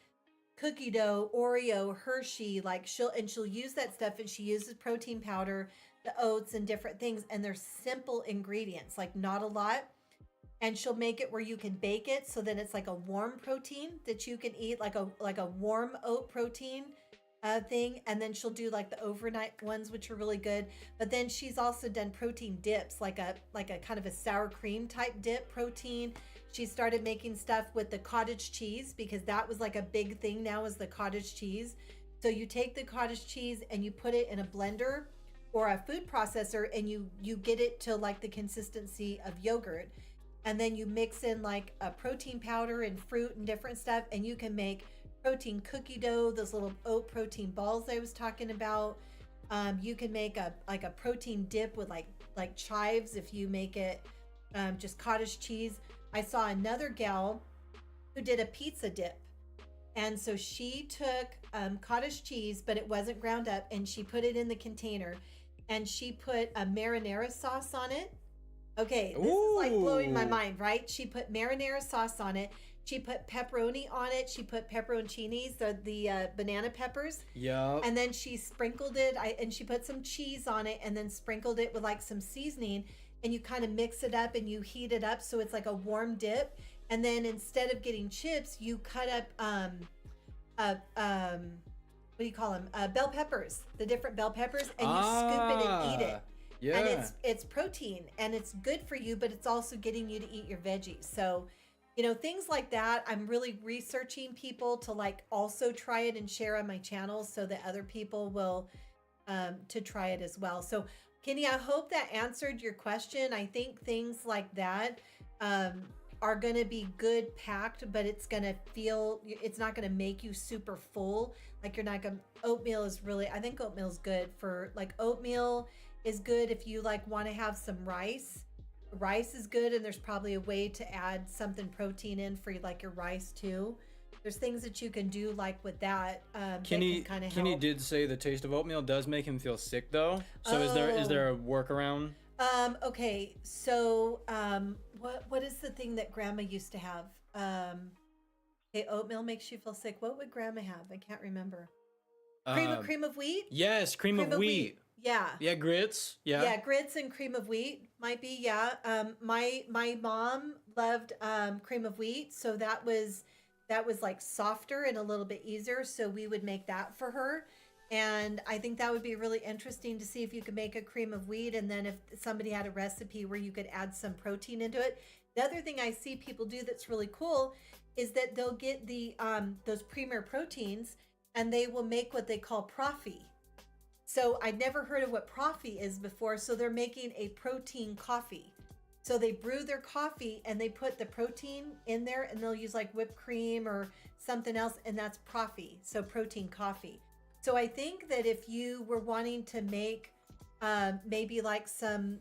cookie dough, Oreo, Hershey. Like she'll use that stuff, and she uses protein powder, the oats, and different things, and they're simple ingredients, like not a lot. And she'll make it where you can bake it, so then it's like a warm protein that you can eat, like a warm oat protein thing. And then she'll do like the overnight ones, which are really good. But then she's also done protein dips, like a kind of a sour cream type dip protein. She started making stuff with the cottage cheese, because that was like a big thing now, is the cottage cheese. So you take the cottage cheese and you put it in a blender or a food processor, and you get it to like the consistency of yogurt. And then you mix in like a protein powder and fruit and different stuff, and you can make protein cookie dough, those little oat protein balls I was talking about. You can make a protein dip with like chives if you make it just cottage cheese. I saw another gal who did a pizza dip, and so she took cottage cheese, but it wasn't ground up, and she put it in the container, and she put a marinara sauce on it. Okay, this is like blowing my mind, right? She put marinara sauce on it. She put pepperoni on it. She put pepperoncinis, the banana peppers. Yeah. And then she sprinkled it, and she put some cheese on it, and then sprinkled it with like some seasoning. And you kind of mix it up, and you heat it up so it's like a warm dip. And then instead of getting chips, you cut up what do you call them? Bell peppers, the different bell peppers, and you scoop it and eat it. Yeah. And it's protein, and it's good for you, but it's also getting you to eat your veggies. So, things like that. I'm really researching people to like also try it and share on my channel, so that other people will to try it as well. So Kenny, I hope that answered your question. I think things like that are going to be good packed, but it's not going to make you super full. Like oatmeal is really, I think oatmeal is good for like oatmeal is good if you like want to have some rice. Rice is good, and there's probably a way to add something protein in for like your rice too. There's things that you can do like with that. Kenny did say the taste of oatmeal does make him feel sick though. So is there a workaround? Okay, so what is the thing that Grandma used to have? Okay, oatmeal makes you feel sick. What would Grandma have? I can't remember. Cream of wheat? Yes, cream of wheat. Yeah. Yeah, grits. Yeah. Yeah, grits and cream of wheat might be. Yeah. My mom loved cream of wheat, so that was like softer and a little bit easier. So we would make that for her, and I think that would be really interesting to see if you could make a cream of wheat, and then if somebody had a recipe where you could add some protein into it. The other thing I see people do that's really cool is that they'll get the those Premier proteins, and they will make what they call proffee. So I'd never heard of what proffee is before. So they're making a protein coffee. So they brew their coffee and they put the protein in there, and they'll use like whipped cream or something else, and that's proffee. So protein coffee. So I think that if you were wanting to make maybe like some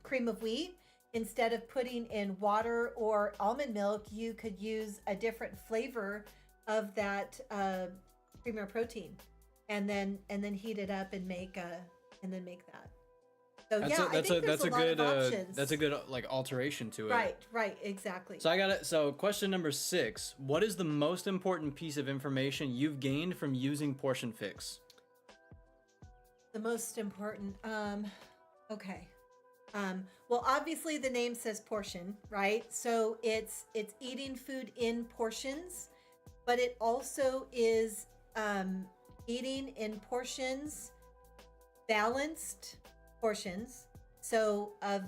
cream of wheat, instead of putting in water or almond milk, you could use a different flavor of that Premier protein. And then heat it up and make that. So I think there's a lot of options. That's a good like alteration to it. Right, exactly. So I got it. So question number 6: what is the most important piece of information you've gained from using Portion Fix? The most important. Okay. Well, obviously the name says portion, right? So it's eating food in portions, but it also is eating in portions, balanced portions. So of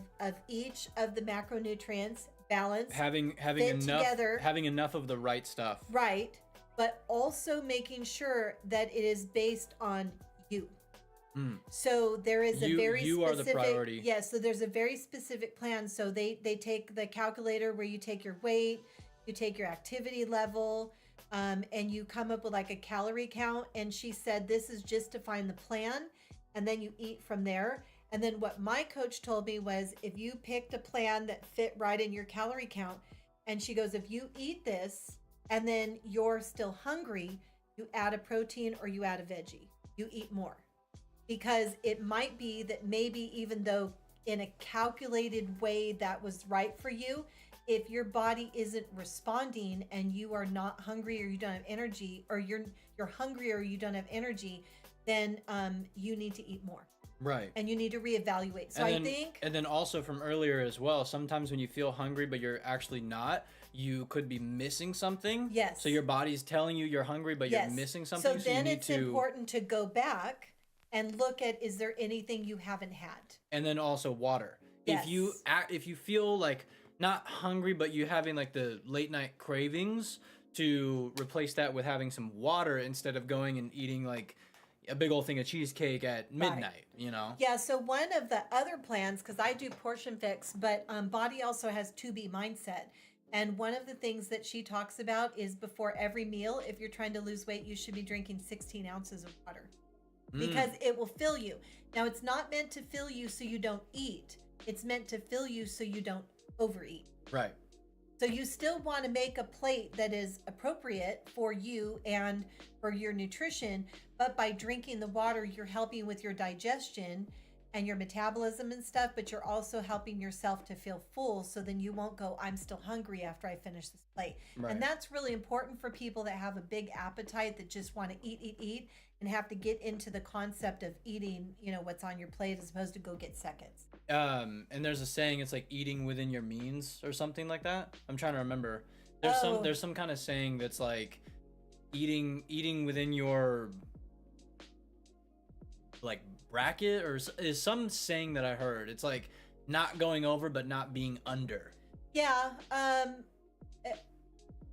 each of the macronutrients, balanced, Having fit enough together, having enough of the right stuff. right? But also making sure that it is based on you. So there is a very you specific, are the priority. yes, so there's a very specific plan. So they take the calculator where you take your weight, you take your activity level, and you come up with like a calorie count. And she said this is just to find the plan, and then you eat from there. And then what my coach told me was if you picked a plan that fit right in your calorie count, and she goes, if you eat this and then you're still hungry, you add a protein or you add a veggie, you eat more. Because it might be that maybe even though in a calculated way that was right for you, if your body isn't responding and you are not hungry or you don't have energy, or you're hungry or you don't have energy, then you need to eat more. Right. And you need to reevaluate. So And then also from earlier as well, sometimes when you feel hungry but you're actually not, you could be missing something. Yes. So your body's telling you you're hungry but you're missing something. So then it's important to go back and look at, is there anything you haven't had? And then also water. Yes. If you feel like not hungry but you having like the late night cravings, to replace that with having some water instead of going and eating like a big old thing of cheesecake at midnight, you know? Yeah, so one of the other plans, because I do portion fix, but Body also has 2B mindset. And one of the things that she talks about is before every meal, if you're trying to lose weight, you should be drinking 16 ounces of water because it will fill you. Now, it's not meant to fill you so you don't eat. It's meant to fill you so you don't overeat. Right. So you still want to make a plate that is appropriate for you and for your nutrition, but by drinking the water, you're helping with your digestion and your metabolism and stuff, but you're also helping yourself to feel full. So then you won't go, I'm still hungry after I finish this plate. Right. And that's really important for people that have a big appetite, that just want to eat, and have to get into the concept of eating, what's on your plate as opposed to go get seconds. And there's a saying, it's like eating within your means or something like that. I'm trying to remember. There's some kind of saying that's like eating within your like bracket, or is some saying that I heard. It's like not going over but not being under. Yeah.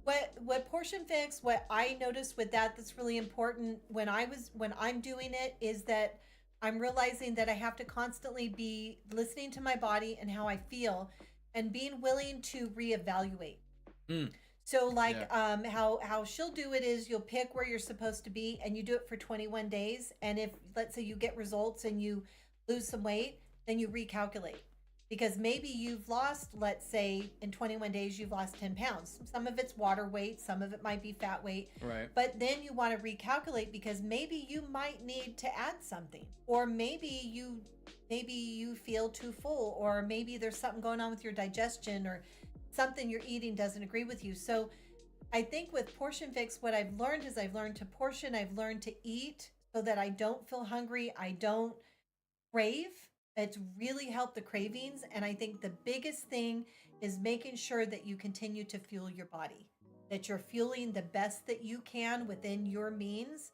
What portion fix, what I noticed with that's really important when I'm doing it, is that I'm realizing that I have to constantly be listening to my body and how I feel, and being willing to reevaluate. So how she'll do it is you'll pick where you're supposed to be and you do it for 21 days. And if, let's say, you get results and you lose some weight, then you recalculate. Because maybe you've lost, let's say in 21 days, you've lost 10 pounds. Some of it's water weight, some of it might be fat weight. Right. But then you want to recalculate because maybe you might need to add something, or maybe you feel too full, or maybe there's something going on with your digestion, or something you're eating doesn't agree with you. So I think with portion fix, what I've learned is I've learned to portion, I've learned to eat so that I don't feel hungry, I don't crave. It's really helped the cravings. And I think the biggest thing is making sure that you continue to fuel your body, that you're fueling the best that you can within your means,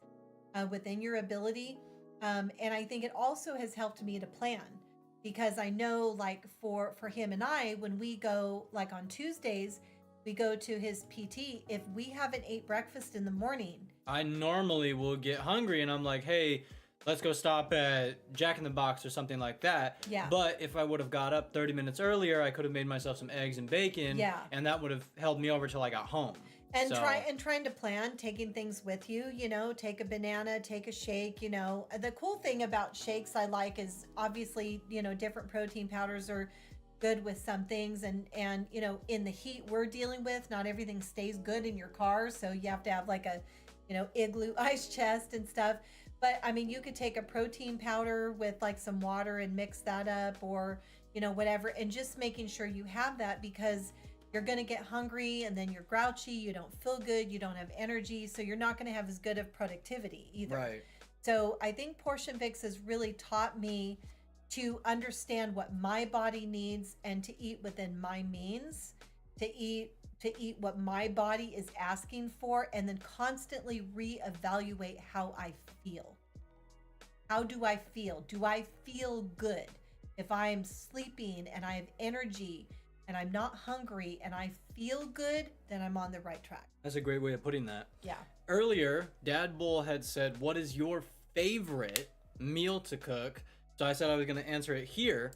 within your ability. And I think it also has helped me to plan, because I know, like for him and I, when we go, like on Tuesdays, we go to his PT. If we haven't ate breakfast in the morning, I normally will get hungry and I'm like, hey, let's go stop at Jack in the Box or something like that. Yeah. But if I would have got up 30 minutes earlier, I could have made myself some eggs and bacon. Yeah. And that would have held me over till I got home. And trying to plan, taking things with you, take a banana, take a shake, The cool thing about shakes I like is obviously, different protein powders are good with some things, and in the heat we're dealing with, not everything stays good in your car, so you have to have like a igloo ice chest and stuff. But I mean, you could take a protein powder with like some water and mix that up, or whatever, and just making sure you have that, because you're going to get hungry and then you're grouchy, you don't feel good, you don't have energy, so you're not going to have as good of productivity either. Right. So I think Portion Fix has really taught me to understand what my body needs and to eat within my means, to eat what my body is asking for, and then constantly reevaluate how I feel. How do I feel? Do I feel good? If I'm sleeping and I have energy and I'm not hungry and I feel good, then I'm on the right track. That's a great way of putting that. Yeah. Earlier, Dad Bull had said, what is your favorite meal to cook? So I said I was going to answer it here.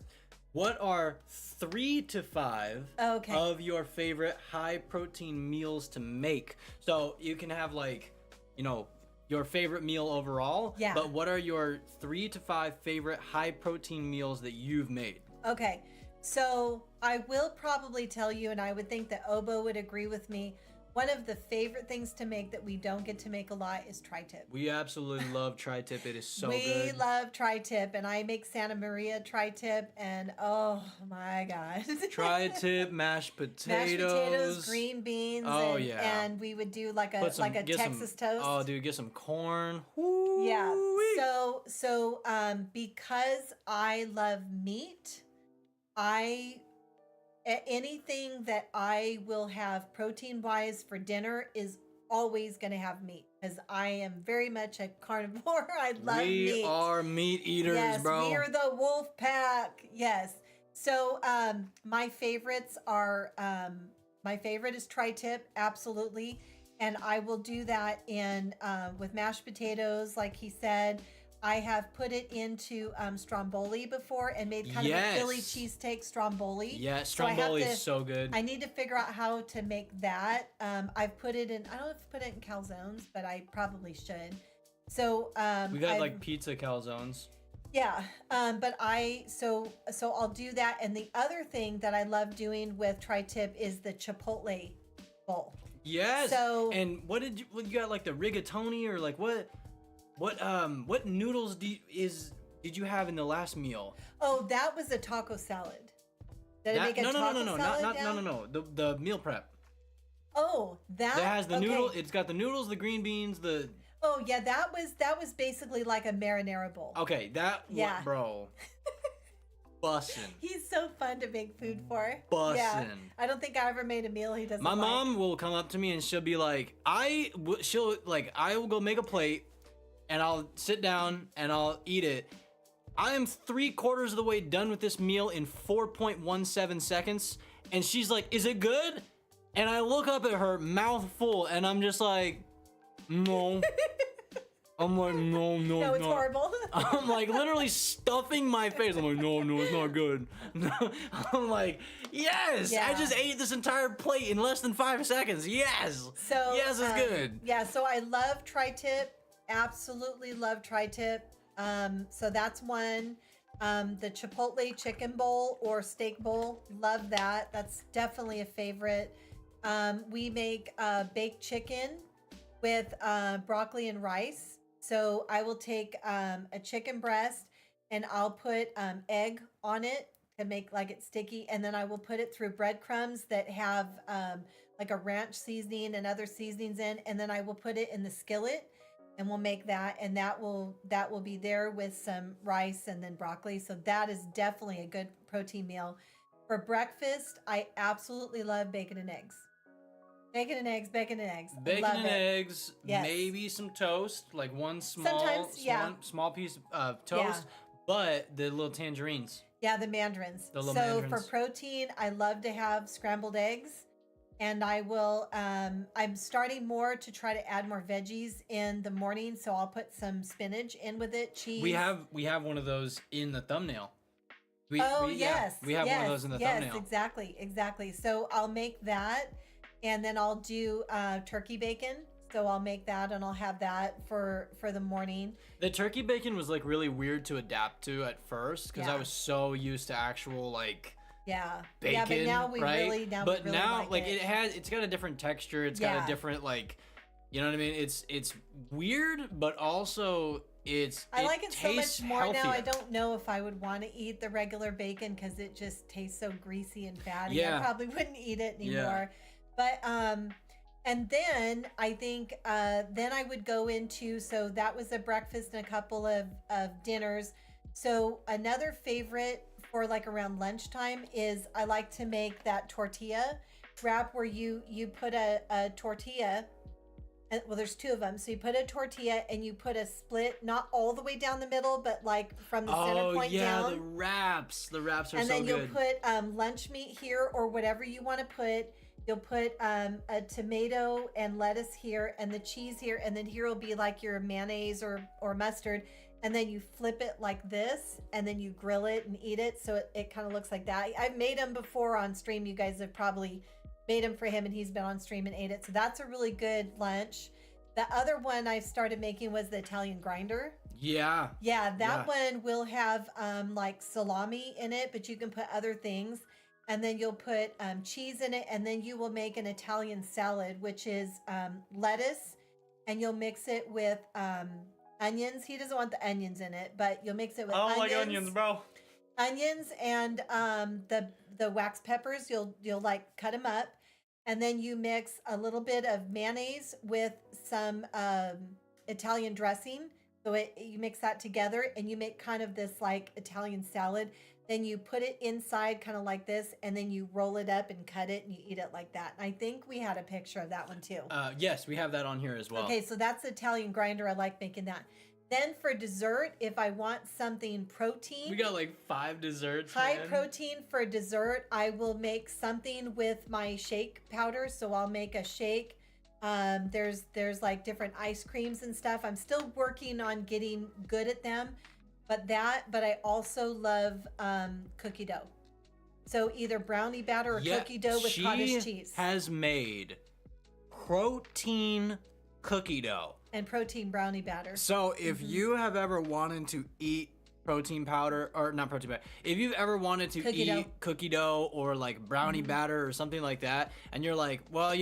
What are 3 to 5 of your favorite high protein meals to make? So you can have like, you know, your favorite meal overall. Yeah. But what are your 3 to 5 favorite high protein meals that you've made? Okay. So I will probably tell you, and I would think that Obo would agree with me, one of the favorite things to make that we don't get to make a lot is tri-tip. We absolutely love tri-tip. It is so we good. We love tri-tip, and I make Santa Maria tri-tip, and oh my God. Tri-tip, mashed potatoes. Mashed potatoes, green beans. Oh, and, yeah. And we would do like a Texas toast. Oh, dude, get some corn. Woo-wee. Yeah. So because I love meat, anything that I will have protein wise for dinner is always going to have meat because I am very much a carnivore. I love meat. We are meat eaters, yes, bro. We are the wolf pack. Yes. So my favorites are my favorite is tri-tip, absolutely, and I will do that in with mashed potatoes, like he said. I have put it into stromboli before and made kind of a Philly cheesesteak stromboli. Yeah, stromboli is so good. I need to figure out how to make that. I've put it in, I don't know if I put it in calzones, but I probably should. So we got like pizza calzones. Yeah, but so I'll do that. And the other thing that I love doing with tri-tip is the chipotle bowl. Yes. So and what you got, like the rigatoni or like what noodles did you have in the last meal? Oh, that was a taco salad. Did I make a taco salad? No. The meal prep. Oh, that has the noodle. It's got the noodles, the green beans, the. Oh yeah, that was basically like a marinara bowl. Okay, bro. Bussin'. He's so fun to make food for. Bussin'. Yeah. I don't think I ever made a meal he doesn't My like. mom will come up to me and she'll be like, I will go make a plate and I'll sit down and I'll eat it. I am 3/4 of the way done with this meal in 4.17 seconds. And she's like, is it good? And I look up at her, mouth full, and I'm just like, no. I'm like, no. No, it's horrible. I'm like literally stuffing my face. I'm like, no, it's not good. I'm like, yes, yeah. I just ate this entire plate in less than 5 seconds. Yes. So yes, it's good. Yeah, so I love tri-tip. Absolutely love tri-tip. So that's one. The chipotle chicken bowl or steak bowl, love that. That's definitely a favorite. We make baked chicken with broccoli and rice. So I will take a chicken breast and I'll put egg on it to make like it sticky, and then I will put it through breadcrumbs that have like a ranch seasoning and other seasonings in, and then I will put it in the skillet. And we'll make that, and that will be there with some rice and then broccoli. So that is definitely a good protein meal. For breakfast, I absolutely love bacon and eggs. Bacon and eggs. Bacon and eggs, yes. Maybe some toast, like one small piece of toast, but the little tangerines. Yeah, the mandarins. So for protein, I love to have scrambled eggs. And I will, I'm starting more to try to add more veggies in the morning. So I'll put some spinach in with it, cheese. We have one of those in the thumbnail. Yes. We have one of those in the thumbnail. Yes, exactly. So I'll make that, and then I'll do turkey bacon. So I'll make that and I'll have that for the morning. The turkey bacon was like really weird to adapt to at first because I was so used to actual like... Yeah. Bacon, yeah, but now we right? really now like it. It's got a different texture. It's got a different like, you know what I mean? It's weird, but also I like it so much more healthier. Now. I don't know if I would want to eat the regular bacon because it just tastes so greasy and fatty. Yeah. I probably wouldn't eat it anymore. And then I think then I would go into, so that was a breakfast and a couple of dinners. So another favorite for like around lunchtime is I like to make that tortilla wrap where you put a tortilla. Well, there's two of them. So you put a tortilla and you put a split, not all the way down the middle, but like from the center point down. The wraps. The wraps are And so then you'll good. put lunch meat here or whatever you want to put. You'll put a tomato and lettuce here and the cheese here. And then here will be like your mayonnaise or mustard. And then you flip it like this and then you grill it and eat it. So it kind of looks like that. I've made them before on stream. You guys have probably made them for him and he's been on stream and ate it. So that's a really good lunch. The other one I started making was the Italian grinder. Yeah. Yeah, that one will have like salami in it, but you can put other things. And then you'll put cheese in it. And then you will make an Italian salad, which is lettuce. And you'll mix it with onions. He doesn't want the onions in it, but you'll mix it with onions. I don't like onions, bro. Onions and the wax peppers. You'll like cut them up. And then you mix a little bit of mayonnaise with some Italian dressing. So you mix that together and you make kind of this like Italian salad. Then you put it inside kind of like this and then you roll it up and cut it and you eat it like that. And I think we had a picture of that one too. Yes, we have that on here as well. Okay, so that's the Italian grinder. I like making that. Then for dessert, if I want something protein. We got like 5 desserts. High protein for dessert, I will make something with my shake powder. So I'll make a shake. There's like different ice creams and stuff. I'm still working on getting good at them. But I also love cookie dough. So either brownie batter or cookie dough with cottage cheese. She has made protein cookie dough. And protein brownie batter. So if you have ever wanted to eat protein powder, or not protein powder, if you've ever wanted to eat cookie dough or like brownie batter or something like that, and you're like, well,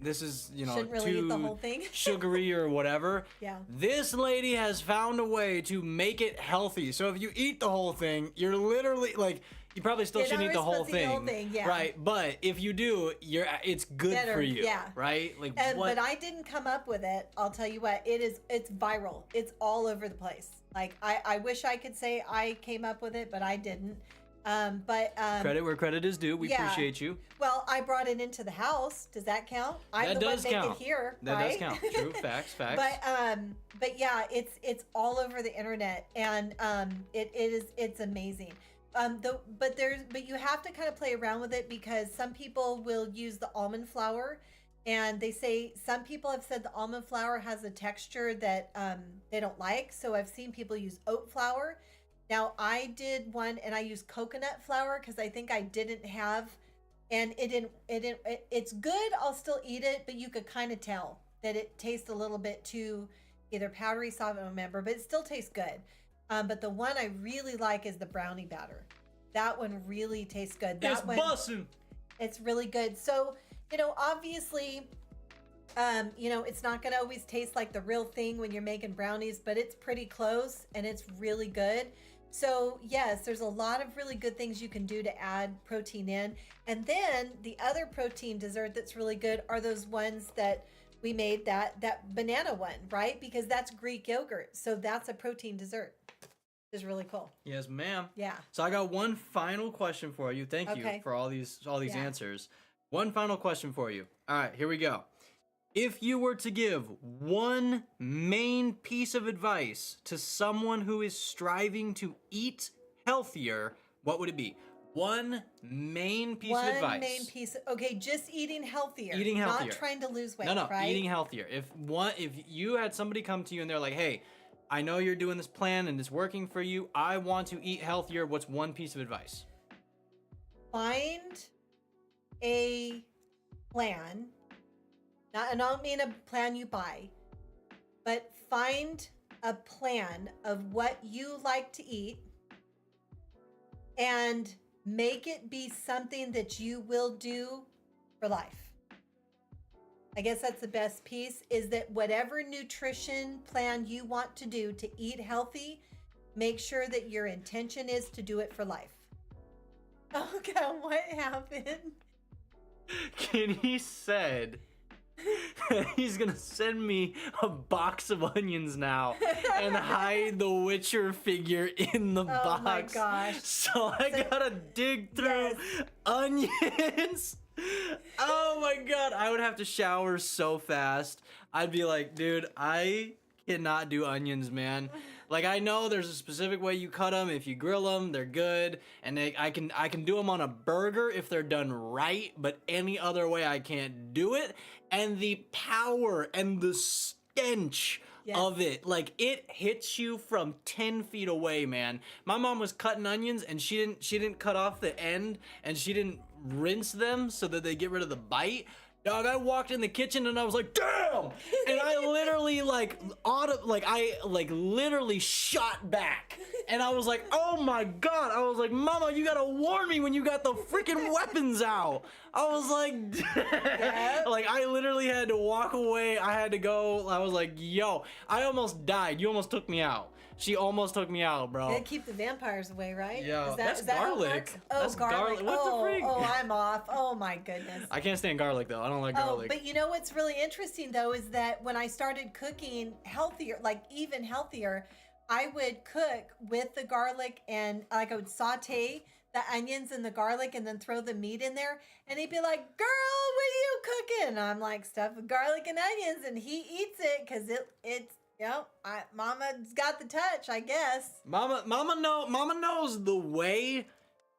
this is, shouldn't really eat the whole thing. sugary or whatever. Yeah. This lady has found a way to make it healthy. So if you eat the whole thing, you're literally like, you probably still shouldn't eat the whole thing. Yeah. Right. But if you do, it's good for you. Yeah. Right? Like But I didn't come up with it. I'll tell you what, it's viral. It's all over the place. Like I wish I could say I came up with it, but I didn't. Credit where credit is due. We appreciate you. Well, I brought it into the house. Does that count? I'm the one making it here. That does count. True. Facts. But yeah, it's all over the internet, and it's amazing. But you have to kind of play around with it because some people will use the almond flour, and they say some people have said the almond flour has a texture that they don't like. So I've seen people use oat flour. Now I did one and I used coconut flour because I think I didn't have, and it's good. I'll still eat it, but you could kind of tell that it tastes a little bit too either powdery, soft, I don't remember, but it still tastes good. But the one I really like is the brownie batter. That one really tastes good. It's bussin'. It's really good. So, obviously, it's not going to always taste like the real thing when you're making brownies, but it's pretty close and it's really good. So yes, there's a lot of really good things you can do to add protein in. And then the other protein dessert that's really good are those ones that we made, that banana one, right? Because that's Greek yogurt. So that's a protein dessert. It's really cool. Yes, ma'am. Yeah. So I got one final question for you. Thank you for all these answers. One final question for you. All right, here we go. If you were to give one main piece of advice to someone who is striving to eat healthier, what would it be? One main piece of advice. One main piece. Okay, just eating healthier. Eating healthier. Not trying to lose weight, No, right? eating healthier. If you had somebody come to you and they're like, hey, I know you're doing this plan and it's working for you. I want to eat healthier. What's one piece of advice? Find a plan. And I don't mean a plan you buy, but find a plan of what you like to eat and make it be something that you will do for life. I guess that's the best piece, is that whatever nutrition plan you want to do to eat healthy, make sure that your intention is to do it for life. Oh God, what happened? Kenny said He's gonna send me a box of onions now and hide the Witcher figure in the box. Oh my gosh. So I gotta dig through onions. Oh my god, I would have to shower so fast. I'd be like, dude, I cannot do onions, man. Like, I know there's a specific way you cut them. If you grill them, they're good, and I can do them on a burger if they're done right. But any other way, I can't do it. And the power and the stench of it, like, it hits you from 10 feet away, man. My mom was cutting onions, and she didn't cut off the end, and she didn't rinse them so that they get rid of the bite. Dog, I walked in the kitchen and I was like, damn! And I literally literally shot back. And I was like, oh my god. I was like, Mama, you gotta warn me when you got the freaking weapons out. I was like, like, I literally had to walk away. I had to go. I was like, yo, I almost died. You almost took me out. She almost took me out, bro. Gotta keep the vampires away, right? Yo, is that garlic. How it works? Oh, That's garlic. What the freak? Oh, I'm off. Oh my goodness. I can't stand garlic though. I don't like garlic. But you know what's really interesting though is that when I started cooking healthier, like even healthier, I would cook with the garlic and like I would saute the onions and the garlic and then throw the meat in there. And he'd be like, girl, what are you cooking? And I'm like, stuff with garlic and onions. And he eats it because it's, you know, Mama's got the touch, I guess. Mama knows the way,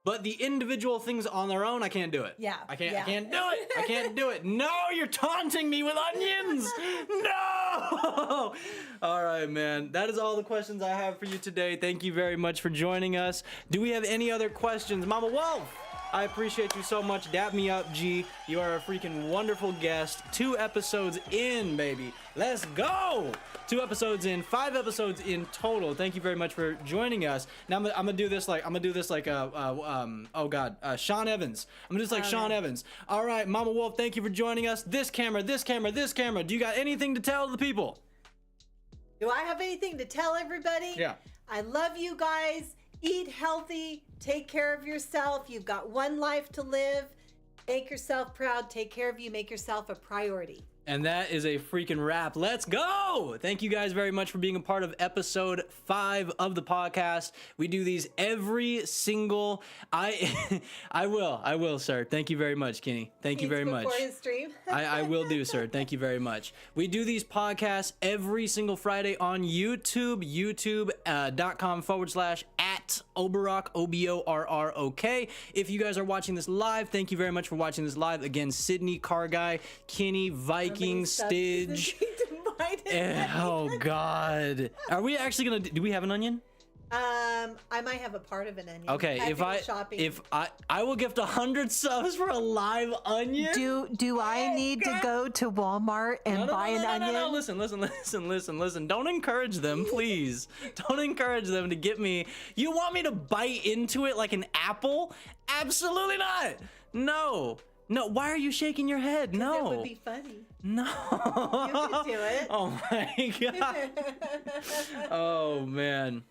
but the individual things on their own, I can't do it. Yeah. I can't do it. I can't do it. No, you're taunting me with onions. No. All right, man. That is all the questions I have for you today. Thank you very much for joining us. Do we have any other questions? Mama Wolf, I appreciate you so much. Dap me up, G. You are a freaking wonderful guest. 2 episodes in, baby. Let's go. 2 episodes in, 5 episodes in total. Thank you very much for joining us. Now I'm gonna do this like Sean Evans. I'm gonna do this like Sean Evans. All right, Mama Wolf, thank you for joining us. This camera, this camera, this camera. Do you got anything to tell the people? Do I have anything to tell everybody? Yeah. I love you guys. Eat healthy. Take care of yourself. You've got one life to live. Make yourself proud. Take care of you. Make yourself a priority. And that is a freaking wrap. Let's go! Thank you guys very much for being a part of episode 5 of the podcast. We do these every single... I will, sir. Thank you very much, Kenny. Thank you very much. Before his stream. I will do, sir. Thank you very much. We do these podcasts every single Friday on YouTube, youtube.com/@Oborrok, Oborrok. If you guys are watching this live, thank you very much for watching this live. Again, Sydney, Car Guy, Kenny, Viking, Stidge. Oh, God. Are we actually going to... Do we have an onion? I might have a part of an onion. Okay, if I will gift 100 subs for a live onion. Do I need to go to Walmart and buy an onion? No, listen. Don't encourage them, please. Don't encourage them to get me. You want me to bite into it like an apple? Absolutely not. No, why are you shaking your head? No. That would be funny. No. You could do it. Oh my God. Oh man.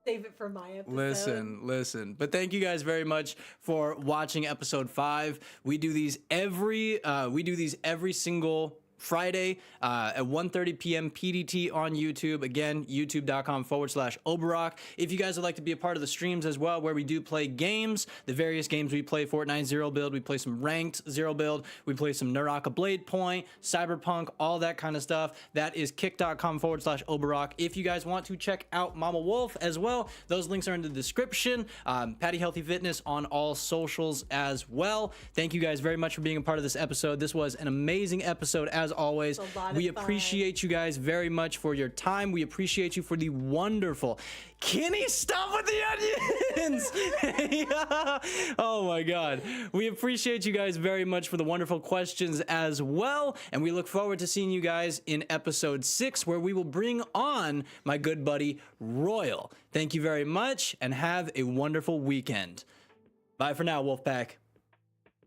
Save it for my episode. Listen. But thank you guys very much for watching episode 5. We do these every single Friday at 1:30 p.m. PDT on YouTube. Again, youtube.com/Oborrok. If you guys would like to be a part of the streams as well, where we do play games, the various games we play: Fortnite Zero Build, we play some Ranked Zero Build, we play some Naraka Blade Point, Cyberpunk, all that kind of stuff. That is kick.com/Oborrok. If you guys want to check out Mama Wolf as well, those links are in the description. Pattihealthyfitness on all socials as well. Thank you guys very much for being a part of this episode. This was an amazing episode as always. We appreciate you guys very much for your time. We appreciate you for the wonderful Kenny, stop with the onions. Yeah. Oh my God. We appreciate you guys very much for the wonderful questions as well. And we look forward to seeing you guys in episode 6, where we will bring on my good buddy Royal. Thank you very much and have a wonderful weekend. Bye for now, Wolfpack.